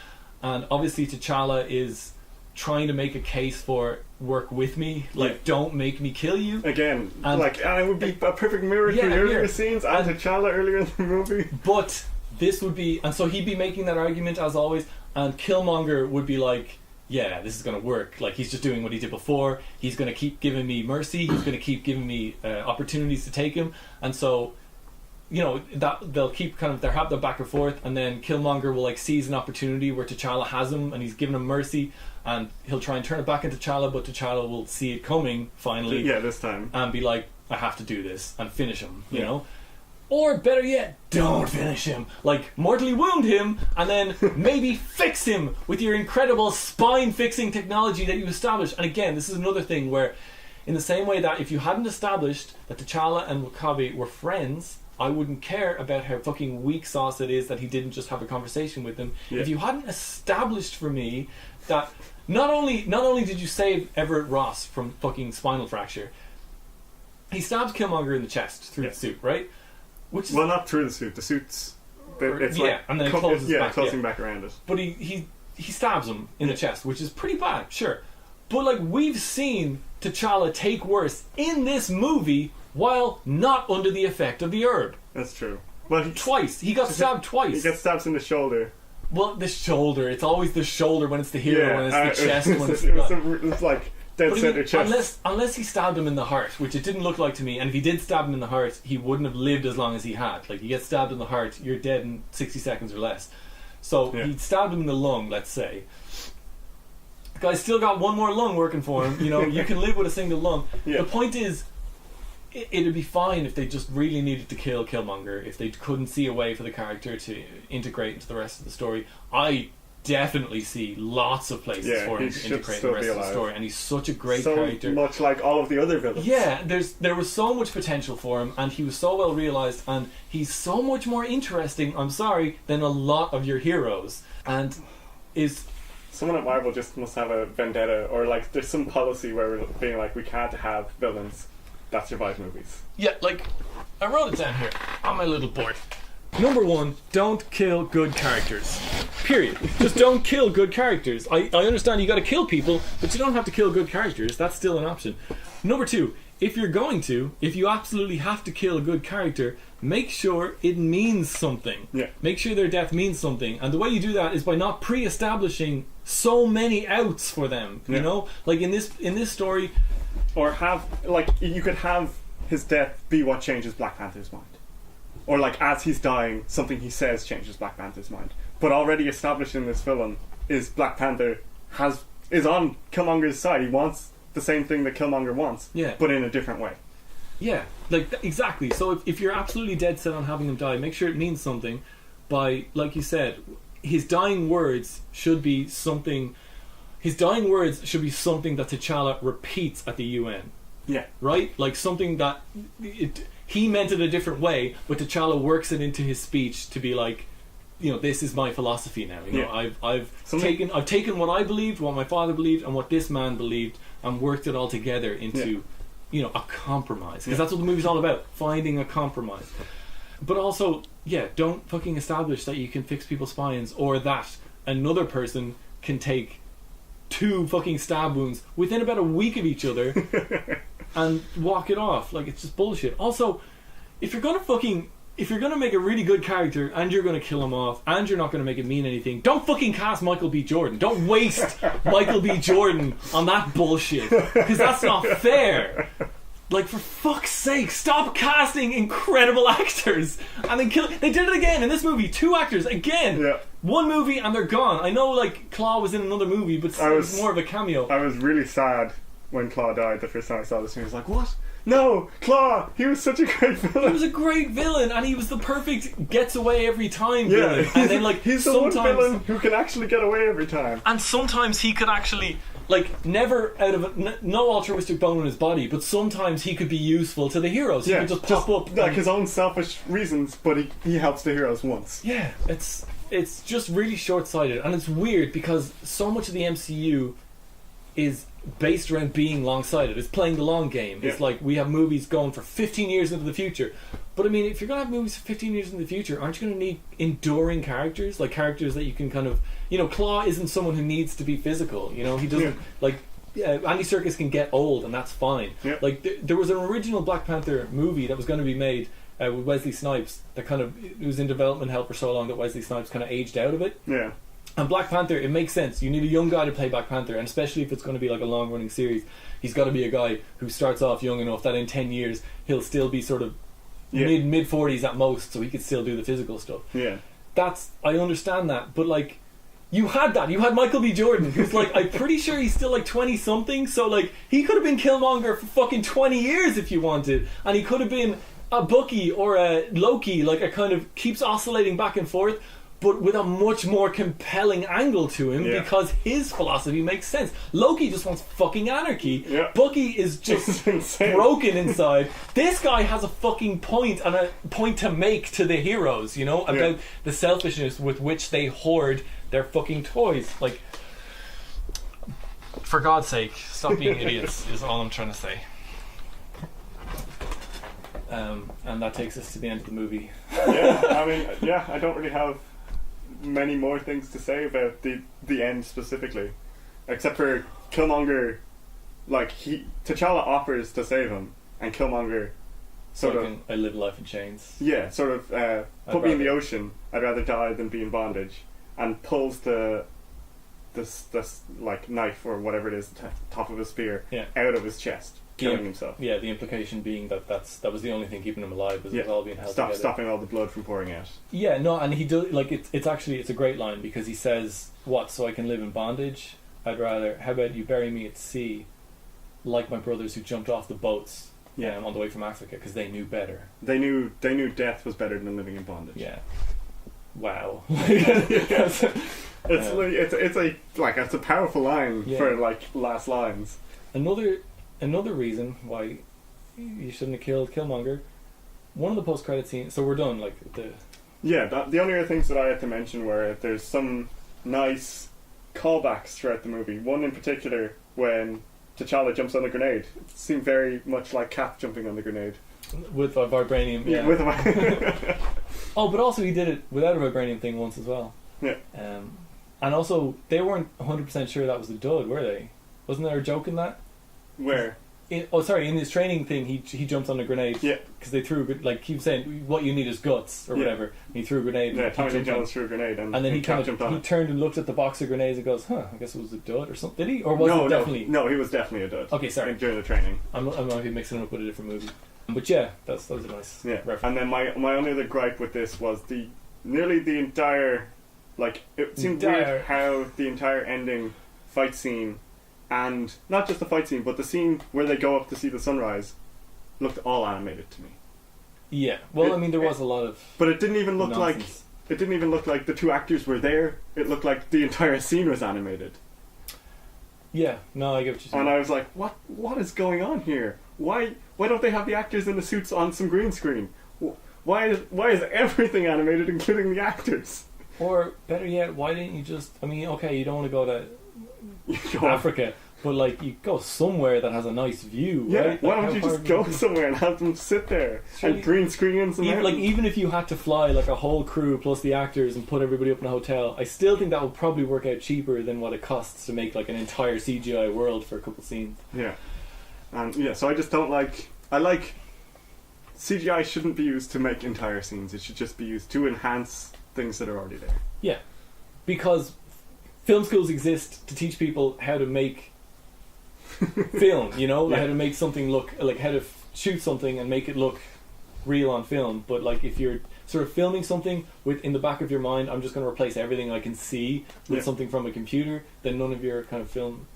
and obviously T'Challa is trying to make a case for work with me, like don't make me kill you again, and it would be a perfect mirror to the earlier scenes and T'Challa earlier in the movie. But this would be, and so he'd be making that argument as always, and Killmonger would be like, yeah, this is going to work, like he's just doing what he did before, he's going to keep giving me mercy, he's going to keep giving me opportunities to take him, and so, you know, that they'll keep kind of, they'll have the back and forth, and then Killmonger will like seize an opportunity where T'Challa has him and he's giving him mercy, and he'll try and turn it back into T'Challa, but T'Challa will see it coming finally, this time, and be like, I have to do this and finish him, you know. Or better yet, don't finish him, like mortally wound him and then maybe fix him with your incredible spine fixing technology that you established. And again, this is another thing where, in the same way that if you hadn't established that T'Challa and W'Kabi were friends, I wouldn't care about how fucking weak sauce it is that he didn't just have a conversation with them. If you hadn't established for me that not only did you save Everett Ross from fucking spinal fracture, he stabs Killmonger in the chest through the suit, right? Which is, well, not through the suit. The suit's it's like and then it closes back, closing back around it. But he stabs him in the chest, which is pretty bad, sure. But like we've seen T'Challa take worse in this movie while not under the effect of the herb. That's true. Well, he got stabbed twice. He gets stabbed in the shoulder. Well, the shoulder. It's always the shoulder when it's the hero, when it's the chest, when it's the... It's like dead center chest. Unless he stabbed him in the heart, which it didn't look like to me, and if he did stab him in the heart, he wouldn't have lived as long as he had. Like, you get stabbed in the heart, you're dead in 60 seconds or less. So, he stabbed him in the lung, let's say. The guy's still got one more lung working for him, you know, you can live with a single lung. The point is, it'd be fine if they just really needed to kill Killmonger, if they couldn't see a way for the character to integrate into the rest of the story. I definitely see lots of places for him to integrate the rest of the story, and he's such a great character. So much like all of the other villains. Yeah, there was so much potential for him, and he was so well realised, and he's so much more interesting, I'm sorry, than a lot of your heroes. And is... Someone at Marvel just must have a vendetta, or like there's some policy where we're being like, we can't have villains that survive movies. Yeah, like, I wrote it down here on my little board. Number 1, don't kill good characters. Period. Just don't kill good characters. I understand you gotta kill people, but you don't have to kill good characters. That's still an option. Number 2, if you absolutely have to kill a good character, make sure it means something. Yeah. Make sure their death means something. And the way you do that is by not pre-establishing so many outs for them. You know? Like in this story... Or you could have his death be what changes Black Panther's mind. Or like as he's dying, something he says changes Black Panther's mind. But already established in this villain is Black Panther is on Killmonger's side. He wants the same thing that Killmonger wants, but in a different way. Yeah, exactly. So if you're absolutely dead set on having him die, make sure it means something by, like you said, his dying words should be something... His dying words should be something that T'Challa repeats at the UN. Yeah. Right? Like something that... He meant it a different way, but T'Challa works it into his speech to be like, you know, this is my philosophy now. You know, I've taken what I believed, what my father believed, and what this man believed, and worked it all together into, you know, a compromise. Because that's what the movie's all about, finding a compromise. But also, don't fucking establish that you can fix people's spines, or that another person can take 2 fucking stab wounds within about a week of each other and walk it off. Like, it's just bullshit. Also, if you're gonna make a really good character and you're gonna kill him off and you're not gonna make it mean anything, don't fucking cast Michael B. Jordan. Don't waste Michael B. Jordan on that bullshit, because that's not fair. Like, for fuck's sake, stop casting incredible actors and then kill... They did it again in this movie. 2 actors again. Yeah. 1 movie and they're gone. I know, like, Claw was in another movie, but it was more of a cameo. I was really sad when Claw died the first time I saw this movie. I was like, what? No, Claw! He was such a great villain. He was a great villain, and he was the perfect gets away every time villain. And then, like, he's the one villain who can actually get away every time. And sometimes he could actually... Like, never out of no altruistic bone in his body, but sometimes he could be useful to the heroes. He could just pop up. Like his own selfish reasons, but he helps the heroes once. Yeah, it's just really short-sighted. And it's weird because so much of the MCU is based around being long-sighted. It's playing the long game. It's like we have movies going for 15 years into the future. But I mean, if you're going to have movies for 15 years into the future, aren't you going to need enduring characters? Like characters that you can kind of... You know, Claw isn't someone who needs to be physical. You know, he doesn't... Like, Andy Serkis can get old and that's fine. Like, there was an original Black Panther movie that was going to be made with Wesley Snipes that kind of... It was in development hell for so long that Wesley Snipes kind of aged out of it. Yeah. And Black Panther, it makes sense. You need a young guy to play Black Panther, and especially if it's going to be like a long-running series, he's got to be a guy who starts off young enough that in 10 years he'll still be sort of mid-40s at most, so he could still do the physical stuff. Yeah. I understand that, but like, you had Michael B. Jordan, who's like, I'm pretty sure he's still like 20-something, so like, he could have been Killmonger for fucking 20 years if you wanted, and he could have been a Bucky or a Loki, like a kind of keeps oscillating back and forth, but with a much more compelling angle to him because his philosophy makes sense. Loki just wants fucking anarchy. Bucky is just broken inside. This guy has a fucking point and a point to make to the heroes, you know, about the selfishness with which they hoard their fucking toys. Like, for God's sake, stop being idiots is all I'm trying to say. And that takes us to the end of the movie. I don't really have many more things to say about the end specifically, except for Killmonger. Like, T'Challa offers to save him, and Killmonger I live life in chains. Put me in the ocean. I'd rather die than be in bondage, and pulls this like knife or whatever it is, top of his spear, out of his chest, killing himself. Yeah, the implication being that was the only thing keeping him alive, was it was all being held together. Stopping all the blood from pouring out. Yeah, no, and he does, like, it's a great line, because he says, "What? So I can live in bondage? I'd rather. How about you bury me at sea, like my brothers who jumped off the boats on the way from Africa, because they knew better. They knew death was better than living in bondage." Yeah. Wow. It's a powerful line for like last lines. Another reason why you shouldn't have killed Killmonger. One of the post-credit scenes. So we're done. Like the the only other things that I had to mention were there's some nice callbacks throughout the movie. One in particular when T'Challa jumps on a grenade. It seemed very much like Cap jumping on the grenade. With a vibranium, yeah. With a oh, but also he did it without a vibranium thing once as well. Yeah. And also, they weren't 100% sure that was the dud, were they? Wasn't there a joke in that? Where? In his training thing, he jumped on a grenade. Yeah. Because they threw, like, he was saying, what you need is guts, or whatever. And he threw a grenade. Yeah, Tommy Lee Jones threw a grenade. And then he turned and looked at the box of grenades and goes, I guess it was a dud or something. Did he? Or was it definitely? No, he was definitely a dud. Okay, sorry. During the training. I might be mixing it up with a different movie. But yeah, that was a nice reference. And then my only other gripe with this was nearly the entire, like, it seemed weird how the entire ending fight scene, and not just the fight scene, but the scene where they go up to see the sunrise, looked all animated to me. Yeah, well, there was a lot of. But it didn't even look nonsense. like the two actors were there. It looked like the entire scene was animated. Yeah, no, I get what you're saying. And I was like, what is going on here? Why don't they have the actors in the suits on some green screen? Why is everything animated, including the actors? Or better yet, why didn't you just? Okay, you don't want to go to Africa, but like you go somewhere that has a nice view. Yeah, right? why don't you just go somewhere and have them sit there and green screen in some even if you had to fly like a whole crew plus the actors and put everybody up in a hotel, I still think that would probably work out cheaper than what it costs to make like an entire CGI world for a couple scenes. Yeah. And so I just don't like. I like CGI shouldn't be used to make entire scenes. It should just be used to enhance things that are already there. Yeah, because film schools exist to teach people how to make film. How to make something look like how to shoot something and make it look real on film. But like if you're sort of filming something with in the back of your mind, I'm just going to replace everything I can see with something from a computer. Then none of your kind of film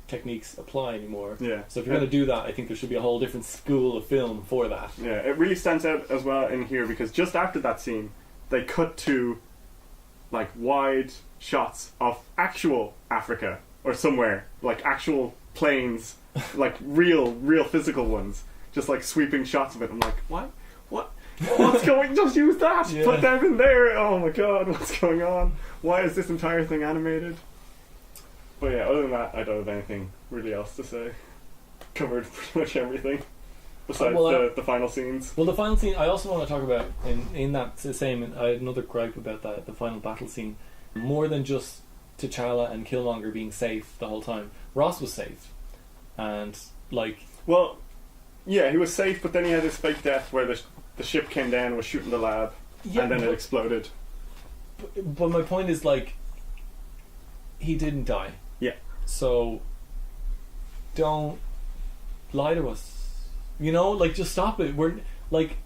techniques apply anymore. Yeah. So if you're going to do that, I think there should be a whole different school of film for that. Yeah, it really stands out as well in here because just after that scene, they cut to like wide shots of actual Africa or somewhere, like actual planes, like real physical ones, just like sweeping shots of it. I'm like, what's going? Just use that. Yeah. Put them in there. Oh my god, what's going on? Why is this entire thing animated? But yeah, other than that, I don't have anything really else to say. Covered pretty much everything. Besides the final scenes. Well, the final scene, I also want to talk about, in that same, I had another gripe about the final battle scene. More than just T'Challa and Killmonger being safe the whole time. Ross was safe. And, like... Well, yeah, he was safe, but then he had his fake death where the ship came down, was shooting the lab, and then it exploded. But my point is, like, he didn't die. Yeah. So, don't lie to us. Just stop it. We're like,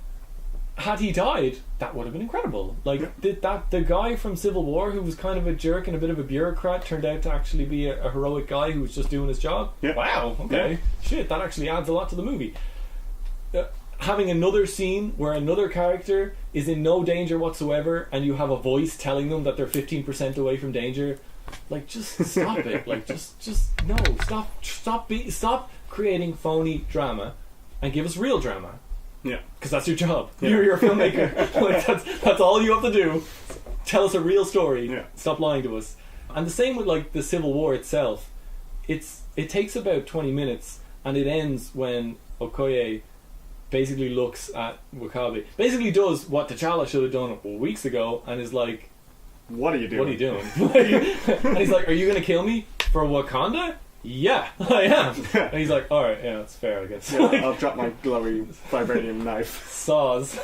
had he died, that would have been incredible. Like, the guy from Civil War who was kind of a jerk and a bit of a bureaucrat turned out to actually be a heroic guy who was just doing his job. Yeah. Wow. Okay. Yeah. Shit, that actually adds a lot to the movie. Having another scene where another character is in no danger whatsoever, and you have a voice telling them that they're 15% away from danger. Like, just stop it. Like, just no. Stop creating phony drama, and give us real drama. Yeah, because that's your job. Yeah. You're a filmmaker. Like, that's all you have to do. Tell us a real story. Yeah. Stop lying to us. And the same with like the Civil War itself. It takes about 20 minutes, and it ends when Okoye basically looks at W'Kabi. Basically does what T'Challa should have done weeks ago, and is like, what are you doing? What are you doing? And he's like, are you going to kill me for Wakanda? Yeah, I am. And he's like, alright, yeah, that's fair, I guess. Yeah, I'll drop my glowy vibranium knife. Saws.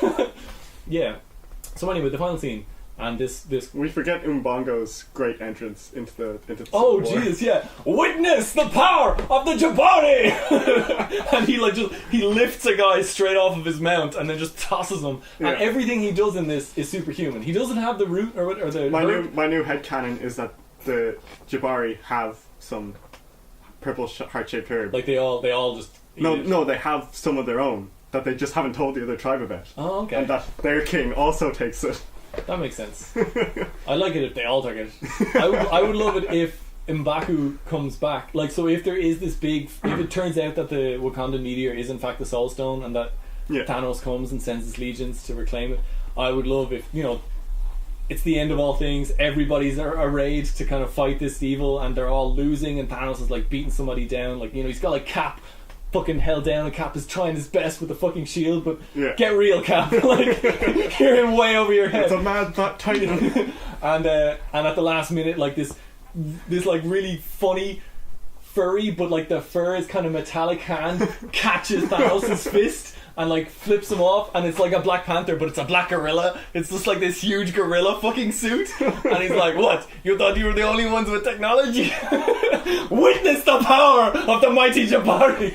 Yeah. So anyway, the final scene, and this we forget Umbongo's great entrance into the oh Jesus, yeah. Witness the power of the Jabari. And he lifts a guy straight off of his mount and then just tosses him. Yeah. And everything he does in this is superhuman. He doesn't have the root or the my new headcanon is that the Jabari have some purple heart-shaped herb. Like they all just no, they have some of their own that they just haven't told the other tribe about. Oh, okay. And that their king also takes it. That makes sense. I like it if they all target it. I would love it if M'Baku comes back. Like, so if there is this big, if it turns out that the Wakandan meteor is in fact the Soul Stone, and that Thanos comes and sends his legions to reclaim it, I would love if, you know, it's the end of all things, everybody's arrayed to kind of fight this evil, and they're all losing, and Thanos is like beating somebody down, like, you know, he's got like Cap fucking held down, and Cap is trying his best with the fucking shield, but get real, Cap. Like, you're him way over your head. It's a mad titan. And at the last minute, like this like really funny furry, but like the fur is kind of metallic hand catches Thanos' fist and like flips him off, and it's like a Black Panther, but it's a black gorilla. It's just like this huge gorilla fucking suit, and he's like, "What? You thought you were the only ones with technology? Witness the power of the mighty Jabari!"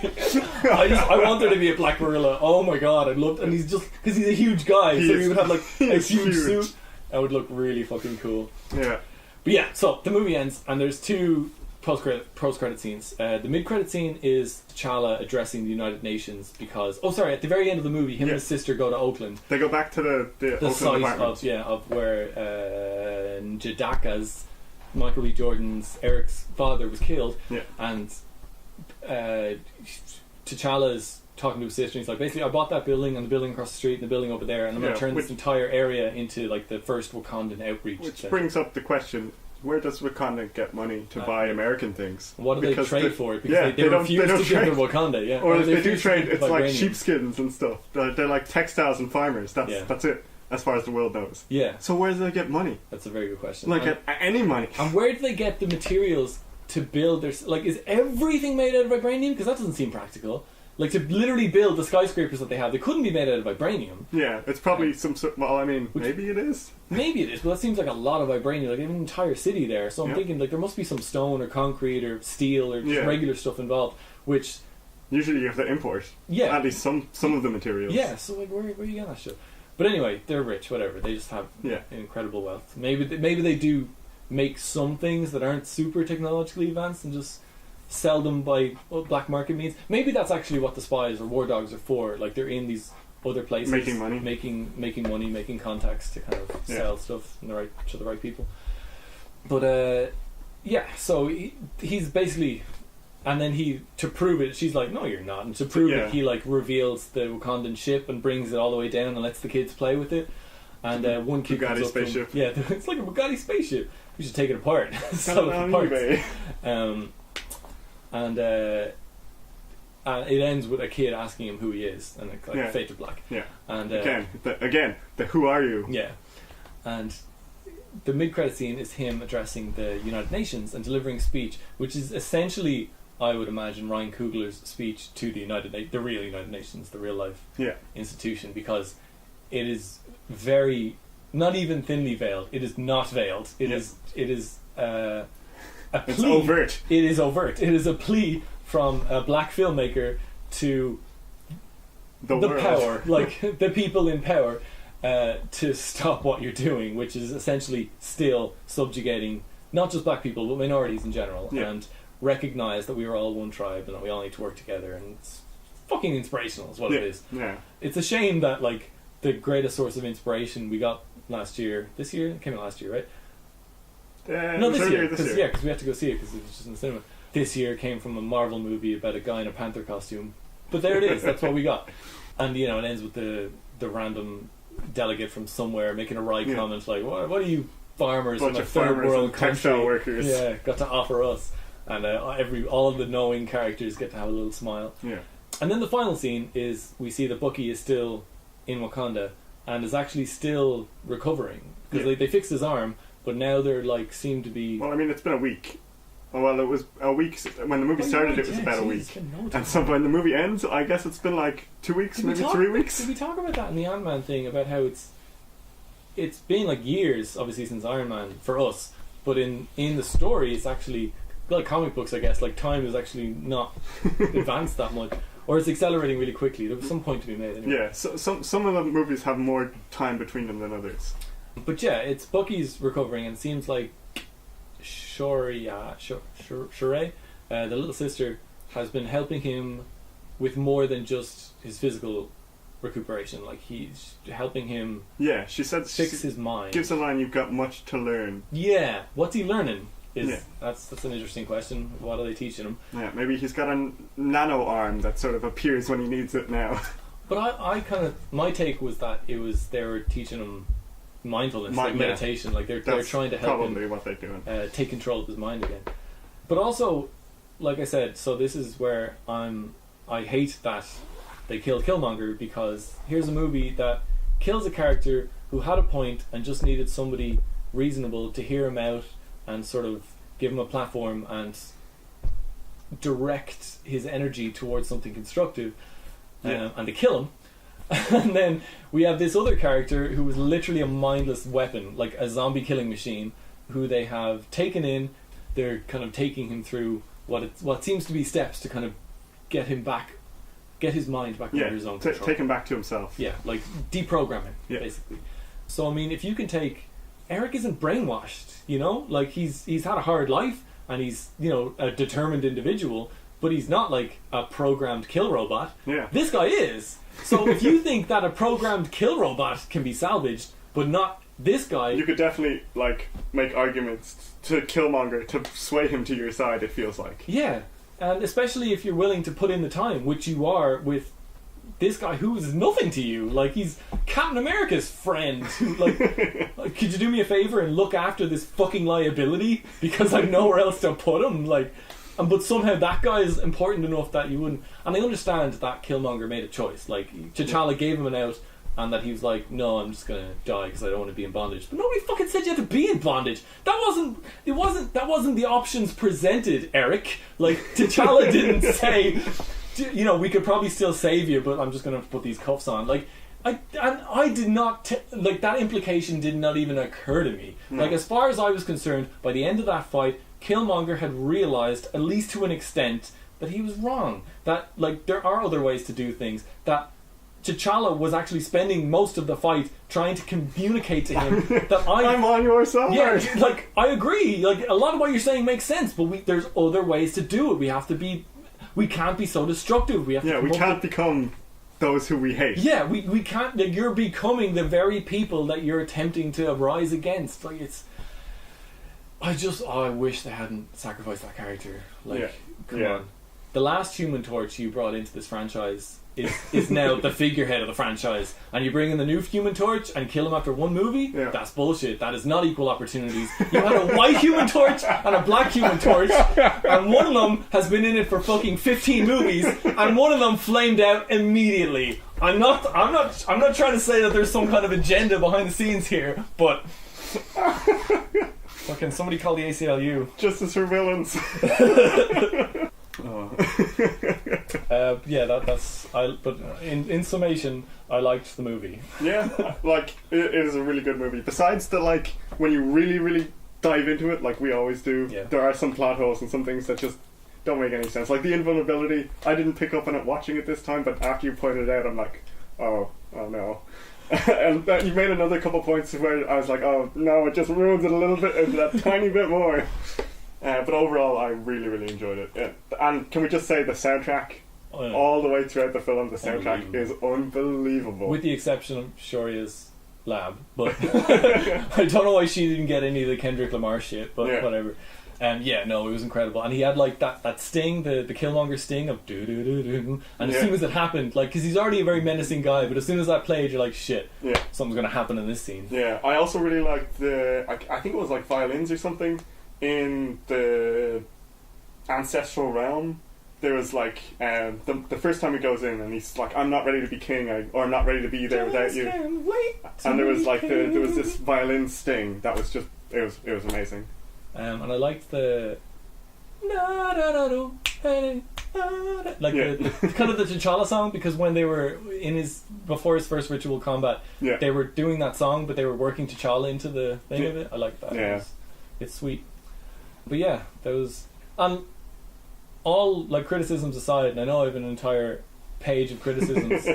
I want there to be a black gorilla. Oh my god, I'd love, and he's just because he's a huge guy, so he would have like a huge suit. That would look really fucking cool. Yeah. But yeah, so the movie ends, and there's two post-credit scenes. The mid-credit scene is T'Challa addressing the United Nations because... Oh, sorry, at the very end of the movie, him and his sister go to Oakland. They go back to the Oakland site apartment. of where Njidaka's, Michael B. Jordan's, Eric's father was killed. Yeah. And T'Challa's talking to his sister, and he's like, basically, I bought that building, and the building across the street, and the building over there, and I'm going to turn this entire area into like the first Wakandan outreach. Which brings up the question... Where does Wakanda get money to buy American things? What do they trade for it? Because they refuse to give them Wakanda, yeah. Or if they do trade, it's like sheepskins and stuff. They're like textiles and farmers. That's it, as far as the world knows. Yeah. So where do they get money? That's a very good question. Like, any money. And where do they get the materials to build their... Like, is everything made out of vibranium? Because that doesn't seem practical. Like, to literally build the skyscrapers that they have, they couldn't be made out of vibranium. Yeah, it's probably some sort... Well, I mean, maybe it is. Maybe it is, but that seems like a lot of vibranium. Like, an entire city there. So I'm thinking, like, there must be some stone or concrete or steel or just regular stuff involved, which... Usually you have to import. Yeah. At least some of the materials. Yeah, so, like, where are you getting that shit? But anyway, they're rich, whatever. They just have incredible wealth. Maybe they do make some things that aren't super technologically advanced and just... sell them by what black market means. Maybe that's actually what the spies or war dogs are for. Like, they're in these other places making money, making contacts to kind of sell stuff to the right people. But so he's basically, and then to prove it, she's like, no, you're not. And to prove it, he like reveals the Wakandan ship and brings it all the way down and lets the kids play with it. And one kid Bugatti comes up spaceship. it's like a Bugatti spaceship. We should take it apart. Sell it on apart. eBay. And it ends with a kid asking him who he is, and like fade to black. Yeah. And again, the who are you? Yeah. And the mid-credit scene is him addressing the United Nations and delivering a speech, which is essentially, I would imagine, Ryan Coogler's speech to the the real United Nations, the real life institution, because it is very, not even thinly veiled. It is not veiled. It is. It's overt. It is overt. It is a plea from a black filmmaker to the power, like the people in power, to stop what you're doing, which is essentially still subjugating not just black people but minorities in general, and recognise that we are all one tribe and that we all need to work together. And it's fucking inspirational, is what it is. Yeah. It's a shame that like the greatest source of inspiration we got this year. It came out last year, right? No, this year, because we had to go see it because it was just in the cinema. This year came from a Marvel movie about a guy in a Panther costume, but there it is. That's what we got, and it ends with the random delegate from somewhere making a wry comment like, "What are you farmers in a third world country, textile workers, got to offer us?" And all of the knowing characters get to have a little smile. Yeah, and then the final scene is we see that Bucky is still in Wakanda and is actually still recovering because they fixed his arm. But now they're like seem to be. Well, I mean, it's been a week. Oh, well, it was a week when the movie started. It was about a week, and so when the movie ends, I guess it's been like 2 weeks, maybe 3 weeks. Did we talk about that in the Ant-Man thing about how it's been like years, obviously, since Iron Man for us. But in the story, it's actually like comic books, I guess. Like time is actually not advanced that much, or it's accelerating really quickly. There was some point to be made. Anyway. Yeah, so some of the movies have more time between them than others. But yeah, it's Bucky's recovering, and it seems like Shure, the little sister, has been helping him with more than just his physical recuperation. Like he's helping him. Yeah, she said fix his mind. Gives a line, "You've got much to learn." Yeah, what's he learning? That's an interesting question. What are they teaching him? Yeah, maybe he's got a nano arm that sort of appears when he needs it now. But I kind of, my take was that they were teaching him mindfulness, like meditation, like they're trying to help probably him what they're doing. Take control of his mind again. But also, like I said, so this is where I hate that they killed Killmonger, because here's a movie that kills a character who had a point and just needed somebody reasonable to hear him out and sort of give him a platform and direct his energy towards something constructive, and to kill him. And then we have this other character who was literally a mindless weapon, like a zombie killing machine, who they have taken in. They're kind of taking him through what seems to be steps to kind of get his mind back under his own control. Take him back to himself. Yeah, like deprogram him, basically. So I mean, if you can take... Eric isn't brainwashed, you know? Like, he's had a hard life, and he's, you know, a determined individual, but he's not like a programmed kill robot. Yeah. This guy is. So if you think that a programmed kill robot can be salvaged, but not this guy... You could definitely, like, make arguments to Killmonger to sway him to your side, it feels like. Yeah, and especially if you're willing to put in the time, which you are with this guy who is nothing to you. Like, he's Captain America's friend. Like, could you do me a favour and look after this fucking liability? Because I've nowhere else to put him. Like, but somehow that guy is important enough that you wouldn't... And I understand that Killmonger made a choice. Like, T'Challa gave him an out, and that he was like, no, I'm just gonna die because I don't want to be in bondage. But nobody fucking said you had to be in bondage. That wasn't the options presented, Eric. Like, T'Challa didn't say, you know, we could probably still save you, but I'm just gonna put these cuffs on. Like, I did not like, that implication did not even occur to me. Like, as far as I was concerned, by the end of that fight, Killmonger had realised, at least to an extent, that he was wrong. That, like, there are other ways to do things. That T'Challa was actually spending most of the fight trying to communicate to him that I'm on your side. Yeah, like, I agree. Like, a lot of what you're saying makes sense, but there's other ways to do it. We can't be so destructive. We can't become those who we hate. Yeah, we can't. Like, you're becoming the very people that you're attempting to rise against. Like, it's... I wish they hadn't sacrificed that character. Like, come on. The last Human Torch you brought into this franchise is now the figurehead of the franchise, and you bring in the new Human Torch and kill him after one movie? Yeah. That's bullshit. That is not equal opportunities. You had a white Human Torch and a black Human Torch, and one of them has been in it for fucking 15 movies, and one of them flamed out immediately. I'm not trying to say that there's some kind of agenda behind the scenes here, but fucking somebody call the ACLU. Justice for villains. But in summation, I liked the movie. Yeah, like, it is a really good movie. Besides the, like, when you really, really dive into it, like we always do, there are some plot holes and some things that just don't make any sense. Like the invulnerability, I didn't pick up on it watching it this time, but after you pointed it out, I'm like, oh no. And you made another couple points where I was like, oh no, it just ruins it a little bit, that tiny bit more. But overall, I really, really enjoyed it. Yeah. And can we just say the soundtrack, all the way throughout the film, the soundtrack is unbelievable. With the exception of Shoria's lab, but I don't know why she didn't get any of the Kendrick Lamar shit, but whatever. It was incredible. And he had like that sting, the Killmonger sting of do do do do. And as soon as it happened, like, because he's already a very menacing guy, but as soon as that played, you're like, shit, something's gonna happen in this scene. Yeah, I also really liked I think it was like violins or something in the ancestral realm. There was like the first time he goes in and he's like, I'm not ready to be king, or I'm not ready to be there without you. And there was like there was this violin sting that was just it was amazing. And I liked the the kind of the T'Challa song, because when they were before his first ritual combat, they were doing that song, but they were working T'Challa into the thing of it. I like that. Yeah, it's sweet. But yeah, there was, and all like criticisms aside, and I know I have an entire page of criticisms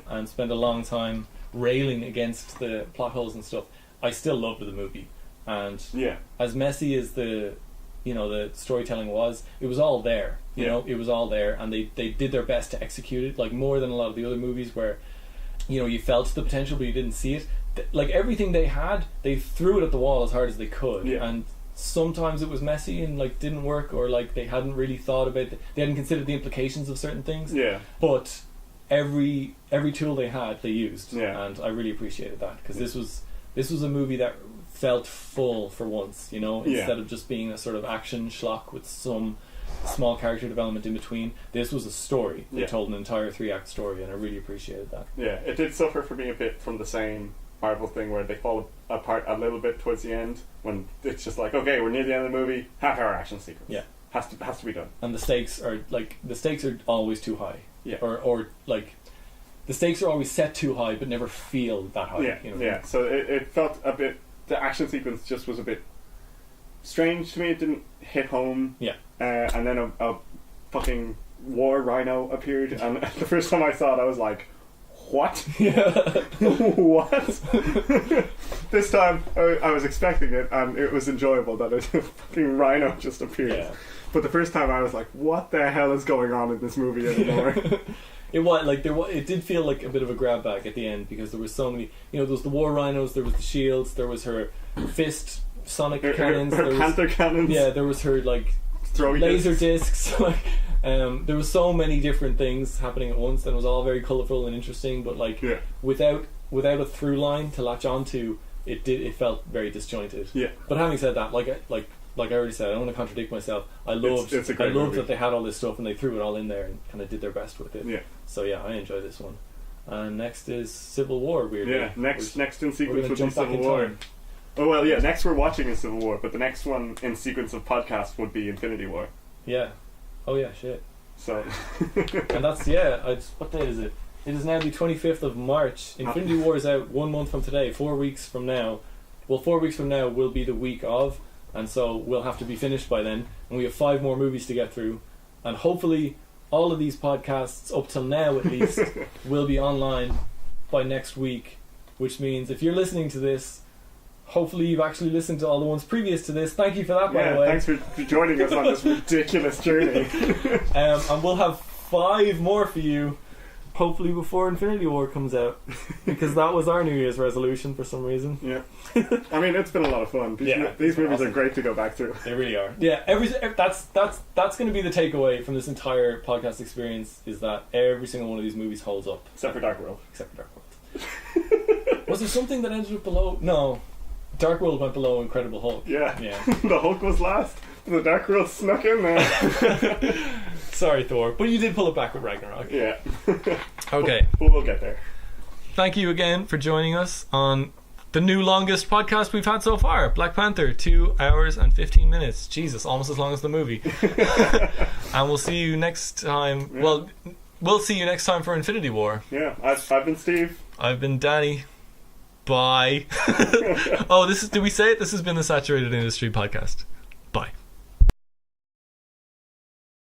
and spent a long time railing against the plot holes and stuff, I still loved the movie. And as messy as the storytelling was, it was all there. You know, it was all there, and they did their best to execute it, like more than a lot of the other movies where you felt the potential but you didn't see it. Like everything they had, they threw it at the wall as hard as they could, and sometimes it was messy and like didn't work, or like they hadn't really thought about they hadn't considered the implications of certain things. But every tool they had, they used, and I really appreciated that, because this was a movie that felt full for once, instead of just being a sort of action schlock with some small character development in between. This was a story. They told an entire 3-act story, and I really appreciated that. It did suffer for being a bit from the same Marvel thing where they fall apart a little bit towards the end, when it's just like, okay, we're near the end of the movie, half-hour action sequence. Has to be done. And the stakes are always too high. Or like the stakes are always set too high but never feel that high. So it felt a bit, the action sequence just was a bit strange to me. It didn't hit home. And then a fucking war rhino appeared, and the first time I saw it I was like, what? What? This time I was expecting it, and it was enjoyable that a fucking rhino just appeared. But the first time I was like, what the hell is going on in this movie anymore? It did feel like a bit of a grab bag at the end, because there was so many, there was the war rhinos, there was the shields, there was her fist sonic cannons, her Panther cannons. There was her like throwing laser discs. There was so many different things happening at once, and it was all very colourful and interesting, but without a through line to latch onto, it felt very disjointed. But having said that, like I already said, I don't want to contradict myself. I loved that they had all this stuff and they threw it all in there and kind of did their best with it. So I enjoyed this one. And next is Civil War. Weirdly, next in sequence would be Civil War. Oh well, next we're watching is Civil War, but the next one in sequence of podcast would be Infinity War. Oh yeah, shit. So and that's what day is it? It is now the 25th of March. Infinity War is out 1 month from today. 4 weeks from now. Well, 4 weeks from now will be the week of, and so we'll have to be finished by then. And we have 5 more movies to get through, and hopefully all of these podcasts up till now at least will be online by next week. Which means if you're listening to this, hopefully you've actually listened to all the ones previous to this. Thank you for that, by the way. Thanks for joining us on this ridiculous journey. And we'll have 5 more for you, hopefully before Infinity War comes out, because that was our New Year's resolution for some reason. I mean, it's been a lot of fun. These movies are great to go back through. They really are. That's going to be the takeaway from this entire podcast experience, is that every single one of these movies holds up. Except for Dark World. Was there something that ended up below? No. Dark World went below Incredible Hulk. The Hulk was last. The Dark World snuck in there. Sorry, Thor, but you did pull it back with Ragnarok. Okay. But we'll get there. Thank you again for joining us on the new longest podcast we've had so far, Black Panther, 2 hours and 15 minutes. Jesus, almost as long as the movie. And we'll see you next time. Well, we'll see you next time for Infinity War. I've been Steve. I've been Danny. Bye. Did we say it? This has been the Saturated Industry Podcast.